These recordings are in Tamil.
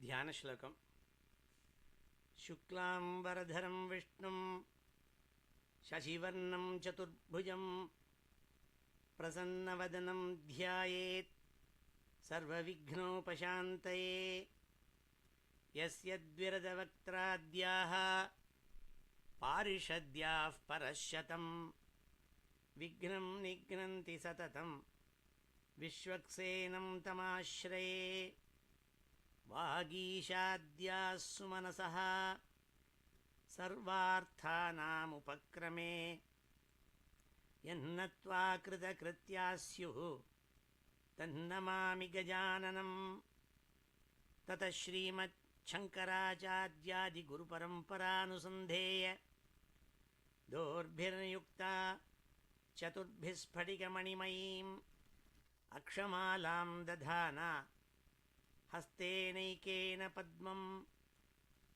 ध्यानश्लोकम्। शुक्लाम्बरधरं विष्णुं शशिवर्णं चतुर्भुजं प्रसन्नवदनं ध्यायेत् सर्वविघ्नोपशान्तये। यस्य द्विरदवक्त्राद्याः पारिषद्याः परश्शतं विघ्नं निघ्नन्ति सततं विश्वक्सेनं तमाश्रये। वागीशाद्याः सुमनसः सर्वार्थानामुपक्रमे यन्नत्वा कृतकृत्याः स्युः तन्नमामि गजाननं। ततः श्रीमच्छङ्कराचार्यादिगुरुपरम्परानुसन्धेय दोर्भिर्युक्ता चतुर्भिः स्फटिकमणिमयीम् अक्षमालां दधाना हस्तेनैकेन पद्मं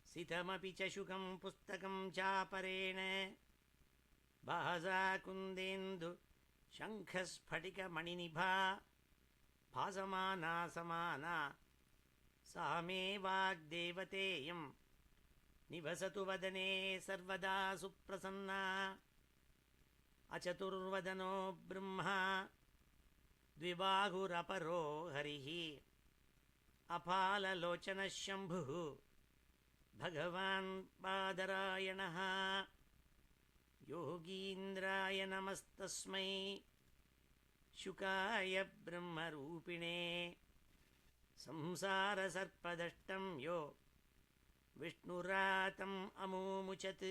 सितमपि च शुकं पुस्तकं चापरेण भासा कुन्देन्दु शङ्खस्फटिकमणिनिभा भासमाना समाना सा मे वाग्देवतेयं निवसतु वदने सर्वदा सुप्रसन्ना। अचतुर्वदनो ब्रह्मा द्विबाहुरपरो हरिः अपाललोचनः शम्भुः भगवान् बादरायणः। योगीन्द्राय नमस्तस्मै शुकाय ब्रह्मरूपिणे संसारसर्पदष्टं यो विष्णुरातम् अमूमुचत्।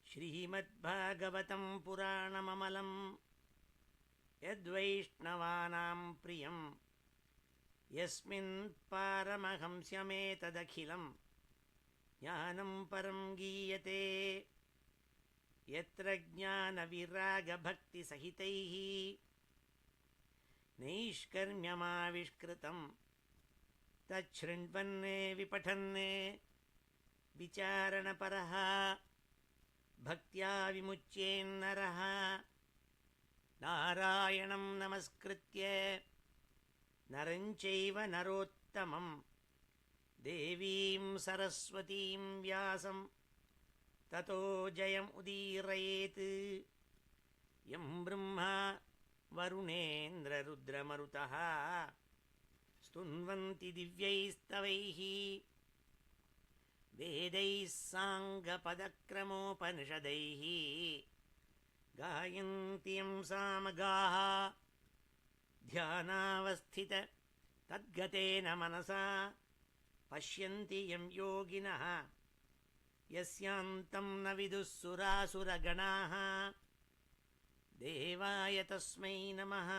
श्रीमद्भागवतं पुराणममलं यद्वैष्णवानां प्रियं यस्मिन् पारमहंस्यमेतदखिलं ज्ञानं परं गीयते। यत्र ज्ञानविरागभक्तिसहितैः नैष्कर्म्यमाविष्कृतं तच्छृण्वन् विपठन् विचारणपरः भक्त्या विमुच्येन्नरः। नारायणं नमस्कृत्य नरं चैव नरोत्तमं देवीं सरस्वतीं व्यासं ततो जयमुदीरयेत्। यं ब्रह्मा वरुणेन्द्ररुद्रमरुतः स्तुन्वन्ति दिव्यैस्तवैः वेदैः साङ्गपदक्रमोपनिषदैः गायन्ति यं सामगाः ध्यानावस्थित तद्गतेन मनसा पश्यन्ति यं योगिनः यस्यान्तं न विदुः सुरासुरगणाः। देवाय तस्मै नमः।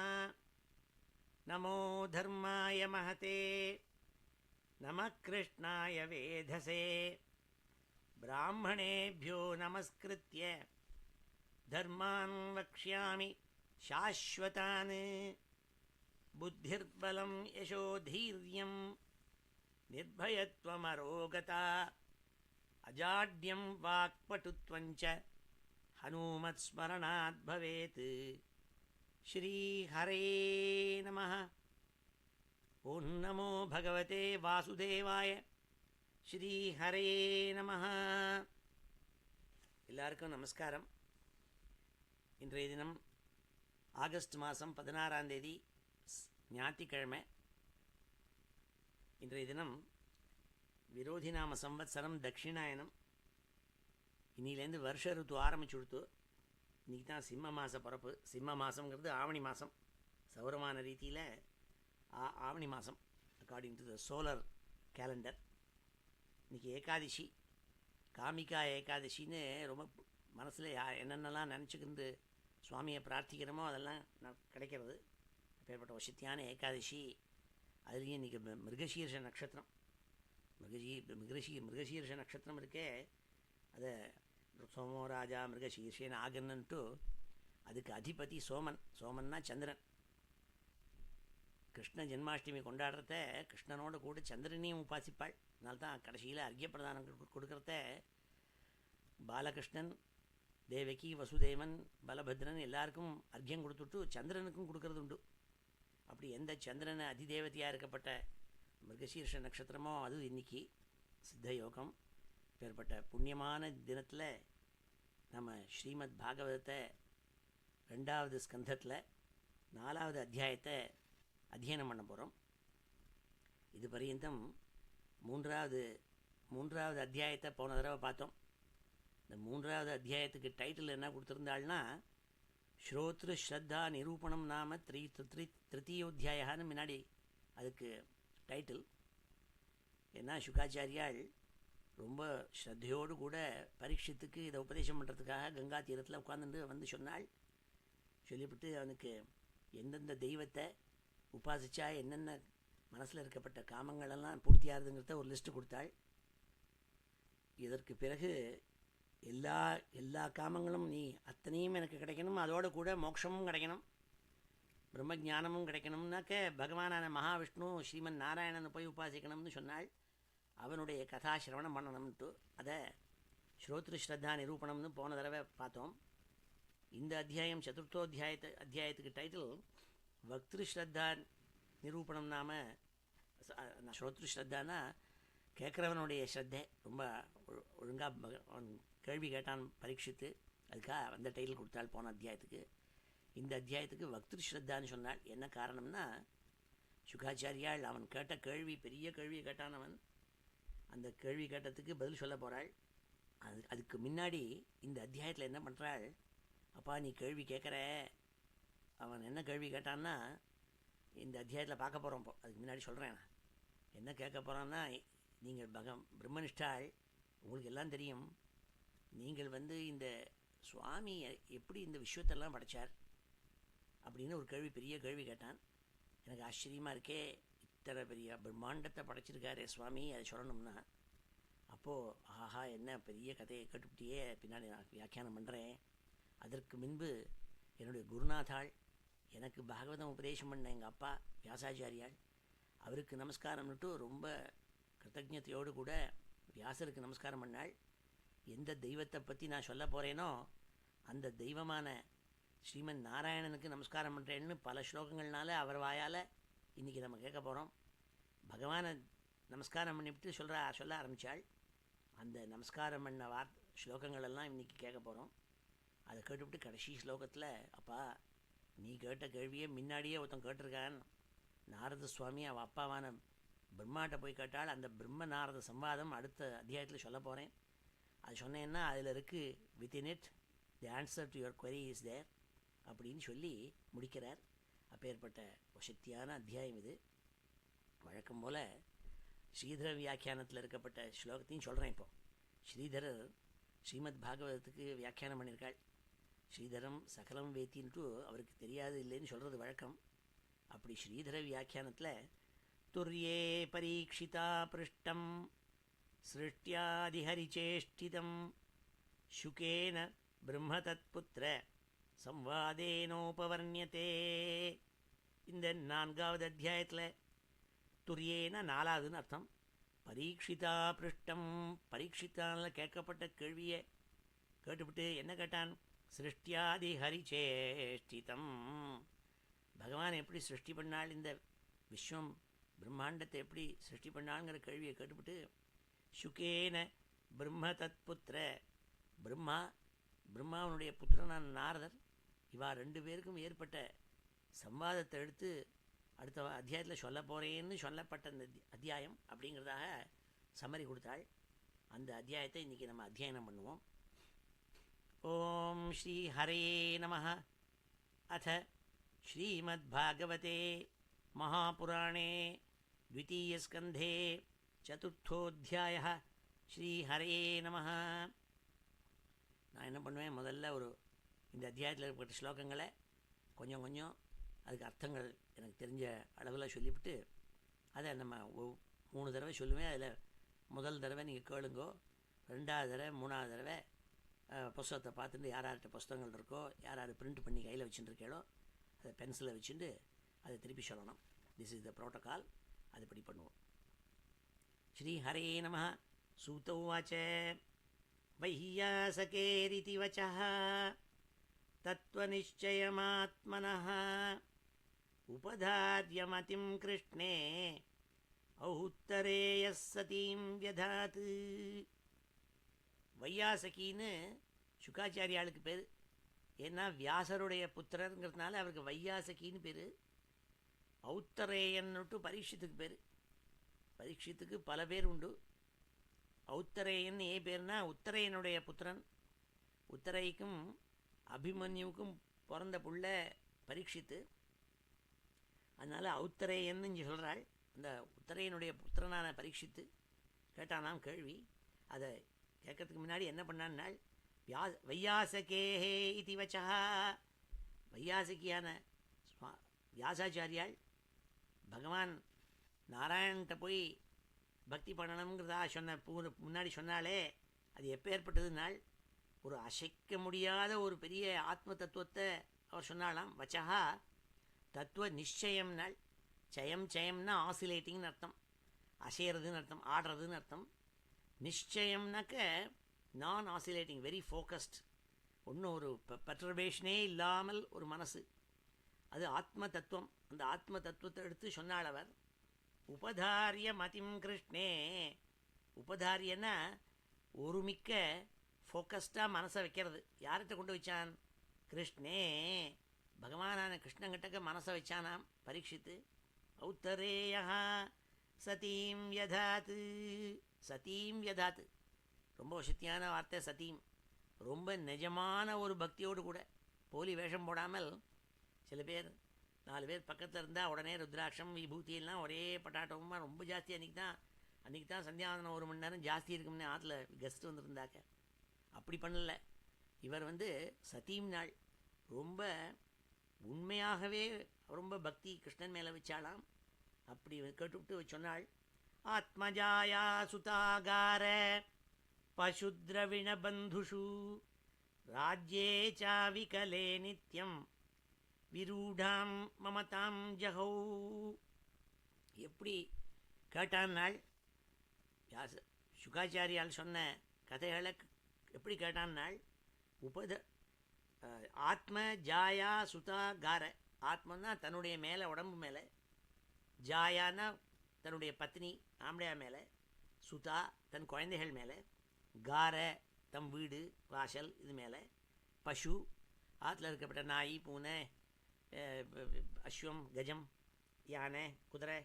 नमो धर्माय महते नमः कृष्णाय वेधसे ब्राह्मणेभ्यो नमस्कृत्य धर्मान् वक्ष्यामि शाश्वतान्। बुद्धिर्बलं यशोधीर्यं निर्भयत्वमरोगता अजाड्यं वाक्पटुत्वं च हनुमत्स्मरणात् भवेत्। श्रीहरे नमः। ॐ नमो भगवते वासुदेवाय। श्रीहरे நமः. எல்லாருக்கும் நமஸ்காரம். இன்றைய தினம் ஆகஸ்ட் மாதம் 16ஆம் தேதி ஞாயிற்றுக்கிழமை. இன்றைய தினம் விரோதிநாம சம்வத்சரம் தட்சிணாயனம். இன்னிலேருந்து வருஷ ருத்து ஆரம்பிச்சுடுத்து. இன்றைக்கி தான் சிம்ம மாத பிறப்பு. சிம்ம மாதங்கிறது ஆவணி மாதம். சௌரமான ரீதியில் ஆவணி மாதம் according to the solar calendar. இன்றைக்கி ஏகாதசி, காமிகா ஏகாதசின்னு ரொம்ப மனசில் என்னென்னலாம் நினச்சிக்கிருந்து சுவாமியை பிரார்த்திக்கிறோமோ அதெல்லாம் கிடைக்கிறது. அப்பேற்பட்ட வசத்தியான ஏகாதசி. அதுலேயும் இன்றைக்கி மிருகசீர்ஷ நட்சத்திரம். மிருகசீர்ஷ நட்சத்திரம் இருக்கே, அதை சோமோ ராஜா மிருகசீர்ஷேன்னு ஆகன்னுட்டு அதுக்கு அதிபதி சோமன். சோமன்னா சந்திரன். கிருஷ்ண ஜென்மாஷ்டமி கொண்டாடுறத கிருஷ்ணனோட கூட சந்திரனையும் உபாசிப்பாள். அதனால்தான் கடைசியில் அர்க்கியப்பிரதானம் கொடுக்குறத பாலகிருஷ்ணன், தேவகி, வசுதேவன், பலபத்ரன் எல்லாருக்கும் அர்க்கியம் கொடுத்துட்டு சந்திரனுக்கும் கொடுக்கறது உண்டு. அப்படி எந்த சந்திரனை அதிதேவதையாக இருக்கப்பட்ட மிருகசீர்ஷ நட்சத்திரமோ அது இன்னைக்கு சித்த யோகம். பேர்பட்ட புண்ணியமான தினத்தில் நம்ம ஸ்ரீமத் பாகவதத்தை 2வது ஸ்கந்தத்தில் 4வது அத்தியாயத்தை அத்தியனம் பண்ண போகிறோம். இது பர்யந்தம் மூன்றாவது அத்தியாயத்தை போன தடவை பார்த்தோம். இந்த 3வது அத்தியாயத்துக்கு டைட்டில் என்ன கொடுத்துருந்தாள்னா ஸ்ரோத்ரு ஸ்ரத்தா நிரூபணம் நாம திருத்தீயோத்தியாயான்னு முன்னாடி அதுக்கு டைட்டில். ஏன்னா சுகாச்சாரியால் ரொம்ப ஸ்ரத்தையோடு கூட பரீட்சித்துக்கு இதை உபதேசம் பண்ணுறதுக்காக கங்கா தீரத்தில் உட்காந்துட்டு வந்து சொன்னாள். சொல்லிவிட்டு அவனுக்கு எந்தெந்த தெய்வத்தை உபாசிச்சா என்னென்ன மனசில் இருக்கப்பட்ட காமங்களெல்லாம் பூர்த்தியாகுதுங்கிறத ஒரு லிஸ்ட்டு கொடுத்தாள். இதற்கு பிறகு எல்லா காமங்களும் நீ அத்தனையும் எனக்கு கிடைக்கணும், அதோடு கூட மோட்சமும் கிடைக்கணும், பிரம்மஜானமும் கிடைக்கணும்னாக்க பகவானான மகாவிஷ்ணு ஸ்ரீமன் நாராயணனை போய் உபாசிக்கணும்னு சொன்னாள். அவனுடைய கதா சிரவணம் பண்ணணும்ட்டு அதை ஸ்ரோத்ரு ஸ்ரத்தா நிரூபணம்னு போன தடவை பார்த்தோம். இந்த அத்தியாயம் அத்தியாயத்துக்கு டைட்டில் வக்திரு ஸ்ரத்தா நிரூபணம் நாம. ஸ்ரோத்ரு ஸ்ரத்தானா கேட்குறவனுடைய ஸ்ரத்தை, ரொம்ப ஒழுங்காக கேள்வி கேட்டான் பரீட்சித்து, அதுக்காக அந்த டைட்டில் கொடுத்தாள் போன அத்தியாயத்துக்கு. இந்த அத்தியாயத்துக்கு வக்திரு ஸ்ரத்தான்னு சொன்னாள். என்ன காரணம்னா சுகாச்சாரியால் அவன் கேட்ட கேள்வி பெரிய கேள்வியை கேட்டான். அவன் அந்த கேள்வி கேட்டதுக்கு பதில் சொல்ல போகிறாள். அதுக்கு முன்னாடி இந்த அத்தியாயத்தில் என்ன பண்ணுறாள், அப்பா நீ கேள்வி கேட்குற, அவன் என்ன கேள்வி கேட்டான்னா இந்த அத்தியாயத்தில் பார்க்க போகிறோம். இப்போ அதுக்கு முன்னாடி சொல்கிறேன் நான் என்ன கேட்க போகிறான்னா, நீங்கள் பிரம்மனிஷ்டாள், உங்களுக்கு எல்லாம் தெரியும், நீங்கள் இந்த சுவாமி எப்படி இந்த விஸ்வத்தெல்லாம் படைச்சார் அப்படின்னு ஒரு கேள்வி, பெரிய கேள்வி கேட்டான். எனக்கு ஆச்சரியமாக இருக்கே, இத்தனை பெரிய பிரம்மாண்டத்தை படைச்சிருக்காரே சுவாமி, அதை சொல்லணும்னா. அப்போது ஆஹா என்ன பெரிய கதையை கேட்டுவிட்டியே, பின்னாடி நான் வியாக்கியானம் பண்ணுறேன். அதற்கு முன்பு என்னுடைய குருநாதாள், எனக்கு பாகவதம் உபதேசம் பண்ண எங்கள் அப்பா வியாசாச்சாரியாள், அவருக்கு நமஸ்காரம்னுட்டு ரொம்ப கிருத்தஜத்தையோடு கூட வியாசருக்கு நமஸ்காரம் பண்ணாள். எந்த தெய்வத்தை பற்றி நான் சொல்ல போகிறேனோ அந்த தெய்வமான ஸ்ரீமன் நாராயணனுக்கு நமஸ்காரம் பண்ணுறேன்னு பல ஸ்லோகங்கள்னால அவர் வாயால் இன்றைக்கி நம்ம கேட்க போகிறோம். பகவானை நமஸ்காரம் பண்ணிவிட்டு சொல்ல ஆரம்பித்தாள். அந்த நமஸ்காரம் பண்ண ஸ்லோகங்களெல்லாம் இன்றைக்கி கேட்க போகிறோம். அதை கேட்டுவிட்டு கடைசி ஸ்லோகத்தில், அப்பா நீ கேட்ட கேள்வியே முன்னாடியே ஒருத்தன் கேட்டிருக்கான், நாரத சுவாமி அவள் அப்பாவான பிரம்மாட்ட போய் கேட்டால். அந்த பிரம்ம நாரத சம்வாதம் அடுத்த அத்தியாயத்தில் சொல்ல போகிறேன். அது சொன்னேன்னா அதில் இருக்குது within it the answer to your query is there அப்படின்னு சொல்லி முடிக்கிறார். அப்பேற்பட்ட சக்தியான அத்தியாயம் இது. வழக்கம் போல் ஸ்ரீதர வியாக்கியானத்தில் இருக்கப்பட்ட ஸ்லோகத்தையும் சொல்கிறேன். இப்போது ஸ்ரீதரர் ஸ்ரீமத் பாகவதத்துக்கு வியாக்கியானம் பண்ணியிருக்காள். ஸ்ரீதரம் சகலம் வேத்தின்ட்டு அவருக்கு தெரியாது இல்லைன்னு சொல்கிறது வழக்கம். அப்படி ஸ்ரீதர வியாக்கியானத்தில் துர்யே பரீட்சிதா பிருஷ்டம் சிருஷ்டியாதிஹரிச்சேஷ்டிதம் சுகேன பிரம்மதத்புத்திர சம்வாதேனோபவர்ணியதே. இந்த 4வது அத்தியாயத்தில் துரியேன 4வதுன்னு அர்த்தம். பரீட்சிதா பிருஷ்டம், பரீட்சித்தால் கேட்கப்பட்ட கேள்வியை கேட்டுவிட்டு என்ன கேட்டான், சிருஷ்டியாதிஹரிச்சேஷ்டிதம், பகவான் எப்படி சிருஷ்டி பண்ணாள், இந்த விஸ்வம் பிரம்மாண்டத்தை எப்படி சிருஷ்டி பண்ணாளுங்கிற கேள்வியை கேட்டுவிட்டு சுகேன பிரம்ம தத்புத்திர, பிரம்மாவனுடைய புத்திரனான நாரதர், இவா 2 பேருக்கும் ஏற்பட்ட சம்வாதத்தை எடுத்து அடுத்த அத்தியாயத்தில் சொல்ல போகிறேன்னு சொல்லப்பட்ட அந்த அத்தியாயம் அப்படிங்கிறதாக சம்மரி கொடுத்தாள். அந்த அத்தியாயத்தை இன்றைக்கி நம்ம அத்தியாயனம் பண்ணுவோம். ஓம் ஸ்ரீ ஹரே நமः. அத ஸ்ரீமத் பாகவதே மகாபுராணே द्वितीयस्कन्धे चतुर्थोऽध्यायः ஸ்ரீஹரே நமः. நான் என்ன பண்ணுவேன், முதல்ல இந்த அத்தியாயத்தில் ஏற்பட்ட ஸ்லோகங்களை கொஞ்சம் அதுக்கு அர்த்தங்கள் எனக்கு தெரிஞ்ச அளவில் சொல்லிவிட்டு அதை நம்ம 3 தடவை சொல்லுவேன். அதில் முதல் தடவை நீங்கள் கேளுங்கோ, 2வது தடவை 3வது தடவை புஸ்தகத்தை பார்த்துட்டு யார்கிட்ட புஸ்தகங்கள் இருக்கோ, யார் பிரிண்ட் பண்ணி கையில் வச்சுட்டுருக்கேளோ அதை பென்சிலை வச்சுட்டு அதை திருப்பி சொல்லணும். This is the protocol. அதுபடி பண்ணுவோம். ஸ்ரீ ஹரே நமः. சூத உவாச்ச வையாசகேரிதி வச்சः தத்வநிச்சயமாத்மனः உபதார்யமதிம் கிருஷ்ணே ஔத்தரேய சதீம் வியதாத். வையாசகின்னு சுகாச்சாரியாளுக்கு பேர். ஏன்னா வியாசருடைய புத்திரருங்கிறதுனால அவருக்கு வையாசகின்னு பேர். ஔத்தரேயன்னுட்டு பரீட்சித்துக்கு பேர். பரீட்சித்துக்கு பல பேர் உண்டு. ஔத்தரேயன் ஏன் பேர்னா உத்தரையனுடைய புத்திரன். உத்தரைக்கும் அபிமன்யுவுக்கும் பிறந்த புள்ள பரீட்சித்து. அதனால் ஔத்தரேயன்னு இங்கே சொல்கிறாள். அந்த உத்தரையனுடைய புத்திரனான பரீட்சித்து கேட்டானாம் கேள்வி. அதை கேட்கறதுக்கு முன்னாடி என்ன பண்ணான்னாள், வையாசகேஹே இதி வச்சா. வையாசகியான வியாசாச்சாரியாள் பகவான் நாராயணன்கிட்ட போய் பக்தி பண்ணணுங்கிறதா முன்னாடி சொன்னாலே அது எப்போ ஏற்பட்டதுனால் ஒரு அசைக்க முடியாத ஒரு பெரிய ஆத்ம தத்துவத்தை அவர் சொன்னாலாம். வச்சா தத்துவ நிச்சயம்னால், சயம்னா ஆசிலேட்டிங்னு அர்த்தம், அசைகிறதுன்னு அர்த்தம், ஆடுறதுன்னு அர்த்தம். நிச்சயம்னாக்க நான் ஆசிலேட்டிங், வெரி ஃபோக்கஸ்ட், ஒன்றும் ஒரு பர்டர்பேஷனே இல்லாமல் ஒரு மனசு, அது ஆத்ம தத்துவம். அந்த ஆத்ம தத்துவத்தை எடுத்து சொன்னாள் அவர். உபதாரிய மதிம் கிருஷ்ணே. உபதாரியன்னா ஒருமிக்க ஃபோக்கஸ்டாக மனசை வைக்கிறது. யார்கிட்ட கொண்டு வச்சான்? கிருஷ்ணே, பகவானான கிருஷ்ணங்கிட்டக்க மனசை வச்சானாம் பரீட்சித்து. ஔத்தரேயா சதீம் யதாத். சதீம் யதாத் ரொம்ப வசத்தியான வார்த்தை. சதீம் ரொம்ப நிஜமான ஒரு பக்தியோடு கூட, போலி வேஷம் போடாமல். சில பேர் 4 பேர் பக்கத்தில் இருந்தால் உடனே ருத்ராட்சம் விபூதியெல்லாம் ஒரே பட்டாட்டமாக ரொம்ப ஜாஸ்தி. அன்றைக்கி தான் சந்தியாவந்தனம் 1 மணி நேரம் ஜாஸ்தி இருக்கும்னு ஆற்றுல கெஸ்ட் வந்துருந்தாக்க அப்படி பண்ணலை. இவர் சதீம் நாள் ரொம்ப உண்மையாகவே ரொம்ப பக்தி கிருஷ்ணன் மேலே வச்சாலாம். அப்படி கேட்டுவிட்டு சொன்னாள், ஆத்மஜாயா சுதாகார பசுத்ரவிண பந்துஷு ராஜ்யே சாவிகலே நித்யம் விரூடாம் மமதாம் ஜஹௌ. எப்படி கேட்டான்னாள், சுகாச்சாரியால் சொன்ன கதைகளை எப்படி கேட்டான்னாள். ஆத்ம ஜாயா சுதா கார. ஆத்மன்னா தன்னுடைய மேலே, உடம்பு மேலே, ஜாயானா தன்னுடைய பத்னி ஆம்பளையா மேலே, சுதா தன் குழந்தைகள் மேலே, கார தம் வீடு வாசல் இது மேலே, பசு ஆற்றுல இருக்கப்பட்ட நாய் பூனை அஸ்வம் கஜம் யானை குதிரை,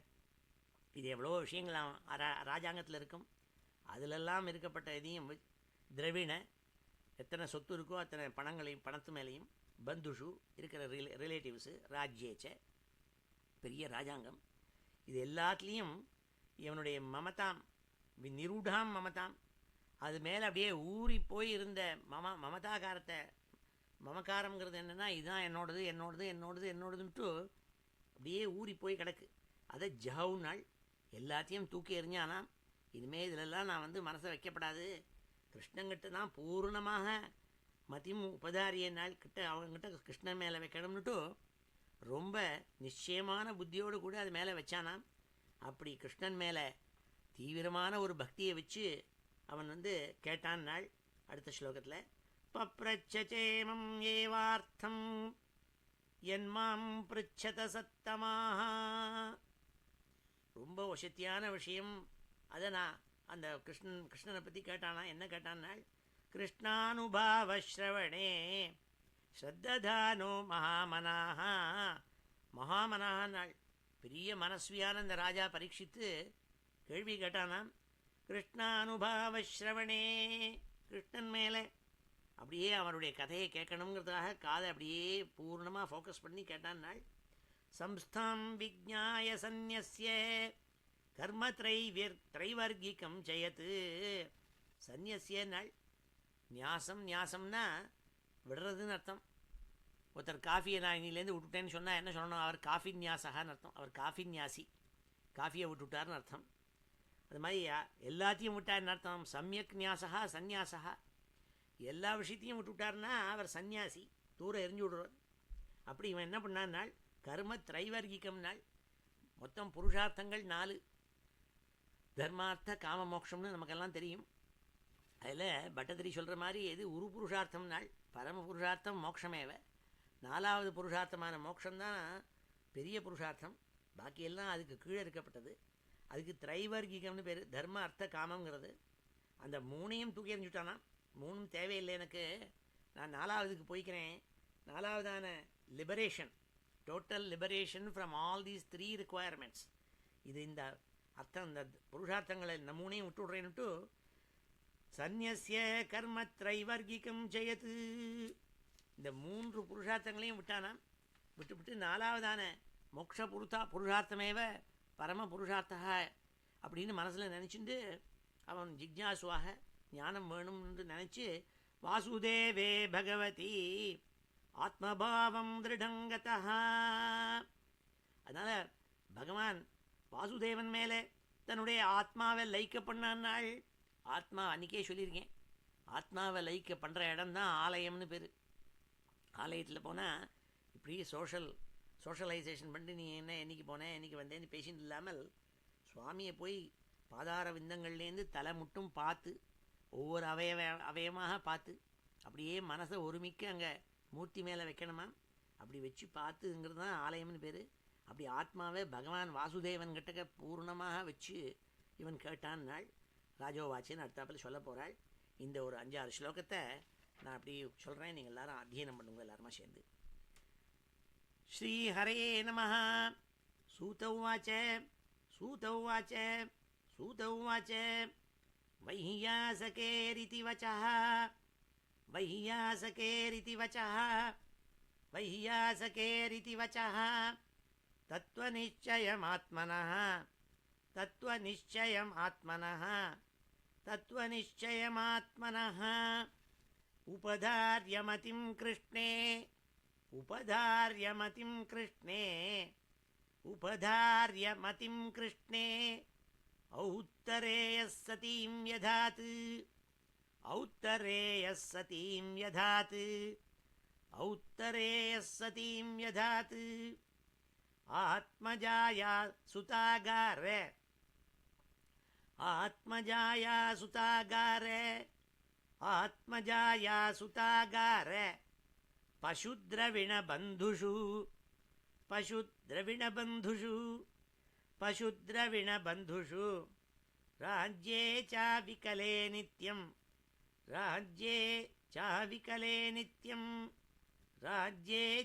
இது எவ்வளோ விஷயங்களாம் ராஜாங்கத்தில் இருக்கும். அதிலெல்லாம் இருக்கப்பட்ட இதையும் திரவிண எத்தனை சொத்து இருக்கோ அத்தனை பணத்து மேலேயும், பந்துஷு இருக்கிற ரிலேட்டிவ்ஸு, ராஜ்யேச்ச பெரிய ராஜாங்கம், இது எல்லாத்துலேயும் இவனுடைய மமதாம் நிரூடாம் மமதாம், அது மேலே அப்படியே ஊறி போய் இருந்த மமதாகாரத்தை. மமக்காரங்கிறது என்னென்னா இதுதான் என்னோடது என்னோடது என்னோடது என்னோடதுன்ட்டு அப்படியே ஊறி போய் கிடக்கு. அதை ஜஹவு நாள் எல்லாத்தையும் தூக்கி எறிஞ்சானா. இனிமேல் இதிலெல்லாம் நான் மனசை வைக்கப்படாது, கிருஷ்ணங்கிட்ட தான் பூர்ணமாக மதியம் உபதாரிய நாள் கிட்ட அவங்ககிட்ட கிருஷ்ணன் மேலே வைக்கணும்னுட்டு ரொம்ப நிச்சயமான புத்தியோடு கூட அது மேலே வச்சானாம். அப்படி கிருஷ்ணன் மேலே தீவிரமான ஒரு பக்தியை வச்சு அவன் கேட்டான் நாள். அடுத்த ஸ்லோகத்தில் பப்ரச்சேமம் ஏவார்த்தம் என்மாம் பிருச்சத சத்தமாக. ரொம்ப வசத்தியான விஷயம். அதை நான் அந்த கிருஷ்ணனை பற்றி கேட்டானா. என்ன கேட்டான்னாள், கிருஷ்ணானுபாவஸ்ரவணே ஸ்ரத்ததானோ மகாமனாக. மகாமனாக நாள் பெரிய மனஸ்வியான இந்த ராஜா பரீட்சித்து கேள்வி கேட்டானாம். கிருஷ்ணானுபாவஸ்ரவணே, கிருஷ்ணன் மேலே அப்படியே அவருடைய கதையை கேட்கணுங்கிறதுக்காக காதை அப்படியே பூர்ணமாக ஃபோக்கஸ் பண்ணி கேட்டான் நாள். சம்ஸ்தாம் விஜ்ஞாய சந்நியஸ்ய கர்ம திரைவர்கிகம் ஜெயத்து. சந்நியஸ்ய நாள் நியாசம்னா விடுறதுன்னு அர்த்தம். ஒருத்தர் காஃபியை நான் இன்னிலேருந்து விட்டுட்டேன்னு சொன்னால் என்ன சொல்லணும்? அவர் காஃபி நியாசகான்னு அர்த்தம். அவர் காஃபி நியாசி, காஃபியை விட்டுவிட்டார்னு அர்த்தம். அது மாதிரி எல்லாத்தையும் விட்டார்னு அர்த்தம். சமயக் நியாசகா சந்நியாசகா, எல்லா விஷயத்தையும் விட்டுவிட்டார்னா அவர் சந்நியாசி, தூரம் எரிஞ்சு விடுவார். அப்படி இவன் என்ன பண்ணான்னாள், கர்ம திரைவர்கிகம் நாள். மொத்தம் புருஷார்த்தங்கள் 4, தர்மார்த்த காம மோட்சம்னு நமக்கெல்லாம் தெரியும். அதில் பட்டதிரி சொல்கிற மாதிரி எது உரு புருஷார்த்தம் நாள், பரம புருஷார்த்தம் மோட்சமேவ. 4வது புருஷார்த்தமான மோட்சம்தான் பெரிய புருஷார்த்தம், பாக்கியெல்லாம் அதுக்கு கீழே இருக்கப்பட்டது. அதுக்கு திரைவர்கிகம்னு பேர். தர்ம அர்த்த காமங்கிறது அந்த மூணையும் தூக்கி எறிஞ்சுட்டானா. மூணும் தேவையில்லை எனக்கு, நான் நாலாவதுக்கு போய்க்கிறேன். நாலாவதான liberation, total liberation from all these 3 requirements. இது இந்த அர்த்தம், இந்த புருஷார்த்தங்களை இந்த மூணையும் விட்டு விட்றேன்னுட்டு சந்நியஸ்ய கர்ம திரைவர்கிகம் ஜெயத்து, இந்த 3 புருஷார்த்தங்களையும் விட்டானா. விட்டு நாலாவதான மோக்ஷ புருஷார்த்தமேவ பரம புருஷார்த்தா அப்படின்னு மனசில் நினச்சிட்டு அவன் ஜிக்ஞாசுவாக ஞானம் வேணும்னு நினச்சி வாசுதேவே பகவதி ஆத்மபாவம் திருடங்கதா. அதனால் பகவான் வாசுதேவன் மேலே தன்னுடைய ஆத்மாவை லைக்க பண்ணாள். ஆத்மா அன்றைக்கே சொல்லியிருக்கேன், ஆத்மாவை லைக்க பண்ணுற இடம்தான் ஆலயம்னு பேர். ஆலயத்தில் போனால் இப்படி சோஷலைசேஷன் பண்ணிட்டு நீ என்ன என்றைக்கு போனேன் என்றைக்கு வந்தேன்னு பேசிட்டு இல்லாமல் சுவாமியை போய் பாதார விந்தங்கள்லேருந்து தலை முட்டும் பார்த்து ஒவ்வொரு அவயமாக பார்த்து அப்படியே மனசை ஒருமிக்க அங்கே மூர்த்தி மேலே வைக்கணுமா. அப்படி வச்சு பார்த்துங்கிறது தான் ஆலயம்னு பேர். அப்படி ஆத்மாவை பகவான் வாசுதேவன் கிட்டக்க பூர்ணமாக வச்சு இவன் கேட்டான் நாள். ராஜோவாச்சின்னு அடுத்தாப்பில் சொல்ல போகிறாள். இந்த ஒரு 5-6 ஸ்லோகத்தை நான் அப்படி சொல்கிறேன், நீங்கள் எல்லாரும் அத்தியனம் பண்ணுங்க எல்லாருமா சேர்ந்து. ஸ்ரீஹரே நமः. சூத உவாச்ச வைஹ்யாசகேரிதி வச்சः தத்துவநிச்சயமாத்மனः உபதார்யமதிம் கிருஷ்ணே ஔத்தரேயः சதீம் யதாத் ஆத்மஜாயா சுதாகார பசுத்ரவிணபந்துஷு ராஜ்யே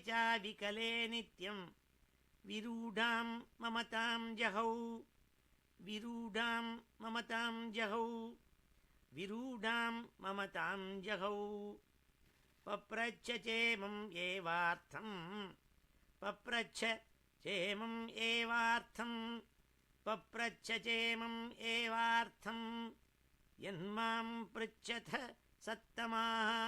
சாவிகலே நித்யம் விரூடாம் மமதாம் ஜஹௌ பப்ரச்ச சேமம் ஏவார்த்தம் யன்மாம் ப்ருச்சத சத்தமாः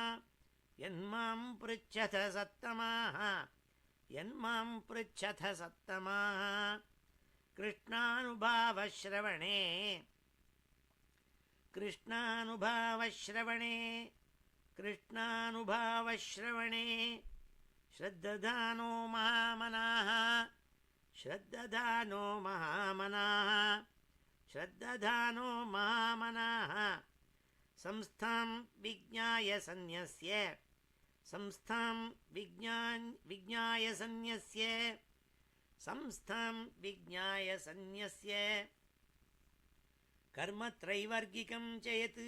கிருஷ்ணானுபாவஸ்ரவணே ஸ்ரத்ததானோ மகாமனாः சம்ஸ்தாம் விஜ்ஞாய சந்நியஸ்ய கர்மத்ரைவர்கிகம் சயத்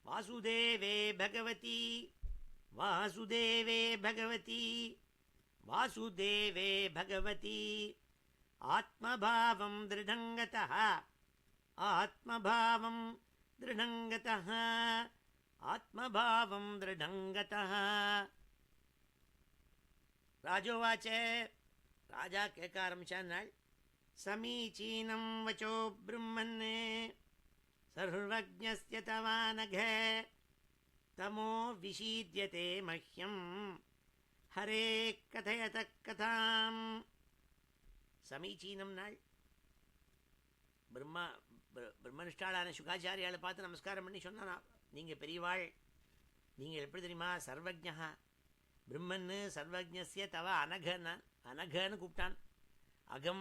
வாசுதேவே பகவதி ஆத்மபாவம் திருடங்கதः. ராஜோவாச்ச, ராஜா கேட்க ஆரம்பிச்சான் நாள். சமீச்சீனம் வச்சோ பிரம்மன் சர்வஜ்ஞஸ்ய தவானக தமோ விஷீத்யதே மஹ்யம் ஹரே கதயத கதாம். சமீச்சீனம் நாள். பிரம்மனிஷ்டாளான சுகாச்சாரியால் பார்த்து நமஸ்காரம் பண்ணி சொன்னானா, நீங்கள் பெரியவாள், நீங்கள் எப்படி தெரியுமா, சர்வஜ்ஞா பிரம்மன்னு சர்வஜ்ஞஸ்ய தவ அனகன்னு கூப்பிட்டான்.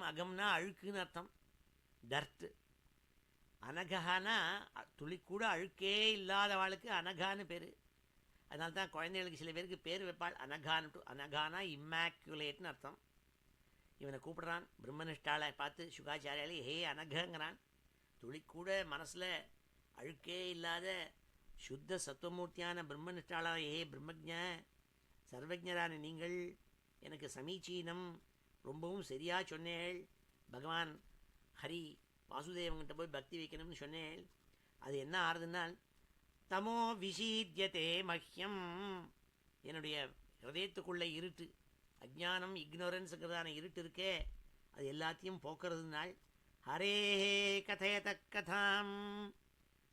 அகம்னா அழுக்குன்னு அர்த்தம், டர்ட். அனகானா துளி கூட அழுக்கே இல்லாதவாளுக்கு அனகான்னு பேர். அதனால தான் குழந்தைகளுக்கு சில பேருக்கு பேர் வைப்பாள் அனகான்னு. அனகானா இம்மாக்குலேட்னு அர்த்தம். இவனை கூப்பிடுறான் பிரம்மனிஷ்டாலை பார்த்து சுகாச்சாரியாலே ஹே அனகங்கிறான். துளிக்கூட மனசில் அழுக்கே இல்லாத சுத்த சத்துவமூர்த்தியான பிரம்மனிஷ்டாளான ஹே பிரம்மஜ சர்வஜரான நீங்கள் எனக்கு சமீச்சீனம் ரொம்பவும் சரியாக சொன்னேள். பகவான் ஹரி வாசுதேவங்கிட்ட போய் பக்தி வைக்கணும்னு சொன்னேள். அது என்ன ஆறுதுன்னால் தமோ விஷீத்யதே மஹ்யம், என்னுடைய ஹிருதயத்துக்குள்ளே இருட்டு அஜ்ஞானம் இக்னோரன்ஸுங்கிறதான இருட்டு இருக்கே அது எல்லாத்தையும் போக்குறதுனால் ஹரே கதையத கதாம்,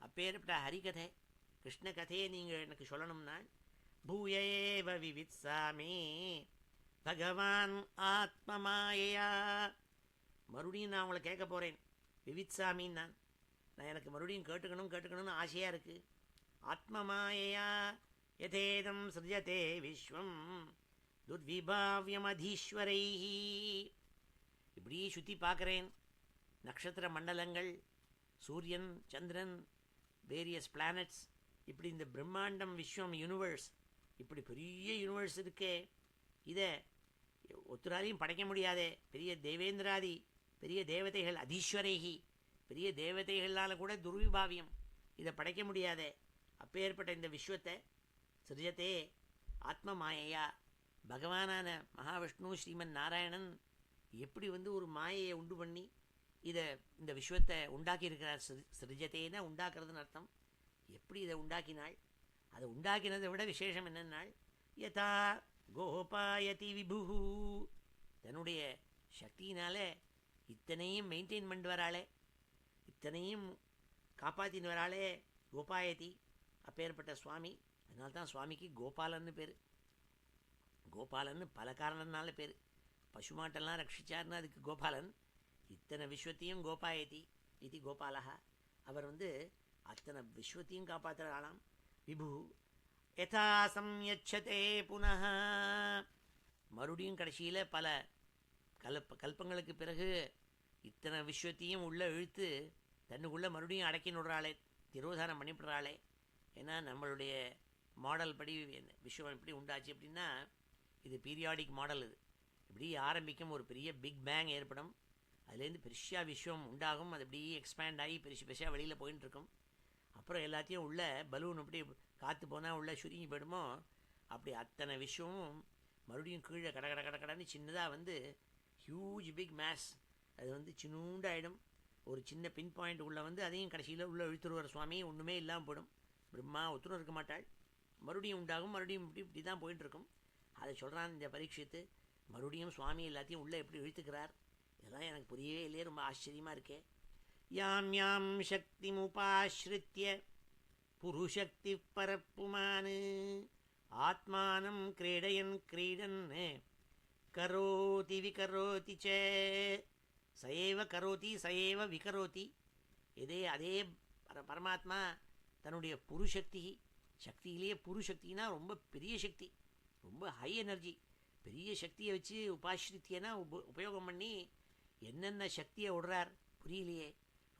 அப்பேற்பட்ட ஹரிகதை கிருஷ்ண கதையை நீங்கள் எனக்கு சொல்லணும்னால் பூயேவ விவித்சாமி பகவான் ஆத்மமாயா, மறுபடியும் நான் உங்களை கேட்க போகிறேன். விவித்சாமின்னு நான் எனக்கு மறுபடியும் கேட்டுக்கணும்னு ஆசையாக இருக்குது. ஆத்மமாயா யதேதம் சிருஜதே விஸ்வம் துர்விபாவியமதீஸ்வரை, இப்படி சுற்றி பார்க்குறேன். நட்சத்திர மண்டலங்கள், சூரியன், சந்திரன், வேரியஸ் பிளானட்ஸ், இப்படி இந்த பிரம்மாண்டம் விஸ்வம் யூனிவர்ஸ், இப்படி பெரிய யூனிவர்ஸ் இருக்கே, இதை ஒத்துராலையும் படைக்க முடியாதே. பெரிய தேவேந்திராதி பெரிய தேவதைகள் அதீஸ்வரைகி, பெரிய தேவதைகளால் கூட துர்விபாவியம், இதை படைக்க முடியாதே. அப்பேற்பட்ட இந்த விஸ்வத்தை சிருஜத்தே ஆத்ம மாயையா, பகவானான மகாவிஷ்ணு ஸ்ரீமன் நாராயணன் எப்படி ஒரு மாயையை உண்டு பண்ணி இந்த விஸ்வத்தை உண்டாக்கியிருக்கிறார். சிருஜத்தேன்னா உண்டாக்குறதுன்னு அர்த்தம். எப்படி இதை உண்டாக்கினாள்? அதை உண்டாக்கினதை விட விசேஷம் என்னென்னால் யதா கோபாயதி விபுஹு, தன்னுடைய சக்தியினால இத்தனையும் மெயின்டைன் பண்ணிட்டு வராளே, இத்தனையும் காப்பாற்றின்னு வராளே. கோபாயதி அப்பேற்பட்ட சுவாமி. அதனால்தான் சுவாமிக்கு கோபாலன்னு பேர். கோபாலன்னு பல காரணத்தினால பேர். பசுமாட்டெல்லாம் ரட்சிச்சார்னு அதுக்கு கோபாலன். இத்தனை விஸ்வத்தையும் கோபாயதி இது கோபாலகா. அவர் அத்தனை விஸ்வத்தையும் காப்பாற்றுறாளாம். விபு யதா சம்யச்சதே புனः, மறுபடியும் கடைசியில் பல கல்பங்களுக்கு பிறகு இத்தனை விஸ்வத்தையும் உள்ளே இழுத்து தன்னுக்குள்ளே மறுபடியும் அடக்கி நடுறாளே, திரோதானம் பண்ணிவிடுறாளே. ஏன்னா நம்மளுடைய மாடல் படி விஸ்வம் எப்படி உண்டாச்சு அப்படின்னா, இது பீரியாடிக் மாடல். இது இப்படி ஆரம்பிக்கும், ஒரு பெரிய பிக் பேங் ஏற்படும், அதுலேருந்து பெருசாக விஸ்வம் உண்டாகும், அது அப்படியே எக்ஸ்பேண்ட் ஆகி பெருசாக வெளியில் போயின்னு இருக்கும். அப்புறம் எல்லாத்தையும் உள்ள பலூன் அப்படி காற்று போனால் உள்ளே சுருங்கி போயிடுமோ, அப்படி அத்தனை விஸ்வமும் மறுபடியும் கீழே கடன்னு சின்னதாக ஹியூஜ் பிக் மேஸ், அது சின்னூண்டாயிடும். ஒரு சின்ன பின் பாயிண்ட் உள்ளே அதையும் கடைசியில் உள்ளே இழுத்துருவார் சுவாமி. ஒன்றுமே இல்லாமல் போயிடும். பிரம்மா ஒத்துரும் இருக்க மாட்டாள். மறுபடியும் உண்டாகும், மறுபடியும் இப்படி தான் போயிட்டுருக்கும். அதை சொல்கிறான் இந்த பரீட்சித்து. மறுபடியும் சுவாமி எல்லாத்தையும் உள்ளே எப்படி இழுத்துக்கிறார், இதெல்லாம் எனக்கு புரியவே இல்லையே, ரொம்ப ஆச்சரியமாக இருக்கே. யாம் யாம் சக்தி முபாஸ்ரித்ய புருஷக்தி பரப்புமான் ஆத்மானம் கிரீடயன் கிரீடன் கரோதி விகரோதி ச, சயேவ கரோதி சயேவ விகரோதி. அதே பரமாத்மா தன்னுடைய புருஷக்தி, சக்தியிலேயே புருஷக்தினா ரொம்ப பெரிய சக்தி, ரொம்ப ஹை எனர்ஜி, பெரிய சக்தியை வச்சு உபாஸ்ரித்தியனா உபயோகம் பண்ணி என்னென்ன சக்தியை விடுறார் புரியலையே.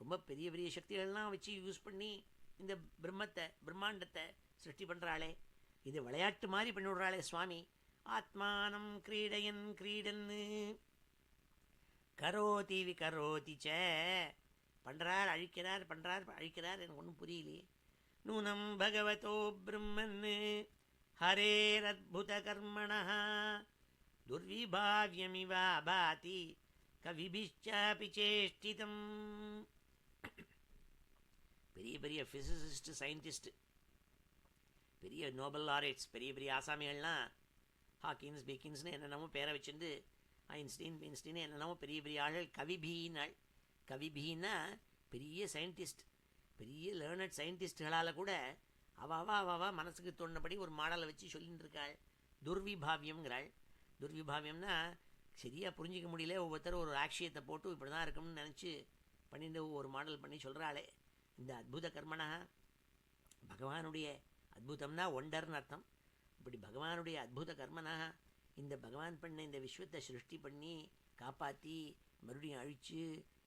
ரொம்ப பெரிய பெரிய சக்திகள்லாம் வச்சு யூஸ் பண்ணி இந்த பிரம்மாண்டத்தை சிருஷ்டி பண்ணுறாளே, இது விளையாட்டு மாதிரி பண்ணி விடுறாளே சுவாமி. ஆத்மானம் கிரீடயன் கிரீடன்னு கரோதி விகரோதி ச, பண்ணுறார் அழிக்கிறார், பண்ணுறார் அழிக்கிறார், எனக்கு ஒன்றும் புரியலையே. நூனம் பகவதோ பிரம்மன் ஹரேரத்புத கர்மணः துர்விபாவ்யமிவா பாதி கவிபிச்சாபி சேஷ்டிதம். பெரிய பெரிய ஃபிசிசிஸ்ட், சயின்டிஸ்ட், பெரிய நோபல் லாரேட்ஸ், பெரிய பெரிய ஆசாமிகள்லாம் ஹாக்கின்ஸ் பீக்கின்ஸ்னு என்னென்னமோ பேரை வச்சுருந்து, ஐன்ஸ்டீன் என்னென்னமோ பெரிய பெரிய ஆள்கள் கவிபீனாள். கவிபீன்னா பெரிய சயின்டிஸ்ட், பெரிய லேர்னட் சயின்டிஸ்டுகளால் கூட அவா மனசுக்கு தோணுபடி ஒரு மாடலை வச்சு சொல்லிட்டு இருக்காள். துர்விபாவியம்ங்கிறாள். துர்விபாவியம்னா சரியாக புரிஞ்சிக்க முடியல, ஒவ்வொருத்தரும் ஒரு ஆக்ஷியத்தை போட்டு இப்படி தான் இருக்கும்னு நினச்சி பண்ணிட்டு ஒரு மாடல் பண்ணி சொல்கிறாளே. இந்த அத்புத கர்மனா, பகவானுடைய அத்புதம்னா ஒண்டர்னு அர்த்தம். இப்படி பகவானுடைய அத்புத கர்மனா, இந்த பகவான் பண்ண இந்த விஸ்வத்தை சிருஷ்டி பண்ணி காப்பாற்றி மறுபடியும் அழித்து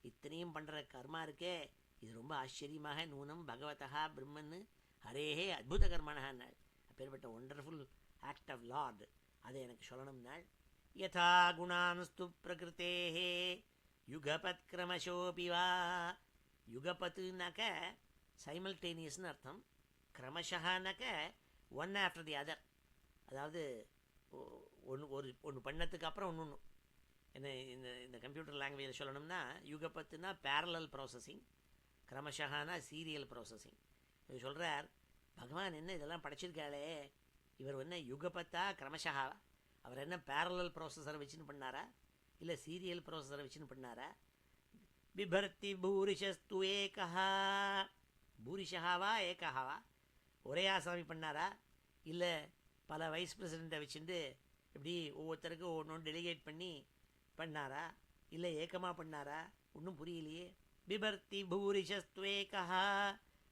இத்தனையும் பண்ணுற கர்மா இருக்கே, இது ரொம்ப ஆச்சரியமாக. நூனம் பகவதா பிரம்மன்னு ஹரேஹே அத்புத கர்மனான்னாள். அப்பேற்பட்ட ஒண்டர்ஃபுல் ஆக்ட் ஆஃப் லார்ட் அதை எனக்கு சொல்லணும்னால் யதா குணான்ஸ்து பிரகிருத்தேஹே யுகபத் கிரமசோபி வா. யுகபத்துனாக்க சைமல்டேனியஸ்னு அர்த்தம், கிரமஷானாக்க ஒன் ஆஃப்டர் தி அதர், அதாவது ஒன்று பண்ணத்துக்கு அப்புறம் ஒன்று. என்ன இந்த கம்ப்யூட்டர் லாங்குவேஜில் சொல்லணும்னா யுகபத்துனா பேரலல் ப்ராசஸிங், கிரமஷானா சீரியல் ப்ராசஸிங். இவர் சொல்கிறார், பகவான் என்ன இதெல்லாம் படைச்சிருக்காளே, இவர் என்ன யுகபத்தா கிரமஷாவா? அவர் என்ன பேரலல் ப்ராசஸரை வச்சுன்னு பண்ணாரா, இல்லை சீரியல் ப்ராசஸரை வச்சுன்னு பண்ணாரா? பிபர்த்தி பூரிஷஸ்து ஏகஹா, பூரிஷாவா ஏகஹாவா, ஒரே ஆசாமி பண்ணாரா, இல்லை பல வைஸ் பிரசிடெண்ட்டை வச்சுட்டு இப்படி ஒவ்வொருத்தருக்கும் ஒன்று டெலிகேட் பண்ணி பண்ணாரா, இல்லை ஏக்கமாக பண்ணாரா? ஒன்றும் புரியலையே. பிபர்த்தி பூரிஷஸ்துவேகா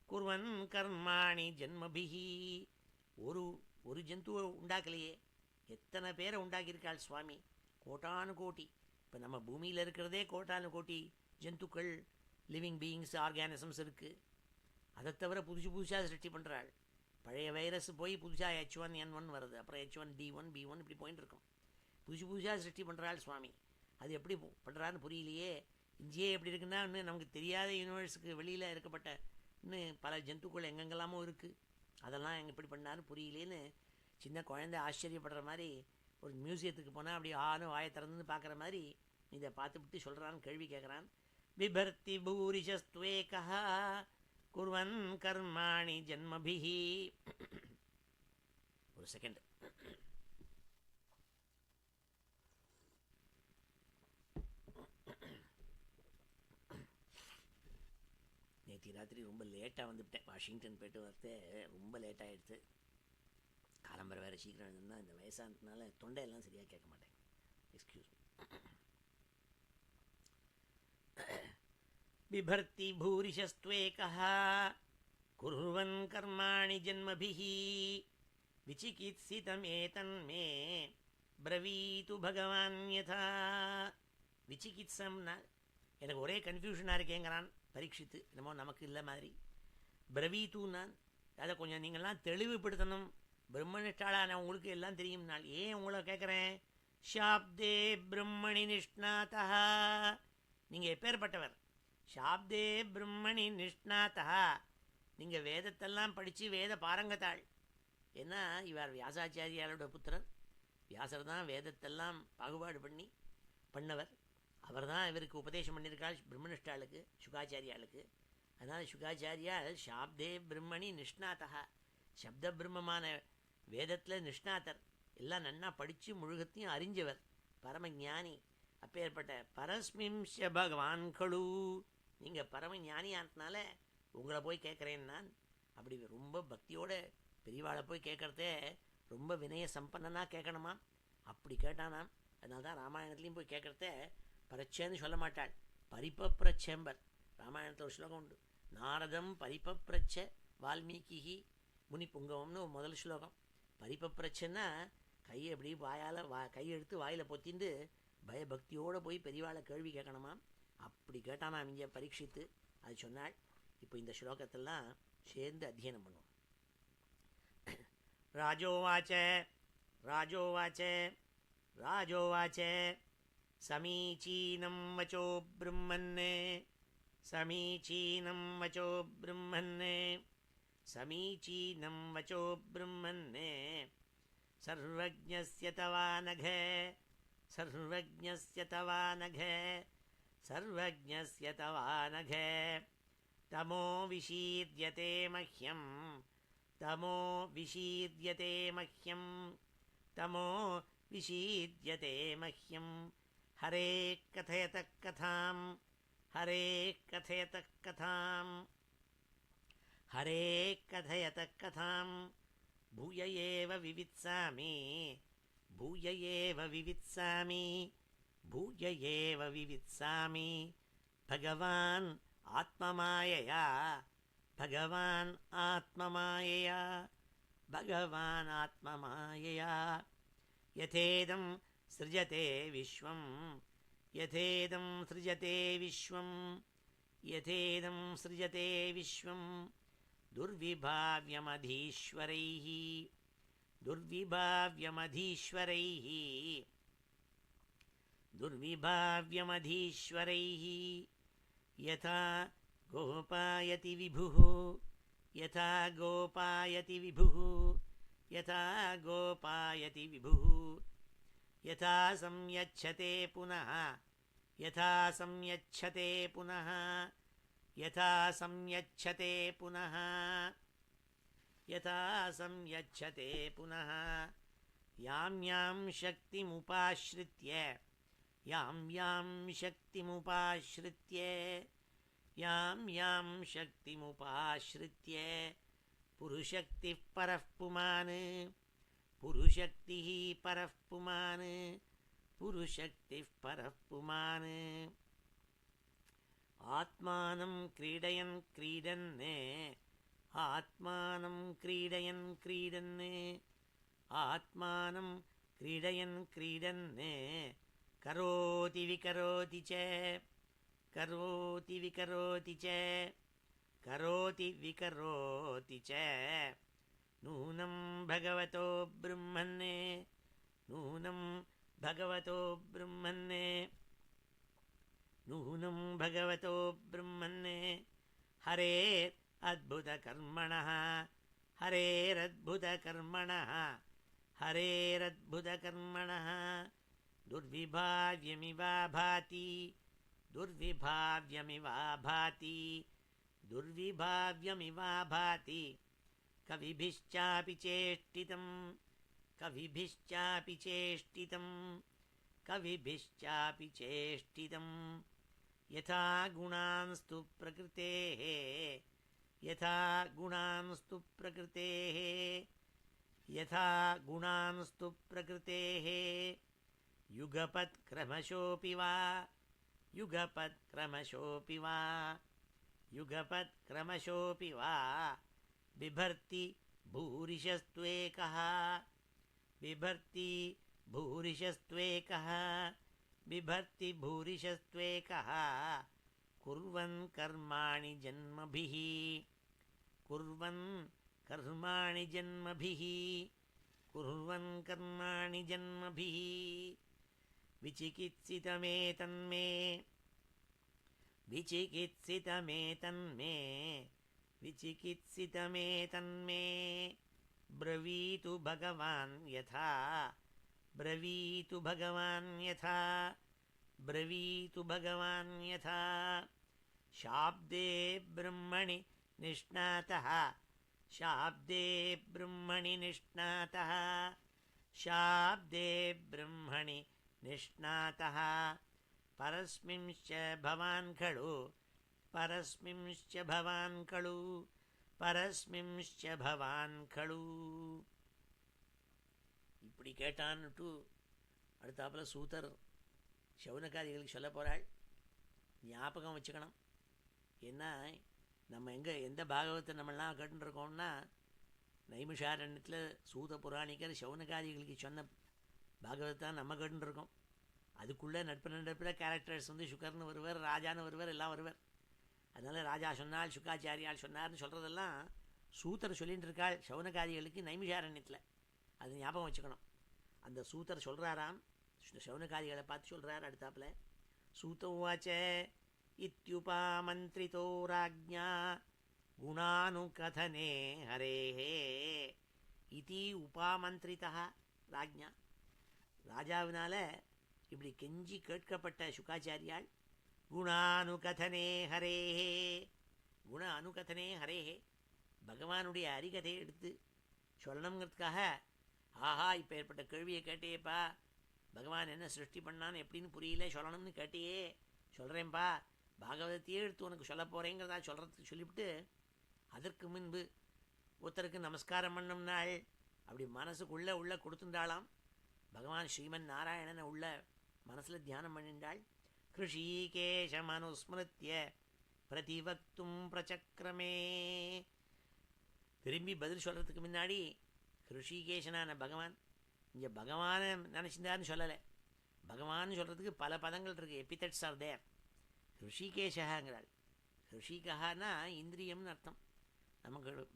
குர்வன் கர்மாணி ஜென்மபிஹி. ஒரு ஜந்துவை உண்டாக்கலையே, எத்தனை பேரை உண்டாக்கியிருக்காள் சுவாமி, கோட்டானு கோட்டி. இப்போ நம்ம பூமியில் இருக்கிறதே கோட்டானு கோட்டி ஜந்துக்கள், லிவிங் பீயிங்ஸ், ஆர்கானிசம்ஸ் இருக்குது. அதை தவிர புதுசாக சிருஷ்டி பண்ணுறாள். பழைய வைரஸ் போய் புதுசாக H1N1 வருது, அப்புறம் H1D1 B1 இப்படி போயின்னு இருக்கும். புதுசாக சிருஷ்டி பண்ணுறாள் சுவாமி. அது எப்படி பண்ணுறான்னு புரியலையே. இங்கேயே எப்படி இருக்குன்னா இன்னும் நமக்கு தெரியாத யூனிவர்ஸுக்கு வெளியில் இருக்கப்பட்ட இன்னும் பல ஜந்துக்கள் எங்கெங்கெல்லாமோ இருக்குது. அதெல்லாம் எங்கே எப்படி பண்ணாருன்னு புரியலேன்னு சின்ன குழந்தை ஆச்சரியப்படுற மாதிரி, ஒரு மியூசியத்துக்கு போனால் அப்படி ஆணும் வாயை திறந்துன்னு பார்க்குற மாதிரி இதை பார்த்துவிட்டு சொல்கிறான்னு கேள்வி கேட்குறான். பிபர்த்தி பூரிஷஸ்துவேகா குர்வன் கர்மாணி ஜன்மபிஹி. ஒரு செகண்ட். நேற்று ராத்திரி ரொம்ப லேட்டாக வந்துவிட்டேன். வாஷிங்டன் போய்ட்டு வரத்தே ரொம்ப லேட் ஆகிடுது. காலம்பரை வேறு சீக்கிரம் எழுதுனா இந்த வயசானதுனால தொண்டையெல்லாம் சரியாக கேட்க மாட்டேன். Excuse me. பிபர்த்தி பூரிஷஸ்துவேகः குர்வன் கர்மாணி ஜன்மபிஹி விசிகித்சிதம் ஏதன்மே பிரவீது பகவான் யதா. விசிகித்சம்னா எனக்கு ஒரே கன்ஃபியூஷனாக இருக்கேங்கிறான் பரீட்சித்து. என்னமோ நமக்கு இல்லை மாதிரி. பிரவீத்துனான் அதை கொஞ்சம் நீங்கள்லாம் தெளிவுபடுத்தணும். பிரம்மனிஷ்டாளான உங்களுக்கு எல்லாம் தெரியும். நாள் ஏன் உங்களை கேட்குறேன்? ஷாப்தே பிரம்மணி நிஷ்ணாதா. நீங்கள் எப்பேற்பட்டவர்? ஷாப்தே பிரம்மணி நிஷ்ணாதா. நீங்கள் வேதத்தெல்லாம் படித்து வேத பாரங்கத்தாள். ஏன்னா இவர் வியாசாச்சாரியாரோட புத்திரன். வியாசர் தான் வேதத்தெல்லாம் பாகுபாடு பண்ணவர். அவர் தான் இவருக்கு உபதேசம் பண்ணியிருக்காள் பிரம்மனிஷ்டாளுக்கு, சுகாச்சாரியாளுக்கு. அதனால் சுகாச்சாரியால் ஷாப்தே பிரம்மணி நிஷ்ணாதா, சப்த பிரம்மமான வேதத்தில் நிஷ்ணாத்தர். எல்லாம் நன்னா படித்து முழுகத்தையும் அறிஞ்சவர், பரம ஞானி. அப்பேற்பட்ட பரஸ்மிம்ஷ பகவான் கழு. நீங்கள் பரம ஞானியானதுனால உங்களை போய் கேட்குறேன் நான். அப்படி ரொம்ப பக்தியோட பெரியவாளை போய் கேட்குறதே ரொம்ப வினய சம்பன்னனாக கேட்கணுமா. அப்படி கேட்டானாம். அதனால தான் ராமாயணத்துலேயும் போய் கேட்குறத பிரச்சேன்னு சொல்ல மாட்டாள், பரிபப்ரச்சேம்பர். ராமாயணத்தில் ஒரு ஸ்லோகம் உண்டு, நாரதம் பரிபப்ரச்ச வால்மீகி முனி புங்கவம்னு முதல் ஸ்லோகம். பரிபப்ரச்சன்னா கையை எப்படி கையை எடுத்து வாயில் பொத்திண்டு பயபக்தியோடு போய் பெரியவாளை கேள்வி கேட்கணுமா. அப்படி கேட்டானாம் இங்கே பரீட்சித்து. அது சொன்னாள். இப்போ இந்த ஸ்லோகத்தெல்லாம் சேர்ந்து அத்தியனம் பண்ணுவோம். ராஜோவாச்ச ராஜோவாச்ச ராஜோவாச்ச சமீச்சீனம் வச்சோ பிரம்மன்னே சமீச்சீனம் வச்சோ பிரம்மன்னே சமீச்சீனம் வச்சோ பிரம்மன்னே சர்வஜ்ஞஸ்ய தவானக சர்வஜ்ஞஸ்ய தவானக சர்வஜ்ஞஸ்ய தவானக தமோ விஷீர்யதே மஹ்யம் தமோ விஷீர்யதே மஹ்யம் தமோ விஷீர்யதே மஹ்யம் ஹரே கதயதः கதாம் ஹரே கதயதः கதாம் ஹரே கதயதः கதாம் பூய ஏவ விவித்சாமி பூய ஏவ விவித்சாமி பூய ஏவ விவித்சாமி பகவான் ஆத்மமாயையா பகவான் ஆத்மமாயையா பகவான் ஆத்மமாயையா யதேதம் சிருஜதே விஸ்வம் யதேதம் சிருஜதே விஸ்வம் யதேதம் சிருஜதே விஸ்வம் துர்விபாவ்யமதீஸ்வரைः दुर्विभाव्यमधीश्वरैः दुर्विभाव्यमधीश्वरैः यथा गोपायति विभुः यथा गोपायति विभुः यथा गोपायति विभुः यथा संयच्छते पुनः यथा संयच्छते पुनः यथा संयच्छते पुनः यथा संयच्छते पुनः यां यां शक्तिमुपाश्रित्य यां यां शक्तिमुपाश्रित्य यां यां शक्तिमुपाश्रित्य पुरुषक्तिः परः पुमान् पुरुषक्तिः परः पुमान् पुरुषक्तिः परः पुमान् आत्मानं क्रीडयन् क्रीडन् आत्मानं क्रीडयन् क्रीडन् आत्मानं क्रीडयन् क्रीडन् करोति विकरोति च करोति विकरोति च करोति विकरोति च नूनं भगवतो ब्रह्मन् नूनं भगवतो ब्रह्मन् नूनं भगवतो ब्रह्मन् हरेरद्भुतकर्मणः हरेरद्भुतकर्मणः हरेरद्भुतकर्मणः दुर्विभाव्यमिवा भाति दुर्विभाव्यमिवा भाति दुर्विभाव्यमिवा भाति कविभिश्चापि चेष्टितं कविभिश्चापि चेष्टितं कविभिश्चापि चेष्टितं यथा गुणांस्तु प्रकृतेः यथा गुणांस्तु प्रकृतेः यथा गुणांस्तु प्रकृतेः युगपत्क्रमशोऽपि वा युगपत्क्रमशोऽपि वा युगपत्क्रमशोऽपि वा बिभर्ति भूरिशस्त्वेकः बिभर्ति भूरिशस्त्वेकः बिभर्ति भूरिशस्त्वेकः कुर्वन् कर्माणि जन्मभिः कुर्वन् कर्माणि जन्मभिः कुर्वन् कर्माणि जन्मभिः विचिकित्सितमेतन्मे विचिकित्सितमेतन्मे विचिकित्सितमेतन्मे ब्रवीतु भगवान् यथा ब्रवीतु भगवान् यथा ब्रवीतु भगवान् यथा शाब्दे ब्रह्मणि निष्णातः शाब्दे ब्रह्मणि निष्णातः शाब्दे ब्रह्मणि निष्णातः परस्मिंश्च भवान् खलु परस्मिंश्च भवान् खलु परस्मिंश्च भवान् खलु இப்படி கேட்டான்னுட்டு அடுத்தாப்புல சூதர் சௌனகாதிகளுக்கு சொல்ல போகிறாள். ஞாபகம் வச்சுக்கணும். ஏன்னா நம்ம எந்த பாகவத்தை நம்மளாம் கேட்டுருக்கோம்னா நைமிஷாரண்யத்தில் சூத புராணிக்கர் சௌனகாதிகளுக்கு சொன்ன பாகவத்தான் நம்ம கேட்டுருக்கோம். அதுக்குள்ளே நட்பில் கேரக்டர்ஸ் சுகர்னு வருவர், ராஜான்னு வருவர், எல்லாம் வருவர். அதனால் ராஜா சொன்னால் சுக்காச்சாரியால் சொன்னார்னு சொல்கிறதெல்லாம் சூத்தர் சொல்லிகிட்டு இருக்காள் சௌனகாதிகளுக்கு நைமிஷாரண்யத்தில். அது ஞாபகம் வச்சுக்கணும். அந்த சூத்தர் சொல்கிறாராம், சௌனகாதிகளை பார்த்து சொல்கிறார் அடுத்தாப்புல. சூதோவாச்ச இத்யுபாமந்திரிதோ ராஜ்ஞா குணானுகதனே ஹரேஹே இதி உபாமந்திரிதா ராஜ்ஞா. ராஜாவினால இப்படி கெஞ்சி கேட்கப்பட்ட சுக்காச்சாரியால் குணானுகதனே ஹரேஹே குண அனுகதனே ஹரேஹே பகவானுடைய அரிகதையை எடுத்து சொல்லணுங்கிறதுக்காக, ஆஹா இப்போ ஏற்பட்ட கேள்வியை கேட்டேப்பா, பகவான் என்ன சிருஷ்டி பண்ணான்னு எப்படின்னு புரியல, சொல்லணும்னு கேட்டியே, சொல்கிறேன்ப்பா, பாகவதத்தையே எடுத்து உனக்கு சொல்ல போகிறேங்கிறதா சொல்கிறதுக்கு சொல்லிவிட்டு அதற்கு முன்பு ஒருத்தருக்கு நமஸ்காரம் பண்ணோம்னாள். அப்படி மனசுக்குள்ளே உள்ள கொடுத்துட்டாளாம். பகவான் ஸ்ரீமன் நாராயணனை உள்ள மனசில் தியானம் பண்ணிண்டாள். கிருஷீகேஷமனுஸ்மிருத்ய பிரதிவக்தும் பிரச்சக்ரமே. திரும்பி பதில் சொல்கிறதுக்கு முன்னாடி ரிஷிகேஷனான பகவான், இங்கே பகவானை நினச்சிருந்தாருன்னு சொல்லலை, பகவான் சொல்கிறதுக்கு பல பதங்கள் இருக்குது, எபித்தட்ஸ் ஆர் தேர். ரிஷிகேஷங்கிறாள். ரிஷிகஹானா இந்திரியம்னு அர்த்தம்.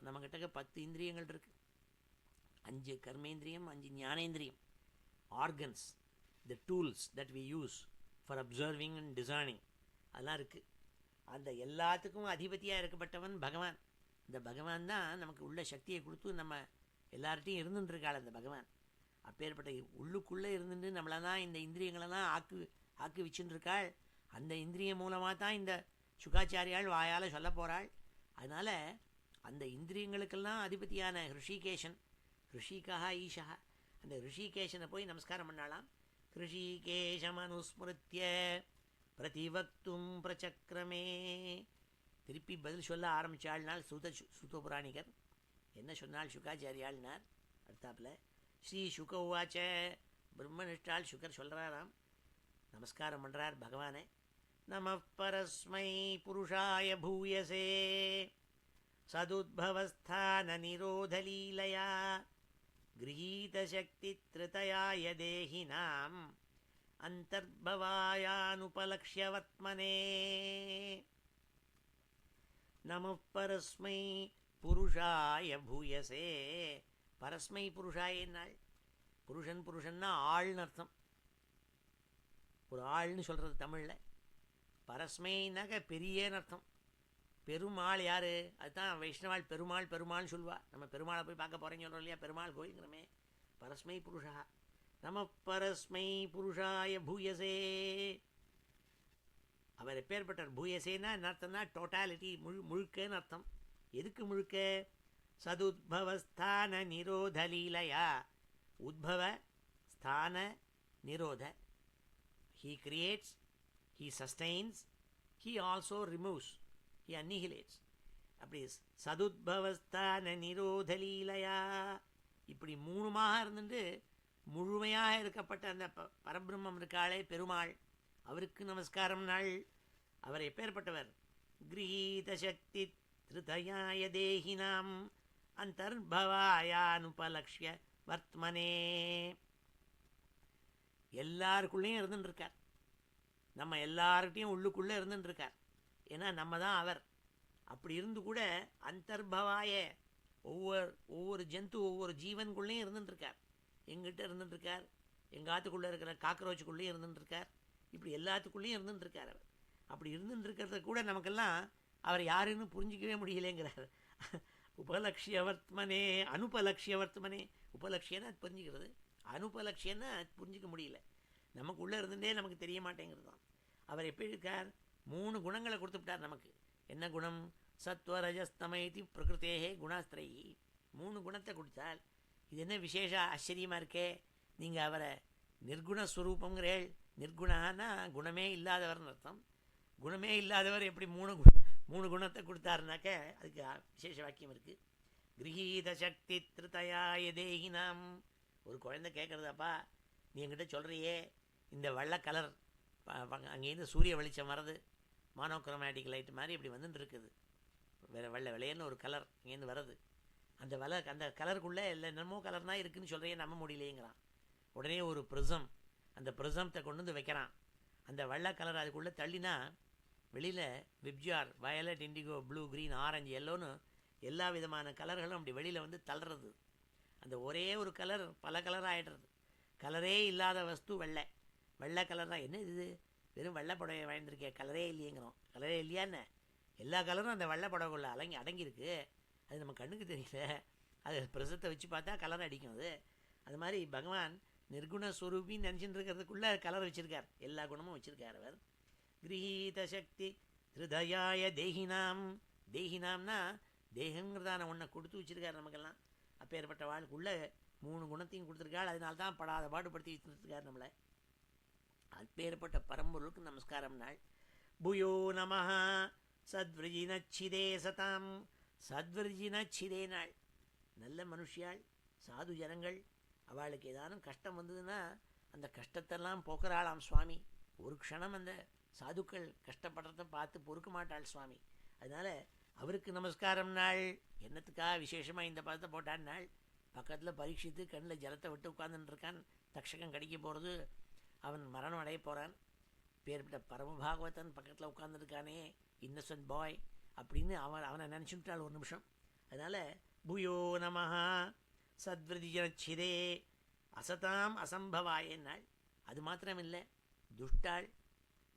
நம்மக்கிட்ட 10 இந்திரியங்கள் இருக்குது. 5 கர்மேந்திரியம், 5 ஞானேந்திரியம், organs, the tools that we use for observing and discerning, அதெல்லாம் இருக்குது. அந்த எல்லாத்துக்கும் அதிபதியாக இருக்கப்பட்டவன் பகவான். இந்த பகவான் தான் நமக்கு உள்ள சக்தியை கொடுத்து நம்ம எல்லார்ட்டையும் இருந்துட்டுருக்காள் அந்த பகவான். அப்பேற்பட்ட உள்ளுக்குள்ளே இருந்துட்டு நம்மளை தான் இந்த இந்திரியங்களெல்லாம் ஆக்கி வச்சுட்டுருக்காள். அந்த இந்திரியம் மூலமாக தான் இந்த சுகாச்சாரியால் வாயால் சொல்ல போகிறாள். அதனால் அந்த இந்திரியங்களுக்கெல்லாம் அதிபதியான ரிஷிகேஷன், ரிஷிகா ஈஷா, அந்த ரிஷிகேஷனை போய் நமஸ்காரம் பண்ணாலாம். ரிஷிகேஷம் அனுஸ்மிருத்திய பிரதிவக்தும் பிரச்சக்ரமே. திருப்பி பதில் சொல்ல ஆரம்பித்தாள்னால் சூதபுராணிகர் என்ன சொன்னால் சுகாச்சாரியாள்னார். அடுத்தாப்பில் ஸ்ரீ சுக உவாச்ச, பிரம்மனிஷ்டால் சுகர் சொல்கிறாராம், நமஸ்காரம் பண்ணுறார் பகவானே. நம பரஸ்மை புருஷாய பூயசே சதுத்பவஸ்தான நிரோதலீலயா கிரகீதசக்தி திருதயாய தேஹினாம் அந்தர்பவாயானுபலக்ஷ்யவத்மனே. நம பரஸ்மை புருஷாய பூயசே. பரஸ்மை புருஷாய நாள், புருஷன்னா ஆள்னு அர்த்தம். ஒரு ஆள்னு சொல்கிறது தமிழில். பரஸ்மைனாக்க பெரியன்னு அர்த்தம். பெருமாள் யார்? அதுதான் வைஷ்ணவாள் பெருமாள்னு சொல்லுவா. நம்ம பெருமாளை போய் பார்க்க போகிறேன்னு சொல்கிறோம் இல்லையா, பெருமாள் கோயிலுங்கிறமே. பரஸ்மை புருஷா. நம பரஸ்மை புருஷாய பூயசே. அவர் எப்பேற்பட்டார்? பூயசேனா என்ன அர்த்தம்னா டோட்டாலிட்டி, முழுக்கன்னு அர்த்தம். எதுக்கு முழுக்க? சதுத்பவஸ்தான நிரோதலீலையா. உத்பவ ஸ்தான நிரோத. He creates, he sustains, he also removes, he annihilates. அப்படி சதுத்பவஸ்தான நிரோதலீலையா இப்படி மூணுமாக இருந்துட்டு முழுமையாக இருக்கப்பட்ட அந்த பரபிரம்மம் இருக்காளே பெருமாள், அவருக்கு நமஸ்காரம் நாள். அவர் எப்பேற்பட்டவர்? கிரகீத சக்தி திருதயாய தேஹினாம் அந்தர்பவாயானுபலக்ஷ்ய வர்த்மனே. எல்லாருக்குள்ளேயும் இருந்துட்டுருக்கார். நம்ம எல்லார்கிட்டையும் உள்ளுக்குள்ளே இருந்துட்டுருக்கார். ஏன்னா நம்ம தான் அவர். அப்படி இருந்து கூட அந்தர்பவாய ஒவ்வொரு ஜந்து ஒவ்வொரு ஜீவனுக்குள்ளேயும் இருந்துட்டுருக்கார். எங்கிட்ட இருந்துட்டுருக்கார், எங்கள் ஆத்துக்குள்ளே இருக்கிற காக்ரோச்சுக்குள்ளேயும் இருந்துட்டுருக்கார். இப்படி எல்லாத்துக்குள்ளேயும் இருந்துட்டுருக்கார் அவர். அப்படி இருந்துட்டுருக்கிறத கூட நமக்கெல்லாம் அவர் யாருன்னு புரிஞ்சிக்கவே முடியலேங்கிறார். உபலக்ஷியவர்த்மனே அனுபலக்ஷியவர்த்மனே. உபலக்ஷியன்னா அது புரிஞ்சுக்கிறது, அனுபலக்ஷியன்னா அது புரிஞ்சிக்க முடியல. நமக்குள்ளே இருந்துட்டே நமக்கு தெரிய மாட்டேங்கிறது தான். அவர் எப்படி இருக்கார்? 3 குணங்களை கொடுத்துவிட்டார் நமக்கு. என்ன குணம்? சத்வரஜஸ்தமைதி பிரகிருத்தேகே குணாஸ்திரை. 3 குணத்தை கொடுத்தால் இது என்ன விசேஷ ஆச்சரியமாக இருக்கே. நீங்கள் அவரை நிர்குணஸ்வரூபங்கிறேள். நிர்குணான்னா குணமே இல்லாதவர்னு அர்த்தம். குணமே இல்லாதவர் எப்படி 3 குணத்தை கொடுத்தாருனாக்க அதுக்கு விசேஷ வாக்கியம் இருக்குது. கிரகீத சக்தி திருதயாய தேகினாம். ஒரு குழந்தை கேட்குறதாப்பா, நீ என்கிட்ட சொல்கிறியே இந்த வெள்ளை கலர் அங்கேருந்து சூரிய வெளிச்சம் வர்றது, மானோக்ரோமேட்டிக் லைட் மாதிரி இப்படி வந்துட்டு இருக்குது, வெள்ளை வெள்ளையன்னு ஒரு கலர் இங்கேருந்து வர்றது, அந்த கலருக்குள்ளே இல்லை என்னமோ கலர் தான் இருக்குதுன்னு சொல்கிறையே, நம்ப முடியலையேங்கிறான். உடனே ஒரு ப்ரிசம், அந்த ப்ரிசம்த்தை கொண்டு வந்து வைக்கிறான். அந்த வெள்ளை கலர் அதுக்குள்ளே தள்ளினா வெளியில் VIBGYOR, violet, indigo, blue, green, orange, எல்லோன்னு எல்லா விதமான கலர்களும் அப்படி வெளியில் வந்து தள்ளுறது. அந்த ஒரே ஒரு கலர் பல கலராக ஆகிடுறது. கலரே இல்லாத வஸ்து வெள்ளை கலர் தான். என்ன இது வெறும் வெள்ளை புடவை வாங்கியிருக்கே, கலரே இல்லையேங்கிறோம். கலரே இல்லையான்னு எல்லா கலரும் அந்த வெள்ளை புடவைக்குள்ள அடங்கியிருக்கு. அது நம்ம கண்ணுக்கு தெரியல, அது பிரசத்தை வச்சு பார்த்தா கலர் அடிக்கும். அது மாதிரி பகவான் நிர்குணஸ்வரூபின்னு நினச்சிட்டு இருக்கிறதுக்குள்ளே கலர் வச்சுருக்கார், எல்லா குணமும் வச்சுருக்கார் அவர். கிரகீத சக்தி ஹிருதயாய தேகினாம். தேகினாம்னா தேகங்கிறதான ஒன்றை கொடுத்து வச்சுருக்கார் நமக்கெல்லாம். அப்பேற்பட்ட வாழ்க்குள்ளே 3 குணத்தையும் கொடுத்துருக்காள். அதனால தான் படாத பாடுபடுத்தி வச்சுருக்கார் நம்மளை. அப்பேற்பட்ட பரம்பொருளுக்கு நமஸ்காரம் நாள். புயோ நமஹ சத்விருஜினச்சிதே சதாம். சத்விருஜினச்சிதே நாள். நல்ல மனுஷியாள், சாது ஜனங்கள், அவளுக்கு ஏதானும் கஷ்டம் வந்ததுன்னா அந்த கஷ்டத்தெல்லாம் போக்குறாளாம் சுவாமி. ஒரு க்ஷணம் அந்த சாதுக்கள் கஷ்டப்படுறத பார்த்து பொறுக்க மாட்டாள் சுவாமி. அதனால் அவருக்கு நமஸ்காரம் நாள். என்னத்துக்காக விசேஷமாக இந்த பதத்தை போட்டான் நாள். பக்கத்தில் பரீட்சித்து கண்ணில் ஜலத்தை விட்டு உட்காந்துட்டுருக்கான். தக்ஷகம் கடிக்க போகிறது, அவன் மரணம் அடைய போகிறான். பேர்பட்ட பரமபாகவதன் பக்கத்தில் உட்காந்துருக்கானே, இன்னசென்ட் பாய் அப்படின்னு அவனை நினச்சுட்டாள் ஒரு நிமிஷம். அதனால் புயோ நமஹா சத்விருதிஜனச்சிதே அசதாம் அசம்பவாயன்னாள். அது மாத்திரமில்லை, துஷ்டாள்,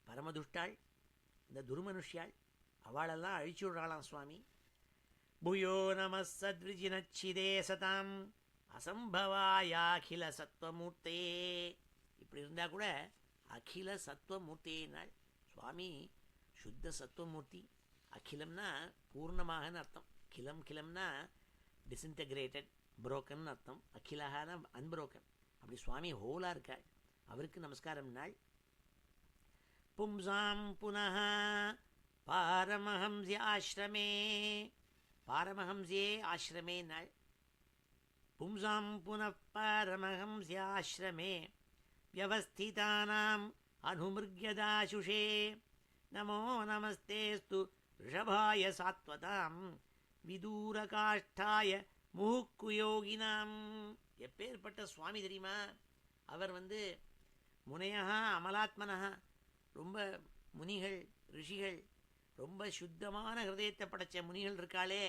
பரமதுஷ்டாள், இந்த துர்மனுஷ்யாள், அவளெல்லாம் அழிச்சு விடுறாளாம் சுவாமி. பூயோ நம சத்விஜினச்சிதே சதாம் அசம்பவாயாகில சத்வமூர்த்தே. இப்படி இருந்தால் கூட அகில சத்வமூர்த்தியினாள். சுவாமி சுத்த சத்வமூர்த்தி. அகிலம்னா பூர்ணமாகன்னு அர்த்தம். கிலம் கிலம்னா டிஸ்இன்டகிரேட்டட், புரோக்கன் அர்த்தம். அகிலஹான அன்புரோக்கன். அப்படி சுவாமி ஹோலாக இருக்காள். அவருக்கு நமஸ்காரம் நாள். பும்சாம் புனः பாரமஹம்ஸ்ய ஆசிரமே. பாரமஹம்ஸ்யே ஆசிரமே நாள். பும்சாம் புனః பாரமஹம்ஸ்ய ஆசிரமே வியவஸ்திதானாம் அனுமிருக்யதாசுஷே நமோ நமஸ்தேஸ்து ரிஷபாய சாத்வதாம் விதூரகாஷ்டாய முகுக்குயோகினாம். எப்பேற்பட்ட சுவாமி தெரியுமா? அவர் முனையா அமலாத்மனஹா, ரொம்ப முனிகள் ரிஷிகள், ரொம்ப சுத்தமான ஹிருதயத்தை படைச்ச முனிகள் இருக்காளே.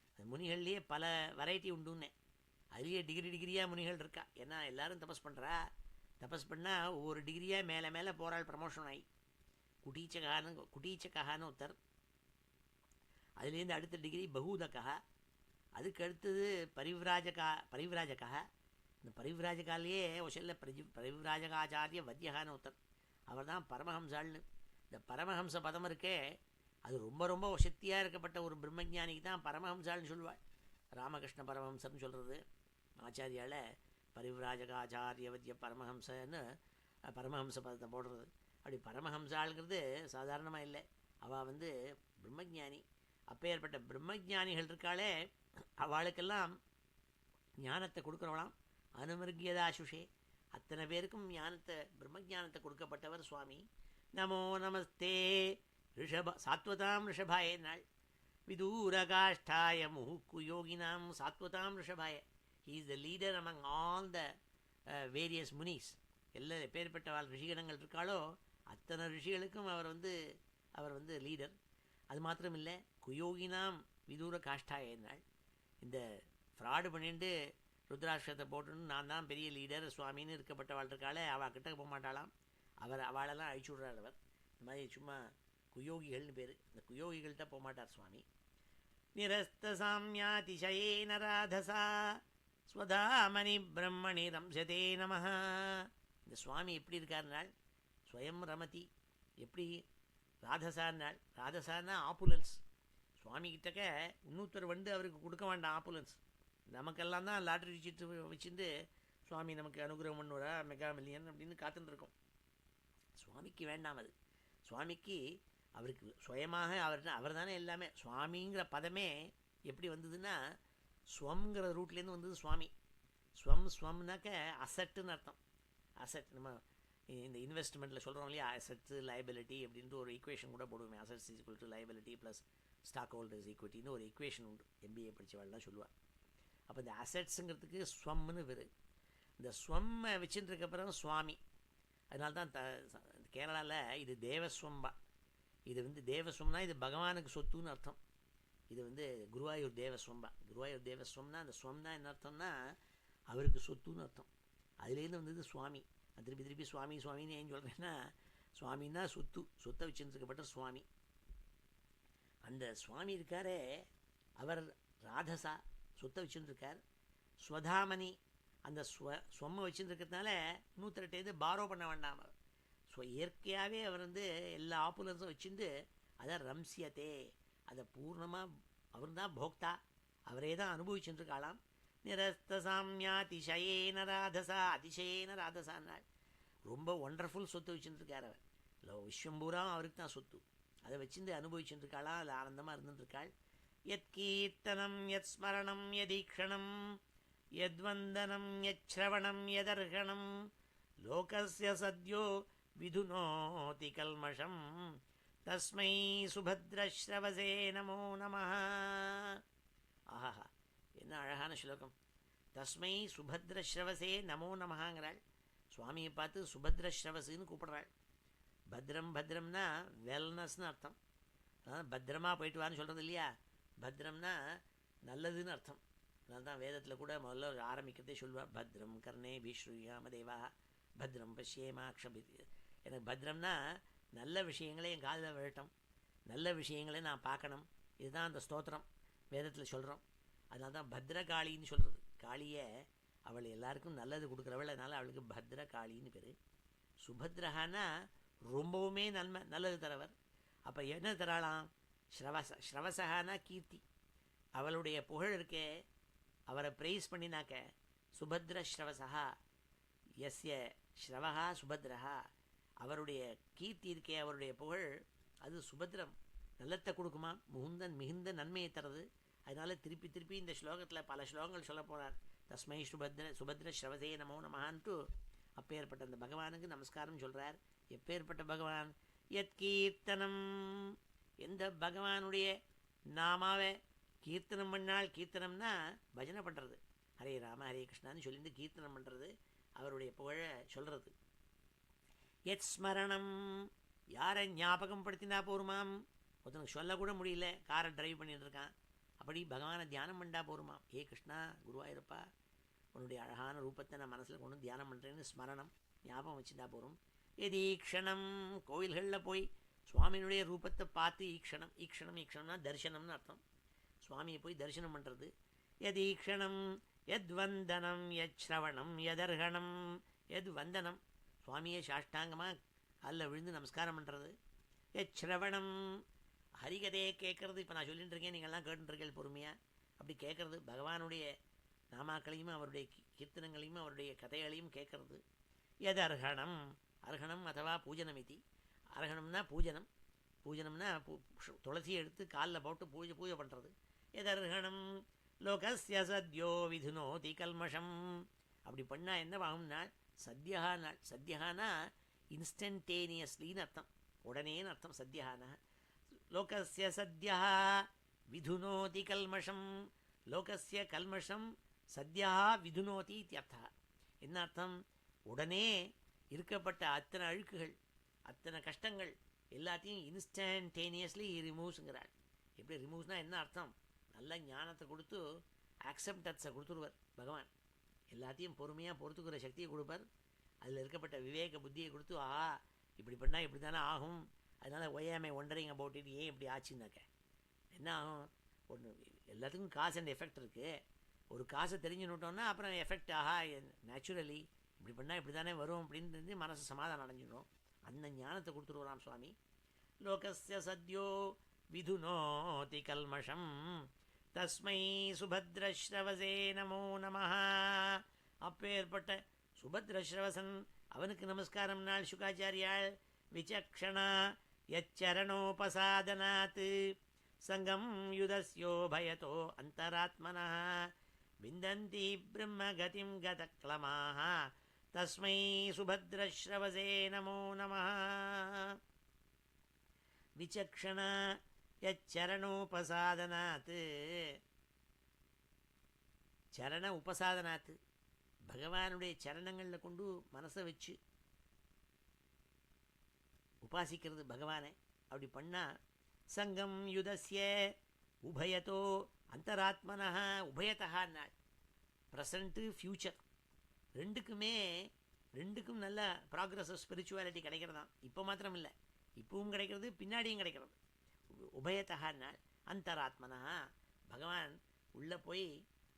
அந்த முனிகள்லேயே பல வெரைட்டி உண்டுன்னே. அதுலேயே டிகிரியாக முனிகள் இருக்கா. ஏன்னா எல்லாரும் தபஸ் பண்ணுறா. தபஸ் பண்ணால் ஒவ்வொரு டிகிரியாக மேலே மேலே போகிறாள் ப்ரமோஷன் ஆகி. குட்டீச்சகான்னு ஒருத்தர். அதுலேருந்து அடுத்த டிகிரி பகூதகா. அதுக்கு அடுத்தது பரிவிராஜகா. இந்த பரிவிராஜகாலேயே ஒசல்ல பரிவிராஜகாச்சாரிய வத்யகான்னு ஒருத்தர். அவர் தான் பரமஹம்சாள்னு. இந்த பரமஹம்ச பதம் இருக்கே, அது ரொம்ப ரொம்ப வசத்தியாக இருக்கப்பட்ட ஒரு பிரம்மஜானிக்கு தான் பரமஹம்சாள்னு சொல்லுவாள். ராமகிருஷ்ண பரமஹம்சர்னு சொல்கிறது ஆச்சாரியால். பரிவிராஜகாச்சாரிய வத்ய பரமஹம்சன்னு பரமஹம்ச பதத்தை போடுறது. அப்படி பரமஹம்சாளுங்கிறது சாதாரணமாக இல்லை. அவள் பிரம்மஜானி. அப்பேற்பட்ட பிரம்மஜானிகள் இருக்காளே, அவளுக்கெல்லாம் ஞானத்தை கொடுக்குறவளாம். அனுமிருக்யதாசுஷே, அத்தனை பேருக்கும் ஞானத்தை, பிரம்மஜானத்தை கொடுக்கப்பட்டவர் சுவாமி. நமோ நமஸ்தே சாத்வதாம் ரிஷபாய நாள். விதூரகாஷ்டாய முகுக்கு யோகினாம் சாத்வதாம் ரிஷபாய. He is the leader among all the various munis. எல்லா பேர்பட்ட ரிஷிகணங்கள் இருக்காளோ அத்தனை ரிஷிகளுக்கும் அவர் லீடர். அது மாத்திரம் இல்லை, குயோகினாம் விதூர காஷ்டாய நாள். இந்த ஃப்ராடு பண்ணிட்டு ருத்ராட்சத்தை போட்டுன்னு நான் தான் பெரிய லீடர் சுவாமின்னு இருக்கப்பட்டவாள் இருக்காளே, அவள் கிட்ட போக மாட்டாளாம். அவளெல்லாம் அழிச்சு விட்றார் அவர். இந்த மாதிரி சும்மா குயோகிகள்னு பேர். இந்த குயோகிகள்கிட்ட போக மாட்டார் சுவாமி. நிரஸ்த சாமியாதிசயேன ராதசா ஸ்வதாமணி பிரம்மணி ரம்சதே நமஹ. இந்த சுவாமி எப்படி இருக்காருனாள்? ஸ்வயம் ரமதி. எப்படி ராதசான்னாள்? ராதசான்னா ஆப்புலன்ஸ். சுவாமி கிட்டக்க இன்னொருத்தர் அவருக்கு கொடுக்க வேண்டாம் ஆப்புலன்ஸ். நமக்கெல்லாம் தான் லாட்ரி சீட்டு வச்சுட்டு சுவாமி நமக்கு அனுகிரகம் பண்ணுவாரா, மெகா மில்லியன் அப்படின்னு காத்துட்டுருக்கோம். சுவாமிக்கு வேண்டாம் அது. சுவாமிக்கு அவருக்கு சுயமாக அவர் தானே எல்லாமே. சுவாமிங்கிற பதமே எப்படி வந்ததுன்னா, ஸ்வம்ங்கிற ரூட்லேருந்து வந்தது சுவாமி. ஸ்வம்னாக்க அசட்டுன்னு அர்த்தம். அசட் நம்ம இந்த இன்வெஸ்ட்மெண்ட்டில் சொல்கிறோம் இல்லையா, அசட்ஸு லைபிலிட்டி அப்படின்ட்டு ஒரு ஈக்குவேஷன் கூட போடுவோமே. Assets equal to liability plus stock holders ஈக்விட்டின்னு ஒரு ஈக்குவேஷன் உண்டு. எம்பிஏ படித்தவாள்லாம் சொல்லுவாள். அப்போ இந்த அசட்ஸுங்கிறதுக்கு ஸ்வம்னு பேர். இந்த ஸ்வம்மை வச்சுட்டு பிறகு சுவாமி. அதனால தான் கேரளாவில் இது தேவஸ்வம்பா. இது தேவஸ்வம்னா இது பகவானுக்கு சொத்துன்னு அர்த்தம். இது குருவாயூர் தேவஸ்வம்பா. குருவாயூர் தேவஸ்வம்னா அந்த ஸ்வம்னா என்ன அர்த்தம்னா அவருக்கு சொத்துன்னு அர்த்தம். அதுலேருந்து வந்தது சுவாமி. திருப்பி திருப்பி சுவாமி சுவாமின்னு ஏன் சொல்கிறேன்னா, சுவாமின்னா சொத்தை வச்சுருக்கப்பட்ட சுவாமி. அந்த சுவாமி இருக்காரே அவர் ராதசா, சொத்தை வச்சுருக்கார். ஸ்வதாமணி, அந்த ஸ்வம்மை வச்சுருக்கிறதுனால இன்னொருத்தர்கிட்ட பாரோ பண்ண வேண்டாம். இயற்கையாகவே அவர் எல்லா ஆப்புலன்ஸும் வச்சுருந்து அதை ரம்சியத்தே, அதை பூர்ணமாக அவர் தான் போக்தா, அவரே தான் அனுபவிச்சுருக்காளாம். நிரஸ்த சாமியாதிசயேன ராதசா, அதிசயேன ராதசான்னாள். ரொம்ப ஒண்டர்ஃபுல் சொத்து வச்சுருக்கார் அவர். இல்லை விஸ்வம்பூரா அவருக்கு தான் சொத்து. அதை வச்சுருந்து அனுபவிச்சுருக்காளா, அதில் ஆனந்தமாக இருந்துட்டுருக்காள். யத் கீர்த்தனம் யத் ஸ்மரணம் யதீக்ஷணம் யத்வந்தனம் யச்ரவணம் யதர்ஹணம் லோகஸ்ய சத்யோ விதுனோதி கல்மஷம் தஸ்மை சுபத்ரஸ்ரவசே நமோ நமஹ. ஆஹா, என்ன அழகான ஸ்லோகம். தஸ்மை சுபத்ரஸ்ரவசே நமோ நமஹாங்கிறாள். சுவாமியை பார்த்து சுபத்ரஸ்ரவசுன்னு கூப்பிடுறாள். பத்ரம் பத்ரம்னா வெல்னஸ்னு அர்த்தம். பத்திரமா போயிட்டு வான்னு சொல்கிறது இல்லையா. பத்ரம்னா நல்லதுன்னு அர்த்தம். அதனால தான் வேதத்தில் கூட முதல்ல ஆரம்பிக்கிறதே சொல்லுவாள், பத்ரம் கர்ணே பீஸ்ருயாம தேவா பத்ரம் பஷ்யேமாக்ஷபி. எனக்கு பத்ரம்னா நல்ல விஷயங்களே என் காதில் விழட்டும், நல்ல விஷயங்களே நான் பார்க்கணும். இதுதான் அந்த ஸ்தோத்திரம் வேதத்தில் சொல்கிறோம். அதனால தான் பத்ரகாளின்னு சொல்கிறது. காளியை அவள் எல்லாருக்கும் நல்லது கொடுக்குறவள், அதனால் அவளுக்கு பத்ரகாளின்னு பேர். சுபத்ரஹானா ரொம்பவுமே நல்லது தரவர். அப்போ என்ன தராளாம்? ஸ்ரவசகானா கீர்த்தி. அவளுடைய புகழ் இருக்கே, அவரை ப்ரைஸ் பண்ணினாக்க சுபத்ர ஸ்ரவசா எஸ்ய ஸ்ரவஹா சுபத்ரஹா. அவருடைய கீர்த்தி இருக்கே, அவருடைய புகழ், அது சுபத்ரம் நல்லத்தை கொடுக்குமா, மிகுந்த நன்மையை தரது. அதனால திருப்பி திருப்பி இந்த ஸ்லோகத்தில் பல ஸ்லோகங்கள் சொல்ல போகிறார். தஸ்மை சுபத்ர ஸ்ரவசே நமோ நமஹான்ட்டு அப்பேற்பட்ட அந்த பகவானுக்கு நமஸ்காரம் சொல்கிறார். எப்பேற்பட்ட பகவான்? யத் கீர்த்தனம், எந்த பகவானுடைய நாமாவை கீர்த்தனம் பண்ணால், கீர்த்தனம்னா பஜனை பண்ணுறது, ஹரே ராம ஹரே கிருஷ்ணான்னு சொல்லிட்டு கீர்த்தனம் பண்ணுறது, அவருடைய புகழை சொல்கிறது. யத் ஸ்மரணம், யாரை ஞாபகம் படுத்தினா போருமாம்? ஒருத்தனுக்கு சொல்லக்கூட முடியல, காரை டிரைவ் பண்ணிட்டு இருக்கான், அப்படி பகவானை தியானம் பண்ணா போருமாம். ஏ கிருஷ்ணா, குருவாயிருப்பா, உன்னுடைய அழகான ரூபத்தை நான் மனசில் கொண்டு தியானம் பண்ணுறேன்னு ஸ்மரணம் ஞாபகம் வச்சுட்டா போகும். எதீக்ஷணம், கோவில்களில் போய் சுவாமியினுடைய ரூபத்தை பார்த்து ஈக்ஷணம், ஈக்ஷணம்னா தரிசனம்னு அர்த்தம். சுவாமியை போய் தரிசனம் பண்ணுறது. யதீக்ஷணம் யத்வந்தனம் யச்ரவணம் யதர்ஹணம். எது வந்தனம், சுவாமியை சாஷ்டாங்கமாக அதில் விழுந்து நமஸ்காரம் பண்ணுறது. யச்ரவணம், ஹரிகதையை கேட்குறது. இப்போ நான் சொல்லிட்டு இருக்கேன், நீங்கள்லாம் கேட்டுருக்கேன் பொறுமையாக. அப்படி கேட்குறது, பகவானுடைய நாமாக்களையும் அவருடைய கீர்த்தனங்களையும் அவருடைய கதைகளையும் கேட்குறது. எது அர்ஹணம், அர்ஹணம் அதுவா பூஜனம் இது. அர்ஹணம்னா பூஜனம், பூஜனம்னா துளசியை எடுத்து காலில் போட்டு பூஜை பண்ணுறது. எது அர்ஹணம் லோகஸ்ய சத்யோ விதுனோதி கல்மஷம். அப்படி பண்ணால் என்ன ஆகும்னா சத்யஹானா, சத்யஹானா இன்ஸ்டன்டேனியஸ்லின்னு அர்த்தம், உடனேன்னு அர்த்தம். சத்யஹானா லோகஸ்ய சத்யா விதுனோதி கல்மஷம். லோகஸ்ய கல்மஷம் சத்யா விதுனோதி இத்தியர்த்தா. என்ன அர்த்தம்? உடனே இருக்கப்பட்ட அத்தனை அழுக்குகள், அத்தனை கஷ்டங்கள் எல்லாத்தையும் இன்ஸ்டன்டேனியஸ்லி ரிமூவ்ஸுங்கிறாள். எப்படி ரிமூவ்ஸ்னால் என்ன அர்த்தம்? நல்ல ஞானத்தை கொடுத்து ஆக்செப்டன்ஸை கொடுத்துருவார் பகவான். எல்லாத்தையும் பொறுமையாக பொறுத்துக்கிற சக்தியை கொடுப்பார். அதில் இருக்கப்பட்ட விவேக புத்தியை கொடுத்து, இப்படி பண்ணால் இப்படி தானே ஆகும், அதனால் ஒய்யாமை ஒண்டரிங் அபவுட் இட், ஏன் இப்படி ஆச்சுன்னாக்க என்ன ஆகும்? ஒன்று எல்லாத்துக்கும் காசு அண்ட் எஃபெக்ட் இருக்குது. ஒரு காசை தெரிஞ்சுன்னுட்டோம்னா அப்புறம் எஃபெக்ட், நேச்சுரலி இப்படி பண்ணால் இப்படி தானே வரும் அப்படின்னு மனசு சமாதானம் அடைஞ்சிடும். அந்த ஞானத்தை கொடுத்துருவாராம் சுவாமி. லோகஸ்ய சத்யோ விதுனோதி கல்மஷம் தஸ்மை சுபத்ரஸ்ரவசே நமோ நமஹ. அப்பேற்பட்ட சுபத்ரஸ்ரவசன் அவனுக்கு நமஸ்காரம் நாள் சுகாச்சாரியாள். விசக்ஷணா யச்சரணோபசாதனாத் சங்கம் யுதஸ்யோ பயதோ அந்தராத்மனः விந்தந்தி பிரம்மகதிம் கதக்லமாः தஸ்மை சுபத்ரஸ்ரவசே நமோ நமः. விசக்ஷணா யச்சரணோபசாதனாத், சரண உபசாதனாத், பகவானுடைய சரணங்களில் கொண்டு மனசை வச்சு உபாசிக்கிறது பகவானை. அப்படி பண்ணால் சங்கம் யுதஸ்ய உபயத்தோ அந்தராத்மனः. உபயத்தா நாள், ப்ரெசண்ட்டு ஃப்யூச்சர் ரெண்டுக்கும் நல்ல ப்ராக்ரஸ் ஆஃப் ஸ்பிரிச்சுவாலிட்டி கிடைக்கிறதான். இப்போ மாத்திரம் இல்லை, இப்பவும் கிடைக்கிறது, பின்னாடியும் கிடைக்கிறது. உபயத்தா நாள் அந்தராத்மனா, பகவான் உள்ளே போய்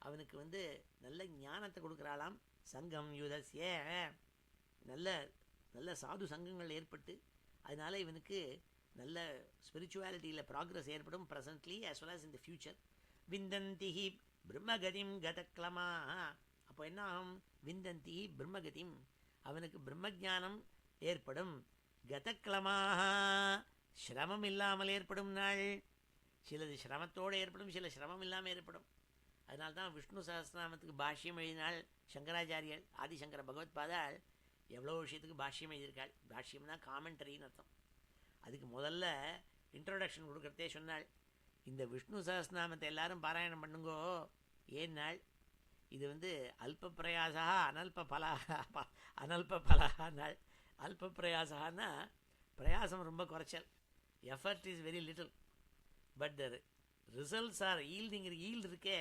அவனுக்கு நல்ல ஞானத்தை கொடுக்குறாளாம். சங்கம் யுதஸ்ய, நல்ல நல்ல சாது சங்கங்கள் ஏற்பட்டு அதனால் இவனுக்கு நல்ல ஸ்பிரிச்சுவாலிட்டியில் ப்ராக்ரஸ் ஏற்படும், presently as well as in the future. விந்தந்திஹி பிரம்மகதிம் கதக்லமா. அப்போ என்ன ஆகும்? விந்தந்திஹி பிரம்மகதிம், அவனுக்கு பிரம்மஜானம் ஏற்படும். கதக்லமாக, சிரமம் இல்லாமல் ஏற்படும் நாள். சிலது சிரமத்தோடு ஏற்படும், சில சிரமம் இல்லாமல் ஏற்படும். அதனால்தான் விஷ்ணு சஹஸ்ரநாமத்துக்கு பாஷ்யம் எழுதினாள் சங்கராச்சாரியர். ஆதிசங்கர பகவத்பாதாள் எவ்வளோ விஷயத்துக்கு பாஷ்யம் எழுதியிருக்காள். பாஷ்யம்னா காமெண்டரின்னு அர்த்தம். அதுக்கு முதல்ல இன்ட்ரோடக்ஷன் கொடுக்குறதே சொன்னாள், இந்த விஷ்ணு சஹஸ்ரநாமத்தை எல்லாரும் பாராயணம் பண்ணுங்கோ. ஏன்னாள், இது அல்ப பிரயாசா அனல்ப பலா நாள். அல்ப பிரயாசான்னா பிரயாசம் ரொம்ப குறைச்சல், effort is very little, but the results R yield இருக்கே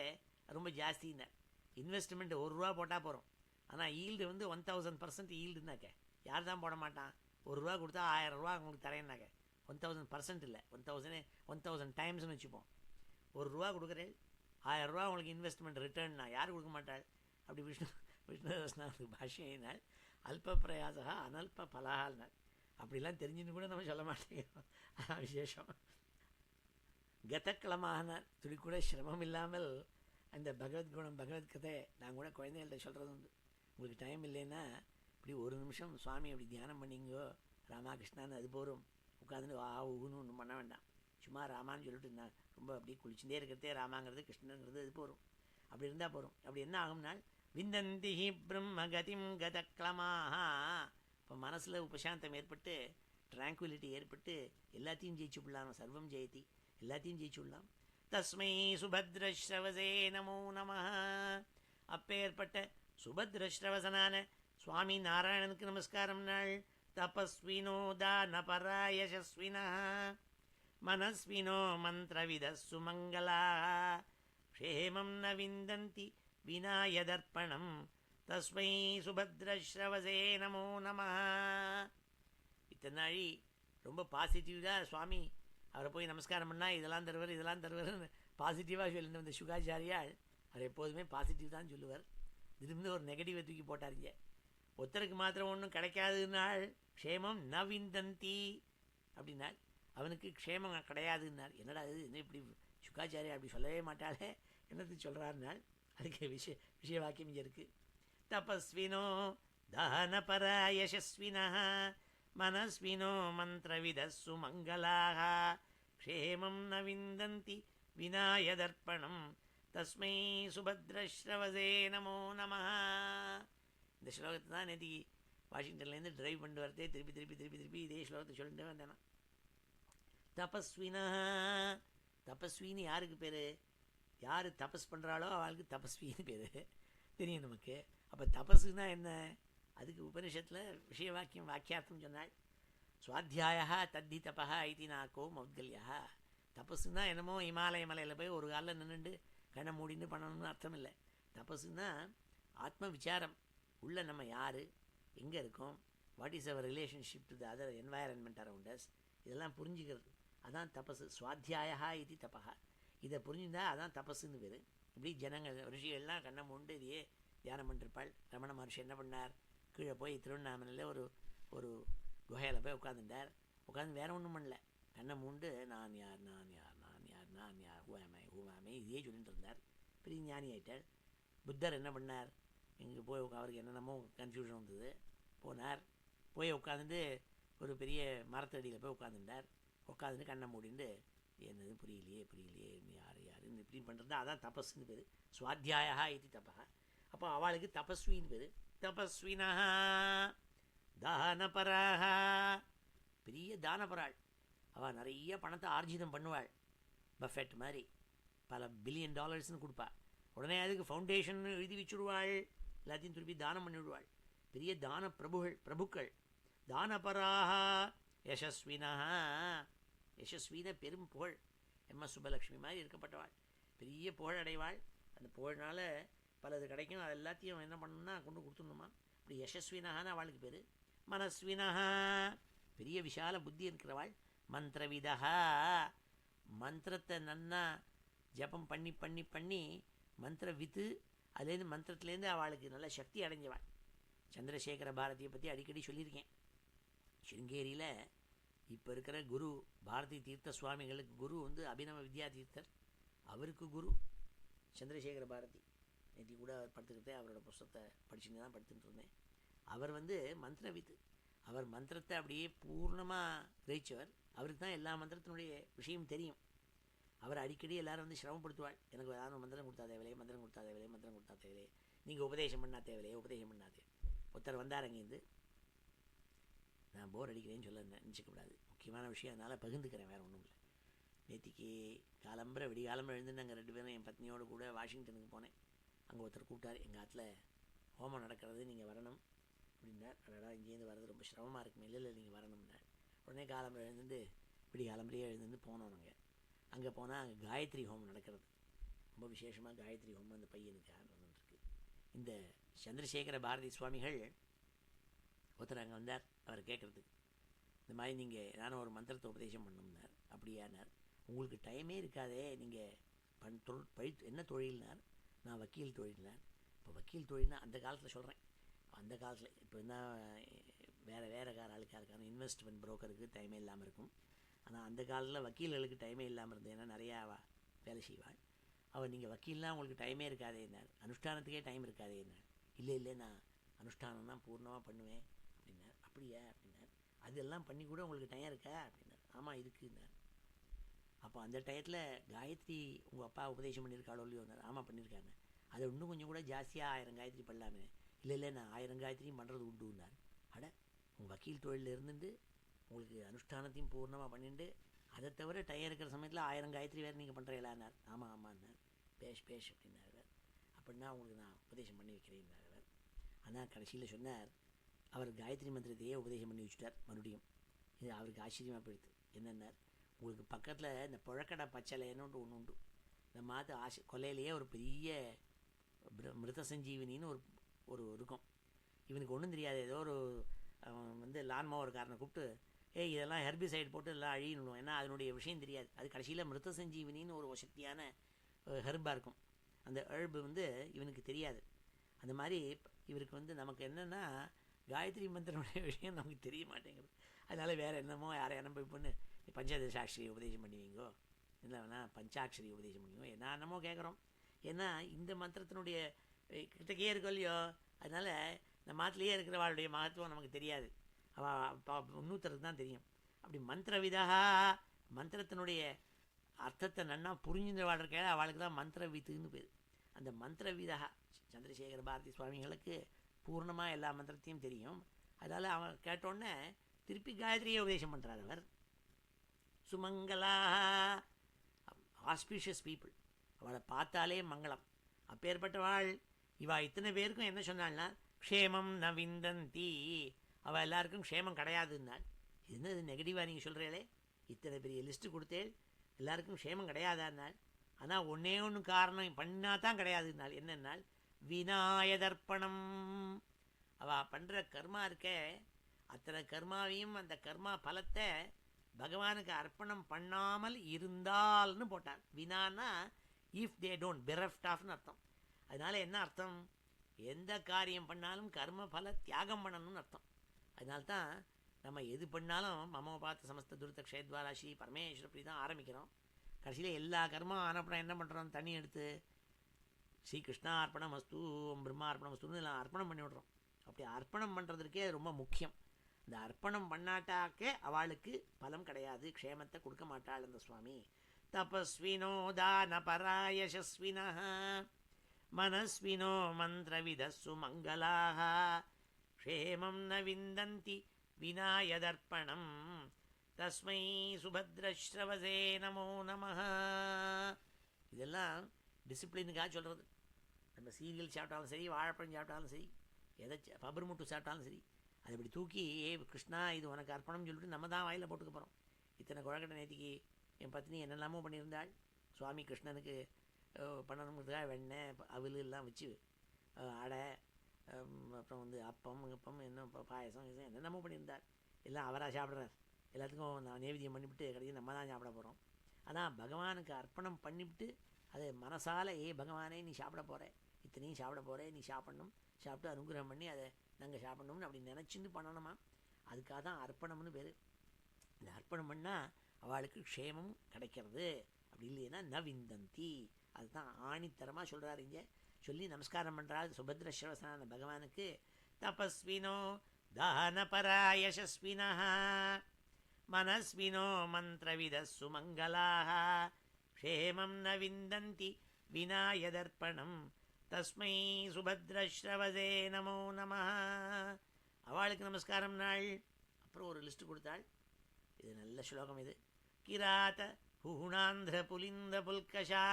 ரொம்ப ஜாஸ்தின்னார். இன்வெஸ்ட்மெண்ட் ₹1 போட்டால் போகிறோம், ஆனால் ஈல்டு வந்து 1000% ஈல்டுனாக்க யார் தான் போட மாட்டான்? ₹1 கொடுத்தா ₹1000 உங்களுக்கு தரேன்னாக்க 1000% இல்லை, 1000 டைம்ஸ்னு வச்சுப்போம். ₹1 கொடுக்குறேன், ₹1000 உங்களுக்கு இன்வெஸ்ட்மெண்ட் ரிட்டர்ன்னா யார் கொடுக்க மாட்டாள்? அப்படி விஷ்ணு பாஷ்யினால் அல்ப பிரயாசா அனல்ப பலகால்னார். அப்படிலாம் தெரிஞ்சுன்னு கூட நம்ம சொல்ல மாட்டேங்கிறோம். அதான் விசேஷம். கதக்கிழமானார், துளி கூட சிரமம் இல்லாமல் அந்த பகவத்குணம் பகவத்கதை நான் கூட குழந்தைகள்கிட்ட சொல்கிறது உண்டு. உங்களுக்கு டைம் இல்லைன்னா இப்படி ஒரு நிமிஷம் சுவாமி அப்படி தியானம் பண்ணிங்கோ, ராமாகிருஷ்ணான்னு அது போகும். உட்காந்துட்டு ஊன்னு ஒன்றும் பண்ண வேண்டாம், சும்மா ராமான்னு சொல்லிட்டு நான் ரொம்ப அப்படி குளிச்சுட்டே இருக்கிறதே ராமாங்கிறது கிருஷ்ணங்கிறது அது போகும். அப்படி இருந்தால் போகும். அப்படி என்ன ஆகும்னால் விந்தந்தி பிரம்மகதிம் கதக்லமாக. இப்போ மனசில் உபசாந்தம் ஏற்பட்டு ட்ராங்குவிலிட்டி ஏற்பட்டு எல்லாத்தையும் ஜெயிச்சு விடலாம். சர்வம் ஜெயதி, எல்லாத்தையும் ஜெயிச்சு விடலாம். தஸ்மை சுபத்ரஸ்ரவசே நமோ நம. அப்பேற்பட்ட சுபத்ரஸ்ரவசனான சுவாமி நாராயணனுக்கு நமஸ்காரம் நாள். தபஸ்வினோ தானபரா யசஸ்வினா மனஸ்வினோ மந்திரவித சுமங்கலா க்ஷேமம் ந விந்தந்தி வினாயதர்ப்பணம் தஸ்மை சுபத்ரஸ்ரவசே நமோ நம. இத்தனை நாளி ரொம்ப பாசிட்டிவாக சுவாமி அவரை போய் நமஸ்காரம் பண்ணால் இதெல்லாம் தருவார் இதெல்லாம் தருவார்னு பாசிட்டிவாக சொல்லிட்டு வந்த சுகாச்சாரியால் அவர் எப்போதுமே பாசிட்டிவ் தான் சொல்லுவார். திரும்பி ஒரு நெகட்டிவை தூக்கி போட்டாருங்க. ஒருத்தருக்கு மாத்திரம் ஒன்றும் கிடைக்காதுன்னாள். க்ஷேமம் ந விந்தந்தி அப்படின்னாள், அவனுக்கு க்ஷேமம் கிடையாதுன்னார். என்னடா இது, என்ன இப்படி சுகாச்சாரியா அப்படி சொல்லவே மாட்டாளே, என்னத்துக்கு சொல்கிறாருனால் அதுக்கு விஷய வாக்கியம் இங்கே இருக்குது. தபஸ்வினோ தானபரா யசஸ்வினா மனஸ்வினோ மந்திரவித சுமங்கலாக க்ஷேமம் ந விந்தந்தி வினாயதர்ப்பணம் தஸ்மை சுபத்ரஸ்ரவசே நமோ நம. இந்த ஸ்லோகத்தை தான் நேற்றுக்கு வாஷிங்டன்லேருந்து டிரைவ் பண்ணிட்டு வரதே திருப்பி திருப்பி திருப்பி திருப்பி இதே ஸ்லோகத்தை சொல்லிட்டு வந்தேனா. தபஸ்வினா, தபஸ்வின்னு யாருக்கு பேர்? யார் தபஸ் பண்ணுறாளோ அவளுக்கு தபஸ்வின்னு பேர் தெரியும் நமக்கு. அப்போ தபஸுனா என்ன? அதுக்கு உபனிஷத்தில் விஷய வாக்கியம் வாக்கியார்த்தம் சொன்னாள். சுவாத்தியாயா தத்தி தபா ஐதி நாக்கோ மௌத்கல்யா. தபஸுனா என்னமோ இமாலய மலையில் போய் ஒரு காலில் நின்றுண்டு கண்ணை மூடின்னு பண்ணணும்னு அர்த்தம் இல்லை. தபஸுனா ஆத்ம விசாரம். உள்ள நம்ம யார், எங்கே இருக்கோம், what is our relationship to the other environment around us, இதெல்லாம் புரிஞ்சுக்கிறது. அதான் தபஸு. சுவாத்தியாயா இது தபா. இதை புரிஞ்சுருந்தா அதான் தபஸுன்னு பேர். இப்படி ஜனங்கள் ரிஷிகள்லாம் கண்ணை மூண்டு இதையே தியானம் பண்ணிருப்பாள். ரமண மகர்ஷி என்ன பண்ணார், கீழே போய் திருவண்ணாமலையில் ஒரு குகையில் போய் உட்காந்துட்டார். உட்காந்து வேறு ஒன்றும் பண்ணல, கண்ணை மூண்டு நான் யார் நான் யார் நான் யார் நான் யார் ஊவாமை இதையே சொல்லிட்டு இருந்தார். பெரிய ஞானி ஆயிட்டார். புத்தர் என்ன பண்ணார், இங்கே போய் அவருக்கு என்னென்னமோ கன்ஃபியூஷன் வந்தது. போனார், போய் உட்காந்துட்டு ஒரு பெரிய மரத்தடியில் போய் உட்காந்துட்டார். உட்காந்துட்டு கண்ணை மூடிண்டு என்னது புரியலையே யார் யாருன்னு இப்படி பண்ணுறது அதான் தபஸ்ன்னு பேர். சுவாத்தியாயா இது தபா. அப்போ அவளுக்கு தபஸ்வின்னு பேர். தபஸ்வினா தானபராக, பெரிய தானபராள். அவள் நிறைய பணத்தை ஆர்ஜிதம் பண்ணுவாள். பஃபெட் மாதிரி பல $1 பில்லியன் கொடுப்பா. உடனே அதுக்கு ஃபவுண்டேஷன் எழுதி வச்சுடுவாள், எல்லாத்தையும் திருப்பி தானம் பண்ணிவிடுவாள். பெரிய தான பிரபுக்கள். தானபராக யசஸ்வினா, யசஸ்வின பெரும் புகழ். எம்எஸ் சுப்பலக்ஷ்மி மாதிரி இருக்கப்பட்டவாள், பெரிய புகழ் அடைவாள். அந்த புகழ்னால் பலது கிடைக்கும். அது எல்லாத்தையும் என்ன பண்ணணும்னா கொண்டு கொடுத்துடணுமா. அப்படி யசஸ்வினான்னு அவளுக்கு பேர். மனஸ்வினா, பெரிய விஷால புத்தி இருக்கிறவாள். மந்திரவிதா, மந்திரத்தை நன்னா ஜபம் பண்ணி பண்ணி பண்ணி மந்திர வித்து, அதுலேருந்து மந்திரத்துலேருந்து அவளுக்கு நல்ல சக்தி அடைஞ்சவாள். சந்திரசேகர பாரதியை பற்றி அடிக்கடி சொல்லியிருக்கேன். சிருங்கேரியில் இப்போ இருக்கிற குரு பாரதி தீர்த்த சுவாமிகளுக்கு குரு வந்து அபினவ வித்யா தீர்த்தர். அவருக்கு குரு சந்திரசேகர பாரதி. நேற்று கூட அவர் படுத்துக்கிட்டே அவரோட புஸ்தகத்தை படிச்சுன்னு தான் படுத்துட்டு இருந்தேன். அவர் வந்து மந்திரவித்து. அவர் மந்திரத்தை அப்படியே பூர்ணமாக கிரகிச்சவர். அவருக்கு தான் எல்லா மந்திரத்தினுடைய விஷயம் தெரியும். அவர் அடிக்கடி எல்லாரும் வந்து சிரமப்படுத்துவாள். எனக்கு ஏதாவது மந்திரம் கொடுத்தா தேவையில்லையே, மந்திரம் கொடுத்தா தேவையில்லையே, மந்திரம் கொடுத்தா தேவையில்லையே, நீங்கள் உபதேசம் பண்ணா தேவையில்லையே, உபதேசம் பண்ணாதே. ஒருத்தர் வந்தார் அங்கேருந்து, நான் போர் அடிக்கிறேன்னு சொல்ல நினச்சிக்கூடாது, முக்கியமான விஷயம், அதனால் பகிர்ந்துக்கிறேன், வேறு ஒன்றும் இல்லை. நேற்றுக்கு காலம்பரை விடிகாலம்பரை எழுந்து நாங்கள் 2 பேரும் என் பத்னியோடு கூட வாஷிங்டனுக்கு போனேன். அங்கே ஒருத்தர் கூப்பிட்டார், எங்கள் ஆற்றுல ஹோமம் நடக்கிறது, நீங்கள் வரணும் அப்படின்னார். அடடா, இங்கேருந்து வர்றது ரொம்ப சிரமமாக இருக்குமே. இல்லை நீங்கள் வரணும்னார். உடனே காலம்பரை எழுந்து விடிகாலம்பரையே எழுந்து போனோம். நாங்கள் அங்கே போனால் அங்கே காயத்ரி ஹோமம் நடக்கிறது. ரொம்ப விசேஷமாக காயத்ரி ஹோமம் அந்த பையனுக்கு நடந்துட்டுருக்கு. இந்த சந்திரசேகர பாரதி சுவாமிகள் ஒருத்தர் அங்கே வந்தார் அவர் கேட்குறதுக்கு. இந்த மாதிரி நீங்கள் நானும் ஒரு மந்திரத்தை உபதேசம் பண்ணணும்னார். அப்படியானார். உங்களுக்கு டைமே இருக்காதே, நீங்கள் என்ன தொழில்னார்? நான் வக்கீல் தொழில்னார். இப்போ வக்கீல் தொழில்னா அந்த காலத்தில் சொல்கிறேன், அந்த காலத்தில் இப்போ என்ன வேறு ஆளுக்காக இருக்காங்க. இன்வெஸ்ட்மெண்ட் புரோக்கருக்கு டைமே இல்லாமல் இருக்கும். ஆனால் அந்த காலத்தில் வக்கீல்களுக்கு டைமே இல்லாமல் இருந்தது. ஏன்னா நிறையா வேலை செய்வாள். அவள் நீங்கள் வக்கீல்லாம் உங்களுக்கு டைமே இருக்காதேன்னார். அனுஷ்டானத்துக்கே டைம் இருக்காதேன்னார். இல்லை நான் அனுஷ்டானம் தான் பூர்ணமாக பண்ணுவேன் அப்படின்னார். அப்படியா அப்படின்னார். அதெல்லாம் பண்ணி கூட உங்களுக்கு டைம் இருக்கா அப்படின்னார். ஆமாம் இருக்குன்னார். அப்போ அந்த டயத்தில் காயத்ரி உங்கள் அப்பா உபதேசம் பண்ணியிருக்காளோ இல்லையோன்னார். ஆமாம் பண்ணியிருக்காங்க. அதை இன்னும் கொஞ்சம் கூட ஜாஸ்தியாக 1000 காயத்ரி பண்ணலாமே. இல்லை நான் 1000 காயத்ரியும் பண்ணுறது உண்டுன்னார். அட உங்கள் வக்கீல் தொழிலில் இருந்துட்டு உங்களுக்கு அனுஷ்டானத்தையும் பூர்ணமாக பண்ணிட்டு அதை தவிர டயம் இருக்கிற சமயத்தில் 1000 காயத்ரி வேறு நீங்கள் பண்ணுறீங்களான்னார். ஆமான்னார். பேஷ் அப்படின்னார் அவர். அப்படின்னா உங்களுக்கு நான் உபதேசம் பண்ணி வைக்கிறேன்னார் அவர். ஆனால் கடைசியில் சொன்னார், அவர் காயத்ரி மந்திரத்தையே உபதேசம் பண்ணி வச்சுட்டார் மறுபடியும். இது அவருக்கு ஆச்சரியமாக போயிடுது. என்னென்னார், உங்களுக்கு பக்கத்தில் இந்த புழக்கடை பச்சளைன்னு ஒன்று உண்டு. இந்த மாற்று கொலையிலேயே ஒரு பெரிய மிருத சஞ்சீவினின்னு ஒரு இருக்கும். இவனுக்கு ஒன்றும் தெரியாது. ஏதோ ஒரு லான்மோவர்காரனை கூப்பிட்டு இதெல்லாம் ஹெர்பிசைடு போட்டு எல்லாம் அழியணும். ஏன்னா அதனுடைய விஷயம் தெரியாது. அது கடைசியில் மிருத சஞ்சீவினின்னு ஒரு சக்தியான ஹெர்பாக இருக்கும். அந்த ஹெர்பு இவனுக்கு தெரியாது. அந்த மாதிரி இவருக்கு நமக்கு என்னென்னா காயத்ரி மந்திரனுடைய விஷயம் நமக்கு தெரிய மாட்டேங்கிறது. அதனால் வேறு என்னமோ யாரை போய் பண்ணு பஞ்சதசாட்சரி உபதேசம் பண்ணுவீங்கோ, இல்லை வேணால் பஞ்சாட்சரி உபதேசம் பண்ணுவீங்க, என்னமோ கேட்குறோம். ஏன்னா இந்த மந்திரத்தினுடைய கிட்டக்கே இருக்கும் இல்லையோ, அதனால் இந்த மாத்திலேயே இருக்கிறவாளுடைய மகத்துவம் நமக்கு தெரியாது. இன்னொருத்தருக்கு தான் தெரியும். அப்படி மந்திரவிதா மந்திரத்தினுடைய அர்த்தத்தை நன்னா புரிஞ்சுன்றவாள் இருக்க அவளுக்கு தான் மந்திரவித்துன்னு பேர். அந்த மந்திரவிதா சந்திரசேகர பாரதி சுவாமிகளுக்கு பூர்ணமாக எல்லா மந்திரத்தையும் தெரியும். அதனால் அவன் கேட்டோடனே திருப்பி காயத்ரியை உபதேசம் பண்ணுறார் அவர். சுமங்கலா ஆஸ்பீஷியஸ் பீப்புள், அவளை பார்த்தாலே மங்களம். அப்பேற்பட்டவாள் இவா இத்தனை பேருக்கும் என்ன சொன்னாள்னா க்ஷேமம் ந விந்தந்தி, அவள் எல்லாருக்கும் க்ஷேமம் கிடையாதுன்னாள். என்னது நெகட்டிவாக நீங்கள் சொல்கிறீங்களே, இத்தனை பெரிய லிஸ்ட்டு கொடுத்தேன் எல்லாருக்கும் க்ஷேமம் கிடையாதான்னாள். ஆனால் ஒன்றே ஒன்று காரணம் பண்ணால் தான் கிடையாதுன்னாள். என்னென்னால் விநாயகர்ப்பணம். அவள் பண்ணுற கர்மா இருக்க அத்தனை கர்மாவையும் அந்த கர்மா பலத்தை பகவானுக்கு அர்ப்பணம் பண்ணாமல் இருந்தால்னு போட்டார். வினான்னா இஃப் தே டோன்ட் பெரஃப்ட் ஆஃப்னு அர்த்தம். அதனால் என்ன அர்த்தம், எந்த காரியம் பண்ணாலும் கர்ம பல தியாகம் பண்ணணும்னு அர்த்தம். அதனால்தான் நம்ம எது பண்ணாலும் மம பார்த்த சமஸ்த துருத்த க்ஷேத்வாரா ஸ்ரீ பரமேஸ்வர அப்படி தான் ஆரம்பிக்கிறோம். கடைசியில் எல்லா கர்மம் ஆனப்படம் என்ன பண்ணுறோம், தண்ணி எடுத்து ஸ்ரீ கிருஷ்ணா அர்ப்பணம் வஸ்து பிரம்மா அர்ப்பணம் வஸ்துன்னு எல்லாம் அர்ப்பணம் பண்ணி விடுறோம். அப்படி அர்ப்பணம் பண்ணுறதுக்கே ரொம்ப முக்கியம். இந்த அர்ப்பணம் பண்ணாட்டாக்கே அவளுக்கு பலம் கிடையாது, க்ஷேமத்தை கொடுக்க மாட்டாள் அந்த சுவாமி. தபஸ்வினோ தான பராயசஸ்வினா மனஸ்வினோ மந்திரவிதஸ்ஸு மங்களாஹ க்ஷேமம் ந விந்தந்தி விநாயதர்ப்பணம் தஸ்மை சுபத்ரஸ்ரவசே நமோ நமஹ. இதெல்லாம் டிசிப்ளினுக்காக சொல்கிறது. நம்ம சீரியல் சாப்பிட்டாலும் சரி, வாழைப்பழம் சாப்பிட்டாலும் சரி, எதை பபர் முட்டு சாப்பிட்டாலும் சரி, அதை இப்படி தூக்கி கிருஷ்ணா இது உனக்கு அர்ப்பணம்னு சொல்லிட்டு நம்ம தான் வாயில் போட்டுக்க போகிறோம். இத்தனை குழக்கட்டை நேற்றுக்கு என் பத்னி என்னெல்லாமோ பண்ணியிருந்தாள். சுவாமி கிருஷ்ணனுக்கு பண்ணணுங்கிறதுக்காக வெண்ணெய் அவல் எல்லாம் வச்சு அடை, அப்புறம் அப்பம் என்ன பாயசம் என்னென்னமோ பண்ணியிருந்தாள். எல்லாம் அவராக சாப்பிட்றார். எல்லாத்துக்கும் நான் நேவேத்தியம் பண்ணிவிட்டு கடைசி நம்ம தான் சாப்பிட போகிறோம். ஆனால் பகவானுக்கு அர்ப்பணம் பண்ணிவிட்டு அதை மனசால் பகவானே நீ சாப்பிட போகிற, இத்தனையும் சாப்பிட போகிற, நீ சாப்பிட்ணும், சாப்பிட்டு அனுகிரகம் பண்ணி அதை நாங்கள் சாப்பிட்ணும்னு அப்படி நினச்சின்னு பண்ணணுமா. அதுக்காக தான் அர்ப்பணம்னு பேர். இந்த அர்ப்பணம் பண்ணால் அவளுக்கு க்ஷேமம் கிடைக்கிறது. அப்படி இல்லைன்னா ந விந்தந்தி. அதுதான் ஆணித்தரமாக சொல்கிறாரு இங்கே. சொல்லி நமஸ்காரம் பண்ணுறாள் சுபத்ரஸ்ரவசனான பகவானுக்கு. தபஸ்வினோ தானபராயசஸ்வினா மனஸ்வினோ மந்திரவிதஸ்ஸு மங்களாஹ க்ஷேமம் ந விந்தந்தி விநாயதர்ப்பணம் தஸ்மை சுபத்ரஸ்ரவசே நமோ நமஹ. அவளுக்கு நமஸ்காரம் நாள். அப்புறம் ஒரு லிஸ்ட்டு கொடுத்தாள். இது நல்ல ஸ்லோகம். இது கிராத ஹுணாந்திர புலிந்த புல்கஷா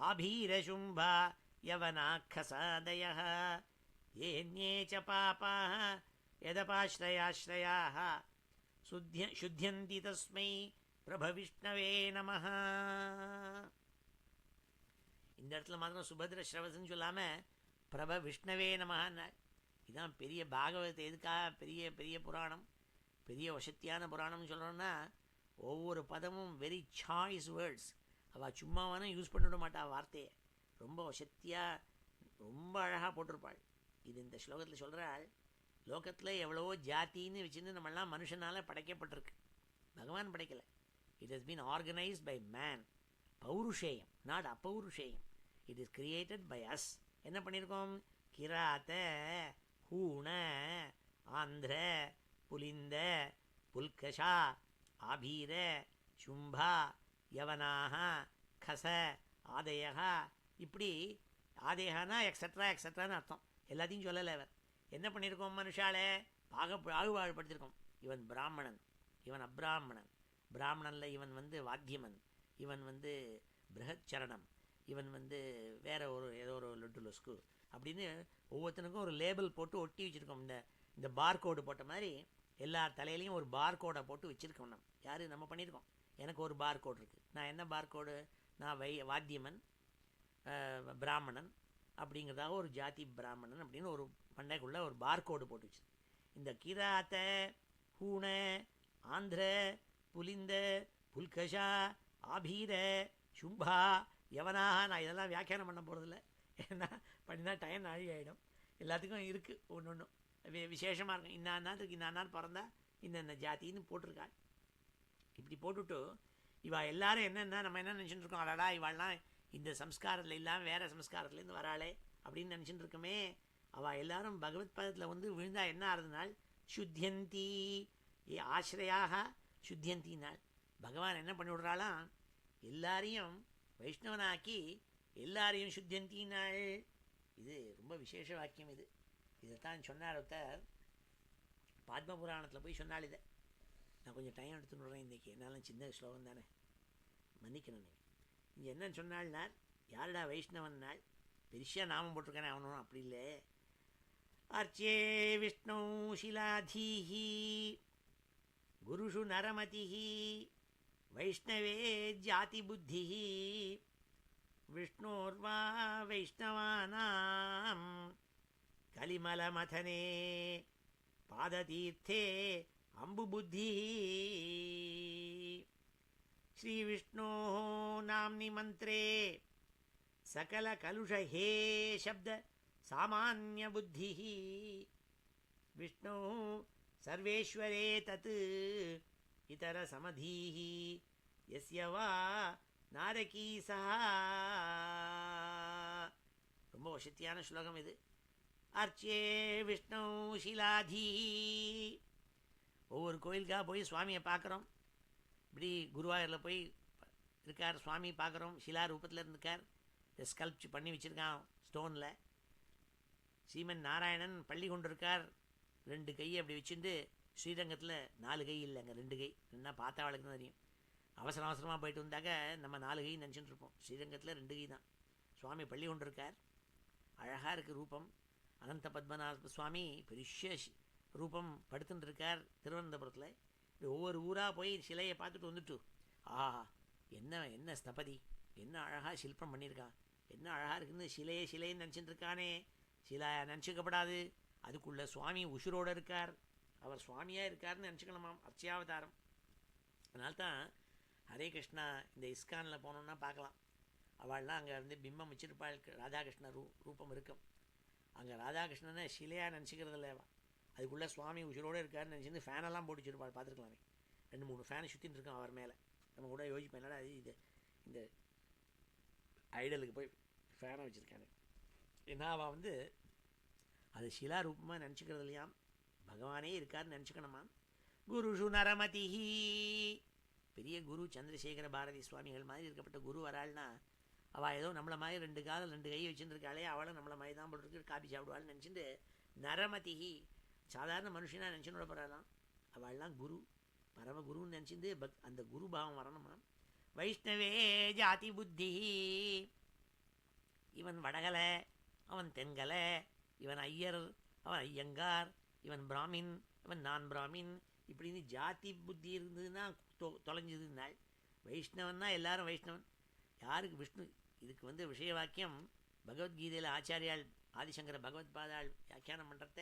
ஆபீரசும்பா யவனாக்கசாதயः ஏன்யே ச பாபாः யதபாஸ்ரயாஸ்ரயாः சுத்யந்தி தஸ்மை பிரபவிஷ்ணவே நமः. இந்த இடத்துல மாத்திரம் சுபத்ர ஸ்ரவஸ்ன்னு சொல்லாமல் பிரப விஷ்ணவே நமஹான்னாள். இதுதான் பெரிய பாகவதத்தை எதுக்காக பெரிய பெரிய புராணம், பெரிய வசத்தியான புராணம்னு சொல்கிறோன்னா ஒவ்வொரு பதமும் வெரி சாய்ஸ் வேர்ட்ஸ். அவள் சும்மாவானும் யூஸ் பண்ணிவிட மாட்டாள் வார்த்தையை, ரொம்ப வசத்தியாக ரொம்ப அழகாக போட்டிருப்பாள். இது இந்த ஸ்லோகத்தில் சொல்கிறாள், லோகத்தில் எவ்வளவோ ஜாத்தின்னு வச்சுன்னு நம்மளாம் மனுஷனால் படைக்கப்பட்டிருக்கு, பகவான் படைக்கலை. It has been organised by man. பௌருஷேயம், நாட் அப்பௌருஷேயம். It is created by us. என்ன பண்ணியிருக்கோம்? கிராத்த, ஹூண, ஆந்திர, புலிந்த, புல்கஷா, ஆபீர, சும்பா, யவனாக, கச, ஆதயா, இப்படி ஆதேகானா எக்ஸட்ரா எக்ஸட்ரான்னு அர்த்தம். எல்லாத்தையும் சொல்லலை. அவர் என்ன பண்ணியிருக்கோம்? மனுஷாலே பாகுபாடுபடுத்தியிருக்கோம். இவன் பிராமணன், இவன் அப்ராமணன். பிராமணனில் இவன் வாத்தியமன், இவன் பிரகச்சரணம், இவன் வேற ஒரு ஏதோ ஒரு லொட்டு லொஸ்கு அப்படின்னு ஒவ்வொருத்தனுக்கும் ஒரு லேபிள் போட்டு ஒட்டி வச்சுருக்கோம். இந்த பார்கோடு போட்ட மாதிரி எல்லா தலையிலையும் ஒரு பார்கோடை போட்டு வச்சுருக்கோம். நம்ம பண்ணியிருக்கோம். எனக்கு ஒரு பார்கோடு இருக்குது. நான் என்ன பார்கோடு? நான் வாத்தியமன், பிராமணன் அப்படிங்கிறதாக ஒரு ஜாதி பிராமணன் அப்படின்னு ஒரு பண்டைக்குள்ளே ஒரு பார்கோடு போட்டு வச்சு. இந்த கிராத்த, ஹூண, ஆந்திர, புலிந்த, புல்கஷா, ஆபீர, சும்பா, யவனாக, நான் இதெல்லாம் வியாக்கியானம் பண்ண போகிறதில்ல, ஏன்னா பண்ணினா டைம் நாழி ஆகிடும். எல்லாத்துக்கும் இருக்குது ஒன்று ஒன்றும் விசேஷமாக இருக்கும். இன்னாத்துக்கு இன்னான்னு பிறந்தா இந்த ஜாத்தின்னு போட்டிருக்காள். இப்படி போட்டுவிட்டு இவள் எல்லாரும் என்னென்னா நம்ம என்ன நினச்சிட்டு இருக்கோம்? அடடா இவாள்லாம் இந்த சம்ஸ்காரத்தில் இல்லாமல் வேறு சம்ஸ்காரத்துலேருந்து வராளே அப்படின்னு நினச்சிட்டு இருக்கோமே. அவள் எல்லாரும் பகவத் பதத்தில் விழுந்தா என்ன ஆறுதுனால் சுத்தியந்தி ஆசிரியாக சுத்தியந்தினாள். பகவான் என்ன பண்ணி விடுறாளாம்? எல்லாரையும் வைஷ்ணவனாக்கி எல்லாரையும் சுத்தியந்தினாள். இது ரொம்ப விசேஷ வாக்கியம். இதைத்தான் சொன்னார் ஒருத்தர் பாத்ம புராணத்தில் போய் சொன்னாள். இதை நான் கொஞ்சம் டைம் எடுத்துன்னு விடுறேன் இன்றைக்கி, என்னாலும் சின்ன ஸ்லோகம் தானே, மன்னிக்கணும். இங்கே என்னன்னு சொன்னாள்னார், யாருடா வைஷ்ணவன் நாள் பெருசாக நாமம் போட்டிருக்கானே அவனும் அப்படி இல்லை. அர்ச்சே விஷ்ணு ஷிலாதீஹி குருஷு நரமதிஹி வைஷ்ணவே ஜாதி புத்திஹி விஷ்ணோர்வா வைஷ்ணவானாம் கலிமலமதனே பாததீர்த்தே அம்புபுத்தி. ஸ்ரீவிஷ்ணோ நாம்னி மந்த்ரே சகல கலுஷஹே சப்த சாமான்ய புத்தி விஷ்ணு சர்வேஸ்வரே தத் இதர சமதீஹி யஸ்ய வா நாரகீ சஹா. ரொம்ப வசத்தியான ஸ்லோகம் இது. அர்ச்சே விஷ்ணு ஷிலாதீ. ஒவ்வொரு கோயிலுக்காக போய் சுவாமியை பார்க்குறோம். இப்படி குருவாயூரில் போய் இருக்கார் சுவாமி, பார்க்குறோம். ஷிலா ரூபத்தில் இருந்திருக்கார், ஸ்கல்ப்ச் பண்ணி வச்சுருக்கான் ஸ்டோனில். ஸ்ரீமன் நாராயணன் பள்ளி கொண்டு இருக்கார், 2 கையை அப்படி வச்சுட்டு. ஸ்ரீரங்கத்தில் 4 கை இல்லைங்க, 2 கை. என்ன பார்த்தா அவளுக்கு தான் தெரியும். அவசரமாக போயிட்டு வந்தாக்க நம்ம 4 கை நினச்சிட்டு இருப்போம். ஸ்ரீரங்கத்தில் 2 கை தான். சுவாமி பள்ளி கொண்டு இருக்கார், அழகாக இருக்குது ரூபம். அனந்த பத்மநாப சுவாமி பெரிய ரூபம் படுத்துட்டு இருக்கார் திருவனந்தபுரத்தில். இப்படி ஒவ்வொரு ஊராக போய் சிலையை பார்த்துட்டு வந்துட்டு, ஆஹா என்ன ஸ்தபதி, என்ன அழகாக சிற்பம் பண்ணியிருக்கான், என்ன அழகாக இருக்குன்னு சிலைன்னு நினச்சிட்டு இருக்கானே. சிலை நினச்சிக்கப்படாது, அதுக்குள்ளே சுவாமி உசுரோடு இருக்கார், அவர் சுவாமியாக இருக்காருன்னு நினச்சிக்கணுமாம். அர்ச்சியாவதாரம். அதனால்தான் ஹரே கிருஷ்ணா இந்த இஸ்கானில் போனோன்னா பார்க்கலாம். அவள்லாம் அங்கே பிம்பம் வச்சிருப்பாள், ராதாகிருஷ்ண ரூபம் இருக்கும். அங்கே ராதாகிருஷ்ணனை சிலையாக நினச்சிக்கிறது இல்லைவா, அதுக்குள்ளே சுவாமி உசுரோடு இருக்காருன்னு நினச்சிருந்து ஃபேனெல்லாம் போட்டு வச்சுருப்பாள். பார்த்துருக்கலாமே, 2-3 ஃபேனை சுற்றின்னு இருக்கோம் அவர் மேலே. நம்ம கூட யோசிப்பேன், என்னடா இது இந்த ஐடலுக்கு போய் ஃபேனை வச்சுருக்கானே. ஏன்னா அவள் அது ஷிலா ரூபமாக நினச்சிக்கிறது இல்லையாம், பகவானே இருக்காருன்னு நினச்சிக்கணுமா. குருஷு நரமதிஹி. பெரிய குரு சந்திரசேகர பாரதி சுவாமிகள் மாதிரி இருக்கப்பட்ட குரு வராள்னா அவள் ஏதோ நம்மளை மாதிரி 2 காலம் 2 கை வச்சுருக்காளே, அவளும் நம்மளை மாதிரி தான் போட்டுருக்கு, காப்பி சாப்பிடுவாள்னு நினச்சிட்டு நரமதிஹி சாதாரண மனுஷனாக நினச்சின்னு விட போகிறாளாம். அவள்லாம் குரு, பரமகுருன்னு நினச்சிட்டு அந்த குரு பாவம் வரணுமா. வைஷ்ணவே ஜாதி புத்தி. இவன் வடகலை, அவன் தென்கலை, இவன் ஐயர், அவன் ஐயங்கார், இவன் பிராமின், இவன் நான் பிராமின், இப்படின்னு ஜாதி புத்தி இருந்ததுன்னா தொலைஞ்சதுன்னாள். வைஷ்ணவன்னா எல்லாரும் வைஷ்ணவன். யாருக்கு விஷ்ணு இதுக்கு விஷய வாக்கியம் பகவத்கீதையில் ஆச்சாரியால் ஆதிசங்கர பகவத்பாதாள் வியாக்கியானம் பண்ணுறத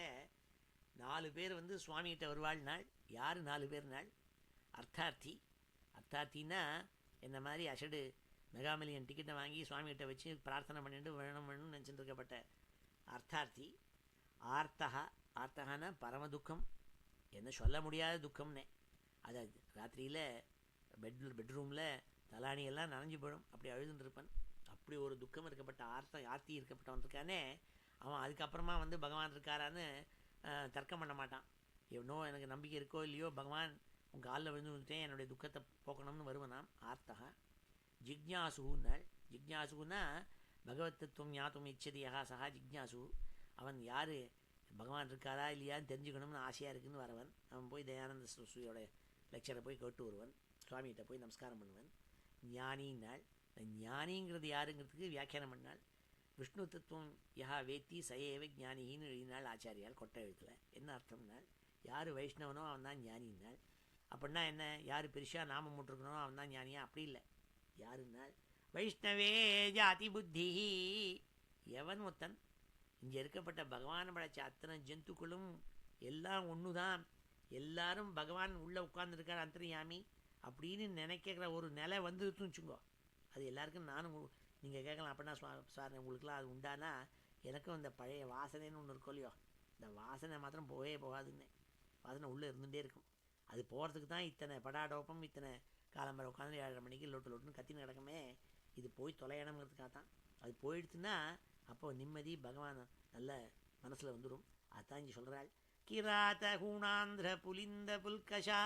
4 பேர் சுவாமிகிட்ட வருவாள் நாள். யார் 4 பேர் நாள்? அர்த்தார்த்தி. அர்த்தார்த்தின்னா என்ன மாதிரி அஷடு மெகாமிலியன் டிக்கெட்டை வாங்கி சுவாமிகிட்ட வச்சு பிரார்த்தனை பண்ணிட்டு வேணும்னு நினச்சிட்டு இருக்கப்பட்ட அர்த்தார்த்தி. ஆர்த்தகா. ஆர்த்தகான்னா பரம துக்கம், என்ன சொல்ல முடியாத துக்கம்னே. அதை ராத்திரியில் பெட்ரூமில் தலானியெல்லாம் நனைஞ்சு போயிடும், அப்படி அழுதுன்ட்ருப்பன். அப்படி ஒரு துக்கம் இருக்கப்பட்ட ஆர்த்தி இருக்கப்பட்டவன் இருக்கானே, அவன் அதுக்கப்புறமா பகவான் இருக்காரான்னு தர்க்கம் பண்ண மாட்டான். எவ்வளோ எனக்கு நம்பிக்கை இருக்கோ இல்லையோ, பகவான் உங்கள் காலில் விழுந்துட்டேன், என்னுடைய துக்கத்தை போக்கணும்னு வருவனாம். ஆர்த்தகா. ஜிக்ஞாசுன்னாள். ஜிக்ஞாசுன்னா பகவத் தத்துவம் ஞாத்தும் இச்சதியா சகா ஜிக்ஞாசு. அவன் யார், பகவான் இருக்காரா இல்லையான்னு தெரிஞ்சுக்கணும்னு ஆசையாக இருக்குன்னு வரவன். அவன் போய் தயானந்த சரஸ்வதியோட லெக்சரை போய் கேட்டு வருவன், சுவாமிகிட்ட போய் நமஸ்காரம் பண்ணுவன். ஞானின்னாள். ஞானிங்கிறது யாருங்கிறதுக்கு வியாக்கியானம் பண்ணாள். விஷ்ணு தத்துவம் யா வேத்தி சயேவ ஞானின்னு எழுதினாள் ஆச்சாரியால் கொட்டை எழுத்தில். என்ன அர்த்தம்னாள், யார் வைஷ்ணவனோ அவன் தான் ஞானின்னாள். அப்படின்னா என்ன, யார் பெருசாக நாமம் போட்டிருக்கணும் அவன் தான் ஞானியா? அப்படி இல்லை. யாருன்னாள், வைஷ்ணவே ஜாதி புத்தி. எவன் ஒருத்தன் இங்கே இருக்கப்பட்ட பகவான் படைச்ச அத்தனை ஜந்துக்களும் எல்லாம் ஒன்று தான், எல்லாரும் பகவான் உள்ளே உட்கார்ந்துருக்கார் அந்தர்யாமி அப்படின்னு நினைக்கிற ஒரு நிலை வந்துருச்சுன்னு வச்சுக்கோ, அது எல்லாருக்கும் நானும் நீங்கள் கேட்கலாம். அப்படின்னா சார் உங்களுக்குலாம் அது உண்டானா, எனக்கும் இந்த பழைய வாசனைன்னு ஒன்று இருக்கும் இல்லையோ, இந்த வாசனை மாத்திரம் போகவே போகாதுன்னு. வாசனை உள்ளே இருந்துகிட்டே இருக்கும். அது போகிறதுக்கு தான் இத்தனை படாடோப்பம், இத்தனை காலம்பரை உட்காந்து 7:30 மணிக்கு லொட்டுன்னு கத்தின்னு கிடக்குமே. இது போய் தொலையணுங்கிறதுக்காக தான். அது போயிடுச்சுன்னா அப்போ நிம்மதி, பகவான் நல்ல மனசில் வந்துடும். அதுதான் இங்கே சொல்கிறாள். கிராத ஹூணாந்திர புலிந்த புல்கஷா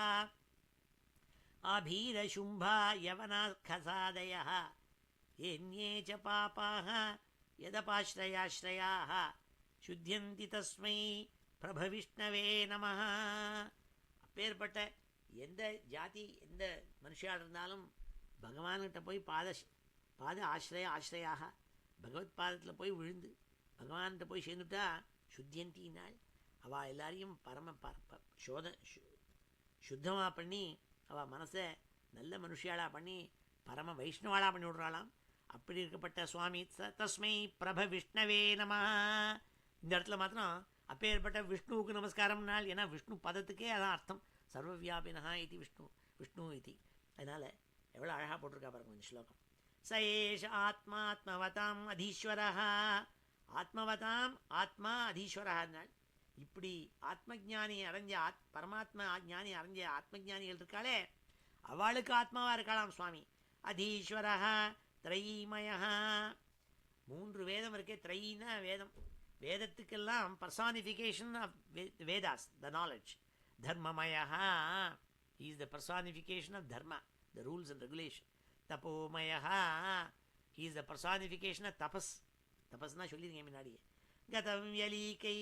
ஆபீர சும்பா யவனா கசாதய ஏன்யே ச பாபாஹ யதபாஸ்ரயாஸ்ரயாஹ சுத்தியந்தி தஸ்மை பிரபவிஷ்ணவே நமஹ. அப்பேற்பட்ட எந்த ஜாதி எந்த மனுஷியால் இருந்தாலும் பகவான்கிட்ட போய் பாத ஆசிரயாக பகவத் பாதத்தில் போய் விழுந்து பகவான்கிட்ட போய் சேர்ந்துட்டா சுத்தியந்தினாள். அவள் எல்லாரையும் பரம சுத்தமாக பண்ணி அவள் மனசை நல்ல மனுஷியாளாக பண்ணி பரம வைஷ்ணவாளாக பண்ணி விடுறாளாம். அப்படி இருக்கப்பட்ட சுவாமி தஸ்மை பிரப விஷ்ணவே நம. இந்த இடத்துல மாத்திரம் அப்பேற்பட்ட விஷ்ணுவுக்கு நமஸ்காரம்னால், ஏன்னா விஷ்ணு பதத்துக்கே அதான் அர்த்தம். சர்வவியாபினா இது விஷ்ணு இது. அதனால் எவ்வளோ அழகாக போட்டிருக்கா பாருங்க இந்த ஸ்லோகம். சயேஷ ஆத்மாத்மவதாம் அதீஸ்வர. ஆத்மவதாம் ஆத்மா அதீஸ்வரனால், இப்படி ஆத்மஜானி அடைஞ்ச பரமாத்மா ஞானி அடைஞ்ச ஆத்மஜானிகள் இருக்காளே, அவளுக்கு ஆத்மாவாக இருக்காளாம் சுவாமி. அதீஸ்வர திரைமய. 3 வேதம் இருக்கே. திரையினா வேதம். வேதத்துக்கெல்லாம் personification of Vedas, the knowledge. தர்மமயா, he is the personification of dharma, the rules and regulation. தபோமயா, he is the personification of tapas. தபஸ்னா சொல்லிருங்க முன்னாடியே. கதம் யலீகை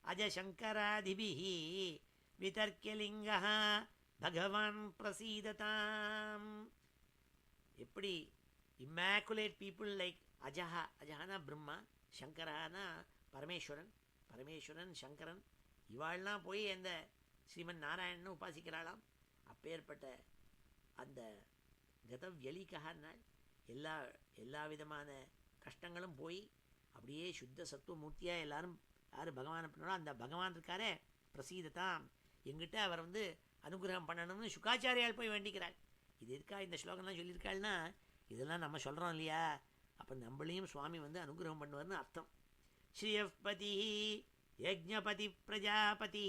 அஜசங்கராதிபிஹி விதர்க்கியலிங்க பகவான் பிரசீததாம். எப்படி இம்மாக்குலேட் பீப்புள் லைக் அஜஹா, அஜஹானா பிரம்மா, சங்கரானா பரமேஸ்வரன், பரமேஸ்வரன் சங்கரன், இவாள்லாம் போய் அந்த ஸ்ரீமன் நாராயணன் உபாசிக்கிறாளாம். அப்பேற்பட்ட அந்த கதவ்யலிகனால் எல்லா விதமான கஷ்டங்களும் போய் அப்படியே சுத்த சத்துவமூர்த்தியாக எல்லாரும் யார் பகவானை பண்ணாரோ அந்த பகவான் இருக்காரே பிரசீததாம், எங்கிட்ட அவர் அனுகிரகம் பண்ணணும்னு சுகாச்சாரியால் போய் வேண்டிக்கிறாள். இது இருக்கா இந்த ஸ்லோகம்லாம் சொல்லியிருக்காள்னா, இதெல்லாம் நம்ம சொல்கிறோம் இல்லையா, அப்போ நம்மளையும் சுவாமி அனுகிரகம் பண்ணுவார்னு அர்த்தம். ஸ்ரீயப்பதி யஜ்ஞபதி பிரஜாபதி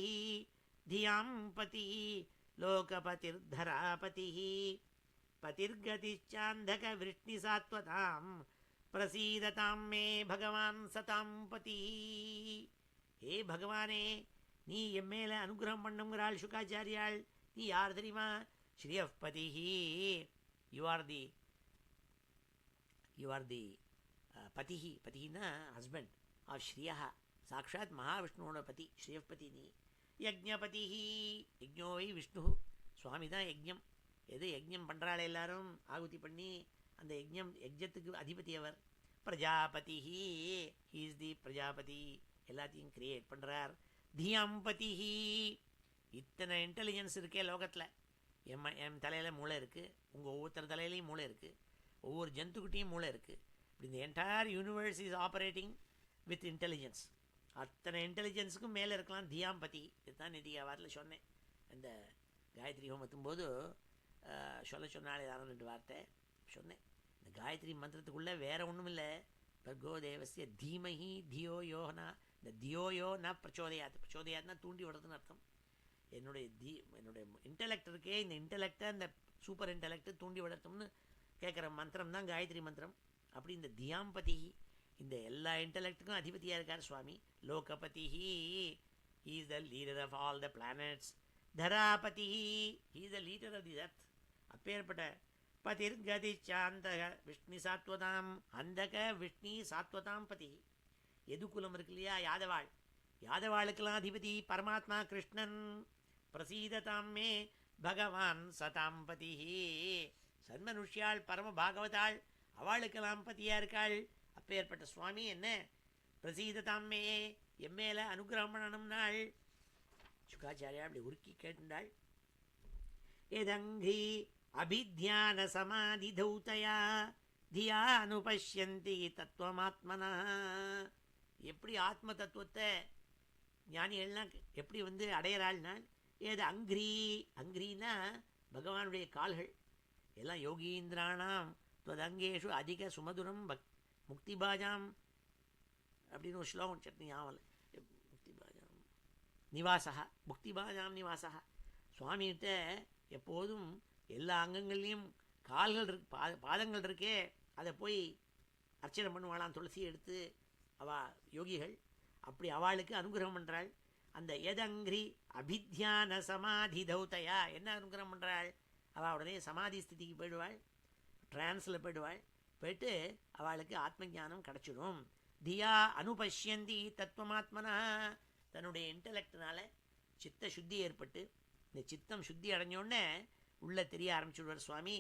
தியாம்பதி லோகபதிர் தராபதி பதிர்கதிச்சாந்தக விஷ்ணி சாத்வதாம் பிரசீததாம் மே பகவான் சதாம் பதி. ஏ பகவானே, நீ என் மேலே அனுகிரகம் பண்ணுங்கிறாள் சுகாச்சாரியாள். நீ யார் தெரியுமா? ஸ்ரீயப்பதி. யூ ஆர் தி பதிஹி. பதினா ஹஸ்பண்ட் ஆஃப் ஸ்ரீயா, சாட்சாத் மகாவிஷ்ணுவோட பதி ஸ்ரீயப்பதி நீ. யஜ்ஞபதி, யஜ்ஞோவை விஷ்ணு, சுவாமி தான் யஜ்ஞம். எது யஜ்ஞம் பண்ணுறாள் எல்லாரும் ஆகுதி பண்ணி, அந்த யஜ்ஞத்துக்கு அதிபதி அவர். Prajapati, he is the Prajapati, எல்லாத்தையும் கிரியேட் பண்ணுறார். தியாம்பதி, இத்தனை இன்டெலிஜென்ஸ் இருக்கே லோகத்தில். என் தலையில் மூளை இருக்குது, உங்கள் ஒவ்வொருத்தர் தலையிலையும் மூளை இருக்குது, ஒவ்வொரு ஜந்துக்கிட்டையும் மூளை இருக்குது. இப்படி இந்த entire universe is operating with intelligence. அத்தனை இன்டெலிஜென்ஸுக்கும் மேலே இருக்கலாம் தியாம்பதி. இதுதான் நிதியா வாரத்தில் சொன்னேன். இந்த காயத்ரி ஹோமத்தும் போது சொன்னாலே யாரும் 2 வார்த்தை சொன்னேன். இந்த காயத்ரி மந்திரத்துக்குள்ளே வேற ஒன்றும் இல்லை. பர்கோ தேவசிய தீமஹி தியோ யோனா. இந்த தியோ யோ ந பிரச்சோதயாத். பிரச்சோதயாத்னா தூண்டி விடுறதுன்னு அர்த்தம். என்னுடைய இன்டெலெக்ட் இருக்கே, இந்த இன்டெலெக்டை இந்த சூப்பர் இன்டெலெக்ட் தூண்டி விடட்டும்னு கேட்குற மந்திரம் தான் காயத்ரி மந்திரம். அப்படி இந்த தியாம்பதி, இந்த எல்லா இன்டெலெக்டுக்கும் அதிபதியாக இருக்கார் சுவாமி. லோகபதி, he is the leader of all the planets. தராபதி, he is the leader of the earth. அப்பேற்பட்ட பதிர்கதி சாந்தக விஷ்ணு சாத்வதாம். அந்தக விஷ்ணு சாத்வதாம் பதி. எதுகுலம் இருக்கு இல்லையா, யாதவாள். யாதவாளுக்கெல்லாம் அதிபதி பரமாத்மா கிருஷ்ணன். பிரசீததாம் மே பகவான் சதாம்பதி. சன்மனுஷ்யாள் பரம பாகவதாள், அவளுக்கெல்லாம் பதியாக இருக்காள். அப்பேற்பட்ட சுவாமி என்ன பிரசீததாம் மே, எம்மேல அனுகிரகம் பண்ணணும்னாள். சுகாச்சாரியா அப்படி உருக்கி கேட்டுண்டாள். எதங்கி அபித்யான சமாதி தௌதயா தியா அனுபஷ்யந்தி தத்துவமாத்மனா. எப்படி ஆத்ம தத்துவத்தை ஞானிகள்லாம் எப்படி அடையிறாள்னால், ஏது அங்கிரி. அங்கிரின்னா பகவானுடைய கால்கள் எல்லாம். யோகீந்திரானாம் துவதங்கேஷு அதிக சுமதுரம் முக்திபாஜாம் அப்படின்னு ஒரு ஸ்லோகம் சட்னி ஆவல். முக்திபாஜாம் நிவாசா, முக்திபாஜாம் நிவாசா. சுவாமிகிட்ட எப்போதும் எல்லா அங்கங்கள்லேயும் கால்கள் பாதங்கள் இருக்கே, அதை போய் அர்ச்சனை பண்ணுவாளாம் துளசி எடுத்து யோகிகள். அப்படி அவளுக்கு அனுகிரகம் பண்ணுறாள். அந்த எதங்கிரி அபித்யான சமாதி தௌதயா என்ன அனுகிரகம் பண்ணுறாள்? அவள் உடனே சமாதி ஸ்திதிக்கு போயிடுவாள், டிரான்ஸில் போயிடுவாள். போயிட்டு அவளுக்கு ஆத்ம ஞானம் கிடச்சிடும். தியா அனுபஷ்யந்தி தத்துவமாத்மனா. தன்னுடைய இன்டலெக்டினால சித்த சுத்தி ஏற்பட்டு, இந்த சித்தம் சுத்தி அடைஞ்சோடனே உள்ளே தெரிய ஆரம்பிச்சுடுவார் சுவாமி.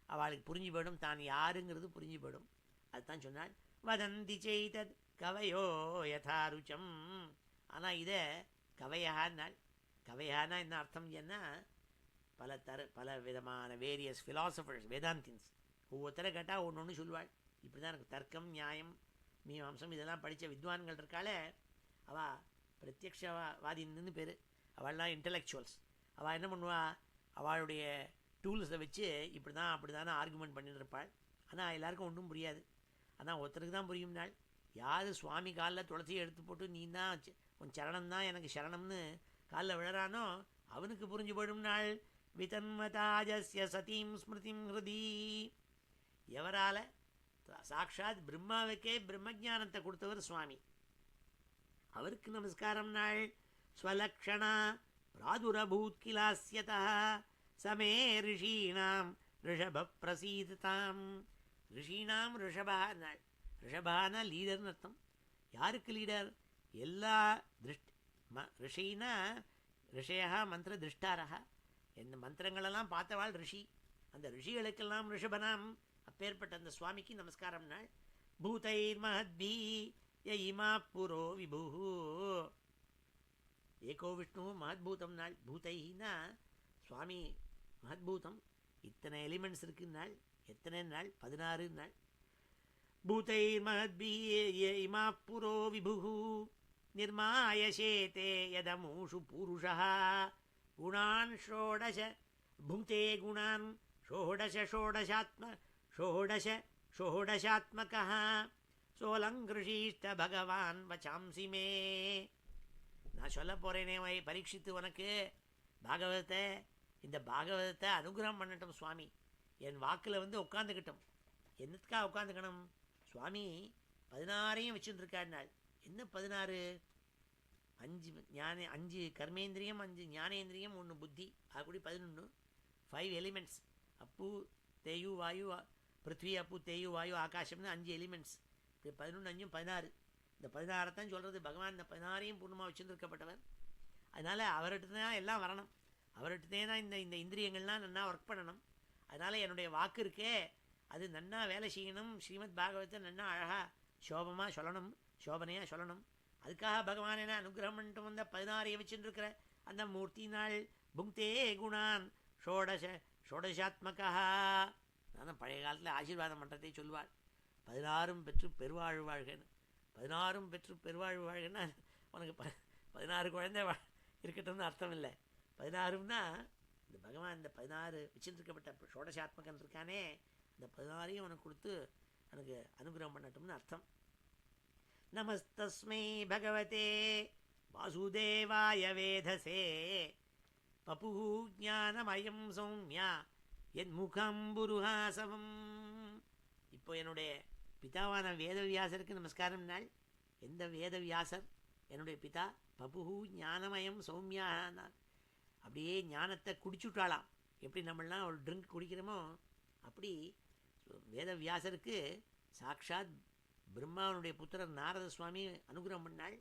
அவளுக்கு புரிஞ்சு போயிடும், தான் யாருங்கிறது புரிஞ்சு போயிடும். அதுதான் சொன்னாள், வதந்தி செய்தத் கவையோ யதாருச்சம். ஆனால் இதை கவையானாள். கவையானா என்ன அர்த்தம் என்ன? பல விதமான வேரியஸ் ஃபிலாசபர்ஸ், வேதாந்தின்ஸ் ஒவ்வொருத்தரை கேட்டால் ஒன்று ஒன்று சொல்லுவாள். இப்படி தான் எனக்கு தர்க்கம், நியாயம், மீமாம்சம் இதெல்லாம் படித்த வித்வான்கள் இருக்காளே, அவள் பிரத்யக்ஷவாதின்னு பேர். அவள்லாம் இன்டலெக்சுவல்ஸ். அவள் என்ன பண்ணுவா, அவளுடைய டூல்ஸை வச்சு இப்படி தான் அப்படி தானே ஆர்குமெண்ட் பண்ணிட்டு இருப்பாள். ஆனால் எல்லாருக்கும் ஒன்றும் புரியாது. ஆனால் ஒருத்தருக்கு தான் புரியும் நாள். யார் சுவாமி காலில் துளசியை எடுத்து போட்டு நீ தான் உன் சரணம் தான் எனக்கு சரணம்னு காலில் விழறானோ அவனுக்கு புரிஞ்சு போயிடும் நாள். விதன்மதாஜஸ்ய சதீம் ஸ்மிருதிம் ஹிருதி. எவரால் சாட்சாத் பிரம்மாவுக்கே பிரம்மஜானத்தை கொடுத்தவர் சுவாமி, அவருக்கு நமஸ்காரம் நாள். ஸ்வலக்ஷணா பிராதுரபூத் கிலாஸ்யதா சமே ரிஷீணாம் ரிஷப பிரசீததாம். ரிஷீணாம் ரிஷபா நாள். ரிஷபானா லீடர்னு அர்த்தம். யாருக்கு லீடர்? எல்லா ரிஷினா ரிஷயா மந்திர திருஷ்டாரா. இந்த மந்திரங்களெல்லாம் பார்த்தவாள் ரிஷி. அந்த ரிஷிகளுக்கெல்லாம் ரிஷபனாம். அப்பேற்பட்ட அந்த சுவாமிக்கு நமஸ்காரம் நாள். பூதைர் மஹத்பி யயிமா புரோ விபு. ஏகோ விஷ்ணு மஹத்பூதம் நாள். பூதைனா சுவாமி மஹத்பூதம். இத்தனை எலிமெண்ட்ஸ் இருக்குன்னு நாள். எத்தனை நாள்? 16 நாள். பூதைர் மஹத்பி யயிமா புரோ விபு நிர்மாயசேதே யதமூஷு பூருஷா குணான் ஷோடச பூதே குணான் ஷோடசாத்மகः சோலங்கிருஷீஷ்ட பகவான் வச்சாம்சி மே. நான் சொல்ல போகிறேனே பரீட்சித்து உனக்கு பாகவதத்தை. இந்த பாகவதத்தை அனுகிரகம் பண்ணட்டும் சுவாமி. என் வாக்கில் உட்காந்துக்கிட்டோம். என்னத்துக்காக உட்காந்துக்கணும்? சுவாமி 16 வச்சுருக்காள். என்ன 16? 5 கர்மேந்திரியம், 5 ஞானேந்திரியம், 1 புத்தி. அது கூட 11. 5 எலிமெண்ட்ஸ். அப்பு தேயு வாயு பிருத்வி, அப்பு தேயு வாயு ஆகாசம்னு 5 எலிமெண்ட்ஸ். இப்போ 11 5 16. இந்த 16 தான் சொல்கிறது. பகவான் இந்த 16 பூர்ணமாக வச்சுருக்கப்பட்டவர். அதனால் அவர்கிட்ட தான் எல்லாம் வரணும். அவர்கிட்டே தான் இந்த இந்திரியங்கள்லாம் நன்னா ஒர்க் பண்ணணும். அதனால் என்னுடைய வாக்கு இருக்கே அது நன்னா வேலை செய்யணும். ஸ்ரீமத் பாகவத்தை நன்னா அழகாக சோபமாக சொல்லணும், சோபனையாக சொல்லணும். அதுக்காக பகவான் என்ன அனுகிரகம் பண்ணிட்டு வந்த 16 வச்சுருக்கிற அந்த மூர்த்தி நாள். புங்தே குணான் ஷோடசாத்மகா. நான் பழைய காலத்தில் ஆசீர்வாதம் பண்ணுறதே சொல்லுவாள். 16 பெற்று பெருவாழ்வு வாழ்கன்னு. 16 பெற்று பெருவாழ்வு வாழ்கன்னா உனக்கு 16 குழந்தை இருக்கட்டும்னு அர்த்தம் இல்லை. 16ன்னா இந்த பகவான் இந்த 16 வச்சுருக்கப்பட்ட ஷோடசாத்மகன் இருக்கானே, இந்த 16ஐயும் உனக்கு கொடுத்து எனக்கு அனுகிரகம் பண்ணட்டும்னு அர்த்தம். நமஸ்தஸ்மை பகவதே வாசுதேவாய வேதசே பபு ஞானமயம் சௌமியா என் முகம்புருஹாசவம். இப்போ என்னுடைய பிதாவான வேதவியாசருக்கு நமஸ்காரம் நாள். எந்த வேதவியாசர்? என்னுடைய பிதா. பபு ஞானமயம் சௌமியானார். அப்படியே ஞானத்தை குடிச்சுட்டாளாம். எப்படி நம்மளாம் ஒரு ட்ரிங்க் குடிக்கிறோமோ அப்படி வேதவியாசருக்கு சாக்ஷாத் பிரம்மாவனுடைய புத்திரர் நாரத சுவாமி அனுகிரகம் பண்ணாள்.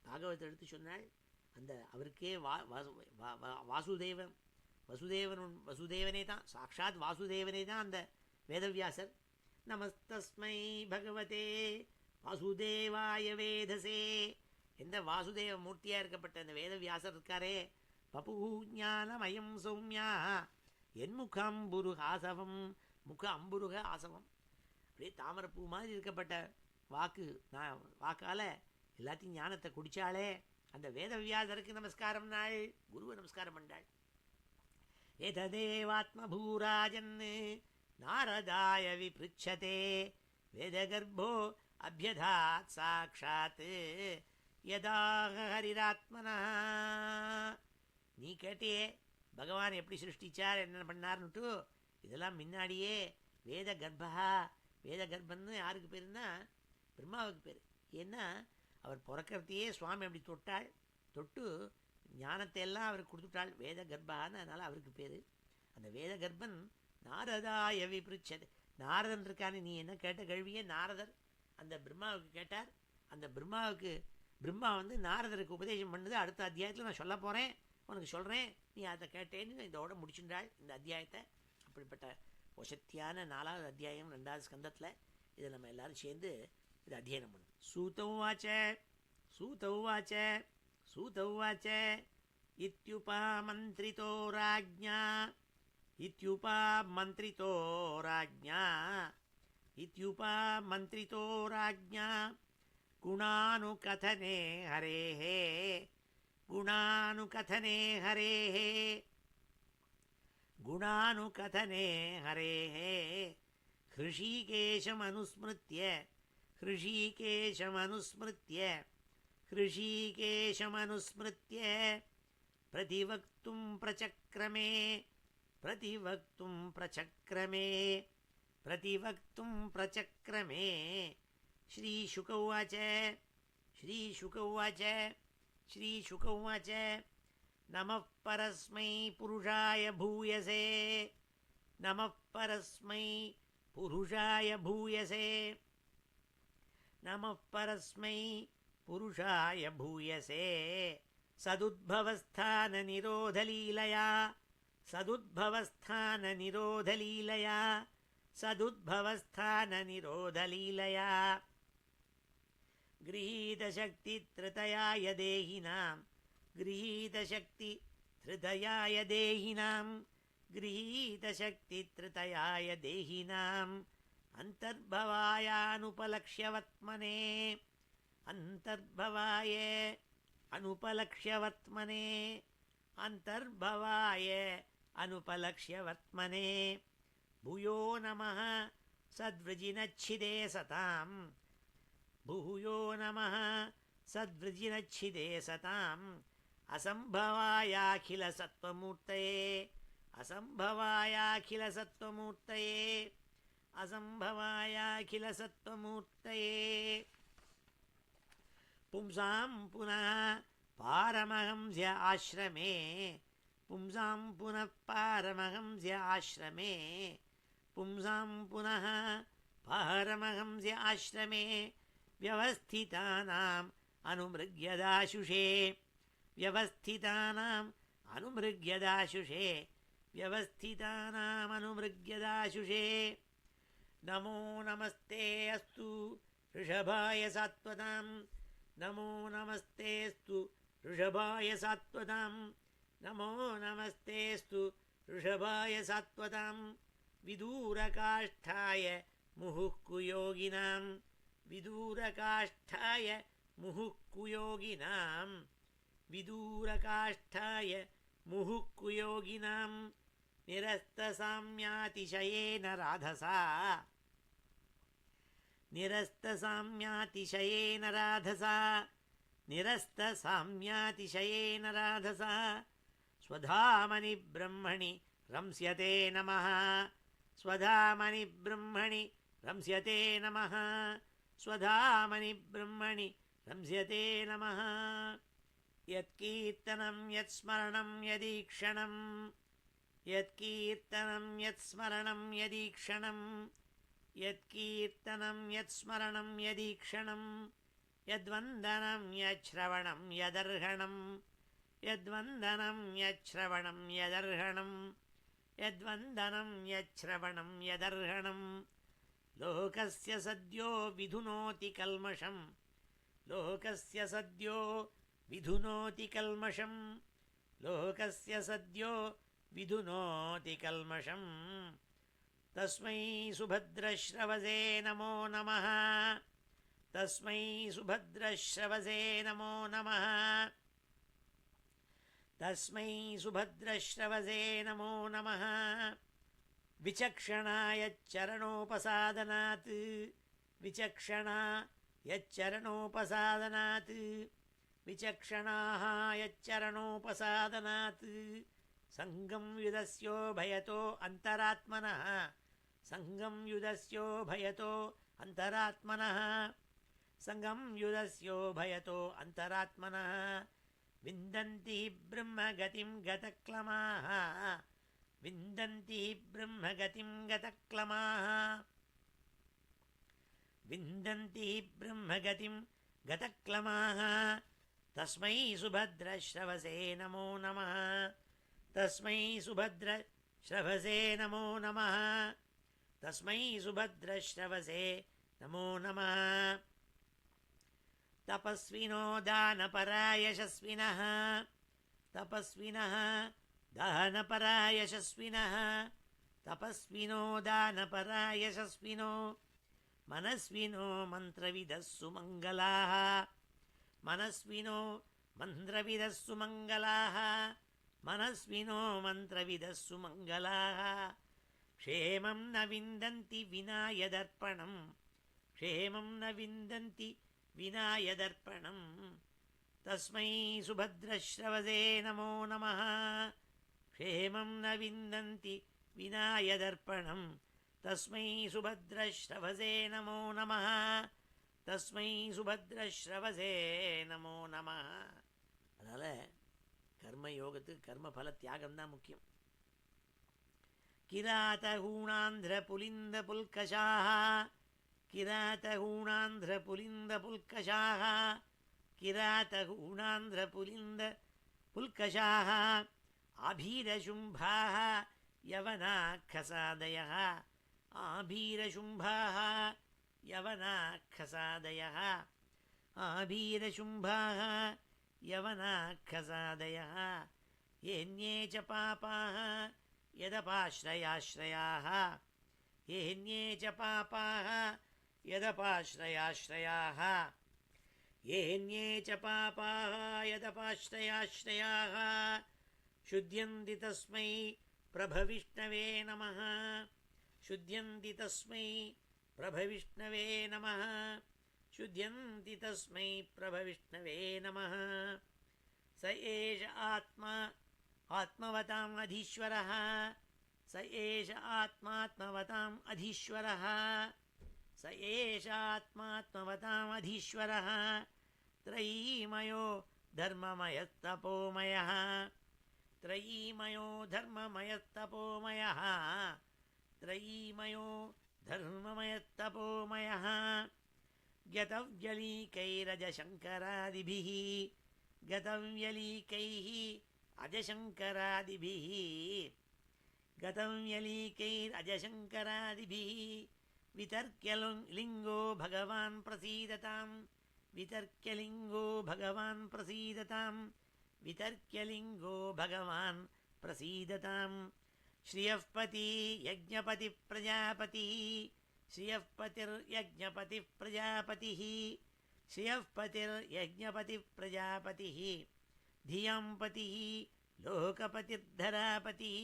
பாகவத்தை எடுத்து சொன்னாள். அந்த அவருக்கே வசுதேவனே தான், சாக்ஷாத் வாசுதேவனே தான் அந்த வேதவியாசர். நமஸ்தஸ்மை பகவதே வாசுதேவாய வேதசே. எந்த வாசுதேவ மூர்த்தியாக இருக்கப்பட்ட அந்த வேதவியாசர் இருக்காரே, பபு ஞானமயம் சௌமியா என் முகம்புருஹாசவம். முக அம்புருக ஆசவம். அப்படியே தாமரப்பூ மாதிரி இருக்கப்பட்ட வாக்கால் எல்லாத்தையும் ஞானத்தை குடித்தாளே அந்த வேதவியாசருக்கு நமஸ்காரம் நாள். குருவை நமஸ்காரம் பண்ணாள். ஏததேவாத்மபூராஜன் நாரதாய விப்ருச்சதே வேதகர்ப்போ அபியதாத் சாக்ஷாத் யதாக ஹரிராத்மனா. நீ கேட்டியே பகவான் எப்படி சிருஷ்டிச்சார், என்ன பண்ணார்னுட்டு. இதெல்லாம் முன்னாடியே வேத கர்ப்பன்னு யாருக்கு பேருன்னா பிரம்மாவுக்கு பேர். ஏன்னா அவர் பிறக்கிறதையே சுவாமி அப்படி தொட்டு ஞானத்தை எல்லாம் அவருக்கு கொடுத்துட்டாள் வேத கர்ப்பான்னு. அதனால் அவருக்கு பேர். அந்த வேத கர்ப்பன் நாரதாய விப்ருச்சது. நாரதன் இருக்கானே, நீ என்ன கேட்ட கேள்வியே நாரதர் அந்த பிரம்மாவுக்கு கேட்டார். அந்த பிரம்மா நாரதருக்கு உபதேசம் பண்ணது அடுத்த அத்தியாயத்தில் நான் சொல்ல போகிறேன், உனக்கு சொல்கிறேன், நீ அதை கேட்டேன்னு இதோட முடிச்சுட்டாள் இந்த அத்தியாயத்தை. அப்படிப்பட்ட வசத்தியான 4வது அத்தியாயம் 2வது ஸ்கந்தத்தில் இதை நம்ம எல்லாரும் சேர்ந்து இதை அத்தியனம் பண்ணணும். சூதௌவாச்ச இத்யுபமந்திரிதோ ராஜ்ஞா குணானுகதனே ஹரேஹ ஹ்ருஷீகேஷமனுஸ்மிருத்ய பிரதிவக்தும் பிரச்சக்ரமே. ஸ்ரீசுக உவாச்ச நமः பரஸ்மை புருஷாய பூயசே சதுத்பவஸ்தான நிரோதலீலயா गृहीतशक्तित्रयाय देहिनां अंतर्भवाय अनुपलक्ष्यवत्मने भूयो नमः सद्वृजिनच्छिदे सताम् असंभवायाखिल सत्त्वमूर्तये पुंसां पुनः पारमहंस्य आश्रमे व्यवस्थितानाम् अनुमृग्यदाशुषे नमो नमस्ते अस्तु ऋषभाय सात्वताम् नमो नमस्तेस्तु ऋषभाय सात्वताम् विदूरकाष्ठाय मुहुः विदूरकाष्ठाय मुहुः विदूरकाष्ठाय मुहुः निरस्तसाम्यातिशयेन राधसा स्वधामनि ब्रह्मणि रंस्यते नमः स्वधामनि ब्रह्मणि रंस्यते नमः स्वधामनि ब्रह्मणि रंस्यते नमः यत्कीर्तनं यत्स्मरणं यदीक्षणं यत्कीर्तनं यत्स्मरणं यदीक्षणं यत्कीर्तनं यत्स्मरणं यदीक्षणं यद्वन्दनं यच्छ्रवणं यदर्हणं यद्वन्दनं यच्छ्रवणं यदर्हणं यद्वन्दनं यच्छ्रवणं यदर्हणं लोकस्य सद्यो विधुनोति कल्मषं लोकस्य सद्यो विधुनोति कल्मषं लोकस्य सद्यो विधुनोति कल्मषं तस्मै सुभद्रश्रवसे नमो नमः तस्मै सुभद्रश्रवसे नमो नमः तस्मै सुभद्रश्रवसे नमो नमः विचक्षणा यच्चरणोपसादनात् विचक्षणा यच्चरणोपसादनात् विचक्षणाः यच्चरणोपसादनात् संगं युधस्यो भयतो अन्तरात्मनः संगं युधस्यो भयतो अन्तरात्मनः संगं युधस्यो भयतो अन्तरात्मनः विन्दन्ति ब्रह्मगतिं गतक्लमाः विन्दन्ति ब्रह्मगतिं गतक्लमाः विन्दन्ति ब्रह्मगतिं गतक्लमाः तस्मै सुभद्रश्रवसे नमो नमः तस्मै सुभद्रश्रवसे नमो नमः तस्मै सुभद्रश्रवसे नमो नमः तपस्विनो दानपरा यशस्विनः तपस्विनः दानपरा यशस्विनः तपस्विनो दानपरा यशस्विनो मनस्विनो मन्त्रविदः सुमङ्गलाः मनस्विनो मन्त्रविदः सुमङ्गलाः मनस्विनो मन्त्रविदः सुमङ्गलाः क्षेमं न विन्दन्ति विना यदर्पणं क्षेमं न विन्दन्ति विना यदर्पणं तस्मै सुभद्रश्रवसे नमो नमः क्षेमं न विन्दन्ति विना यदर्पणं तस्मै सुभद्रश्रवसे नमो नमः तस्मै सुभद्रश्रवसे नमो நமः. அதனால் கர்மயோகத்துக்கு கர்மபல தியாகம்தான் முக்கியம். किरातहूणान्ध्रपुलिन्दपुल्कषाः किरातहूणान्ध्रपुलिन्दपुल्कषाः किरातहूणान्ध्रपुलिन्दपुल्कषाः आभीरशुम्भाः यवनाखसादयः आभीरशुम्भाः यवनाखसादयः आभीरशुम्भाः यवनाखसादयः येन्ये च पापाः यदपाश्रयाश्रयाः येन्ये च पापाः यदपाश्रयाश्रयाः येन्ये च पापाः यदपाश्रयाश्रयाः शुद्ध्यन्ति तस्मै प्रभविष्णवे नमः शुद्ध्यन्ति तस्मै प्रभविष्णवे नमः शुद्ध्यन्ति तस्मै प्रभविष्णवे नमः स एष आत्मा आत्मवताम् अधीश्वरः स एष आत्मात्मवताम् अधीश्वरः स एष आत्मात्मवताम् अधीश्वरः त्रयीमयो धर्ममयस्तपोमयः त्रयीमयो धर्ममयस्तपोमयः त्रयीमयो धर्ममयस्तपोमयः गतव्यलीकैरजशङ्करादिभिः गतव्यलीकैः अजशङ्करादिभिः गतव्यलीकैरजशङ्करादिभिः वितर्क्यलिङ्गो भगवान् प्रसीदताम् वितर्क्यलिङ्गो भगवान् प्रसीदताम् वितर्क्यलिङ्गो भगवान् प्रसीदताम् श्रियःपति यज्ञपति प्रजापति श्रियः पतिर्यज्ञपतिः प्रजापतिः श्रियः पतिर्यज्ञपतिः प्रजापतिः धियां पतिः लोकपतिर्धरापतिः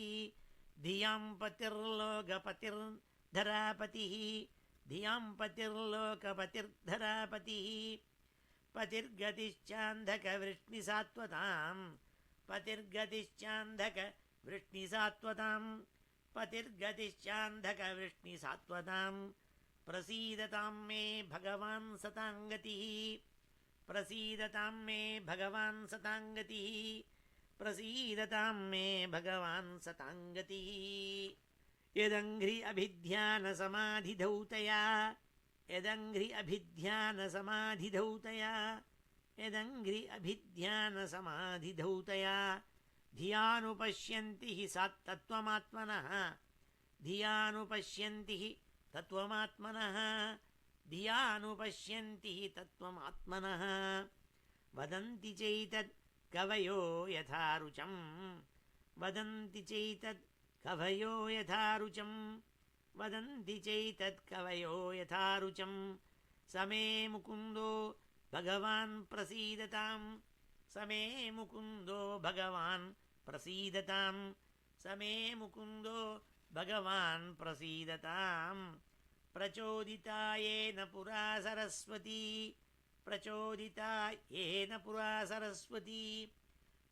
धियां पतिर्लोकपतिर्धरापतिः धियां पतिर्लोकपतिर्धरापतिः पतिर्गतिश्चान्धकवृष्णिसात्वतां पतिर्गतिश्चान्धकवृष्णिसात्वतां पतिर्गतिश्चान्धकवृष्णिसात्वतां प्रसीदतां मे भगवान् सताङ्गतिः प्रसीदतां मे भगवान् सताङ्गतिः प्रसीदतां मे भगवान् सताङ्गतिः यदङ्घ्रि अभिध्यानसमाधिधौतया यदङ्घ्रि अभिध्यानसमाधिधौतया यदङ्घ्रि अभिध्यानसमाधिधौतया धियानुपश्यन्ति हि तत्त्वमात्मनः धियानुपश्यन्ति हि तत्त्वमात्मनः धियानुपश्यन्ति हि तत्त्वमात्मनः वदन्ति चैतत् कवयो यथा रुचं वदन्ति चैतत् कवयो यथा रुचं वदन्ति चैतत् कवयो यथा रुचं समे मुकुन्दो भगवान् प्रसीदतां समे मुकुन्दो भगवान् प्रसीदतां समे मुकुन्दो भगवान् प्रसीदतां प्रचोदिता येन पुरा सरस्वती प्रचोदिता येन पुरा सरस्वती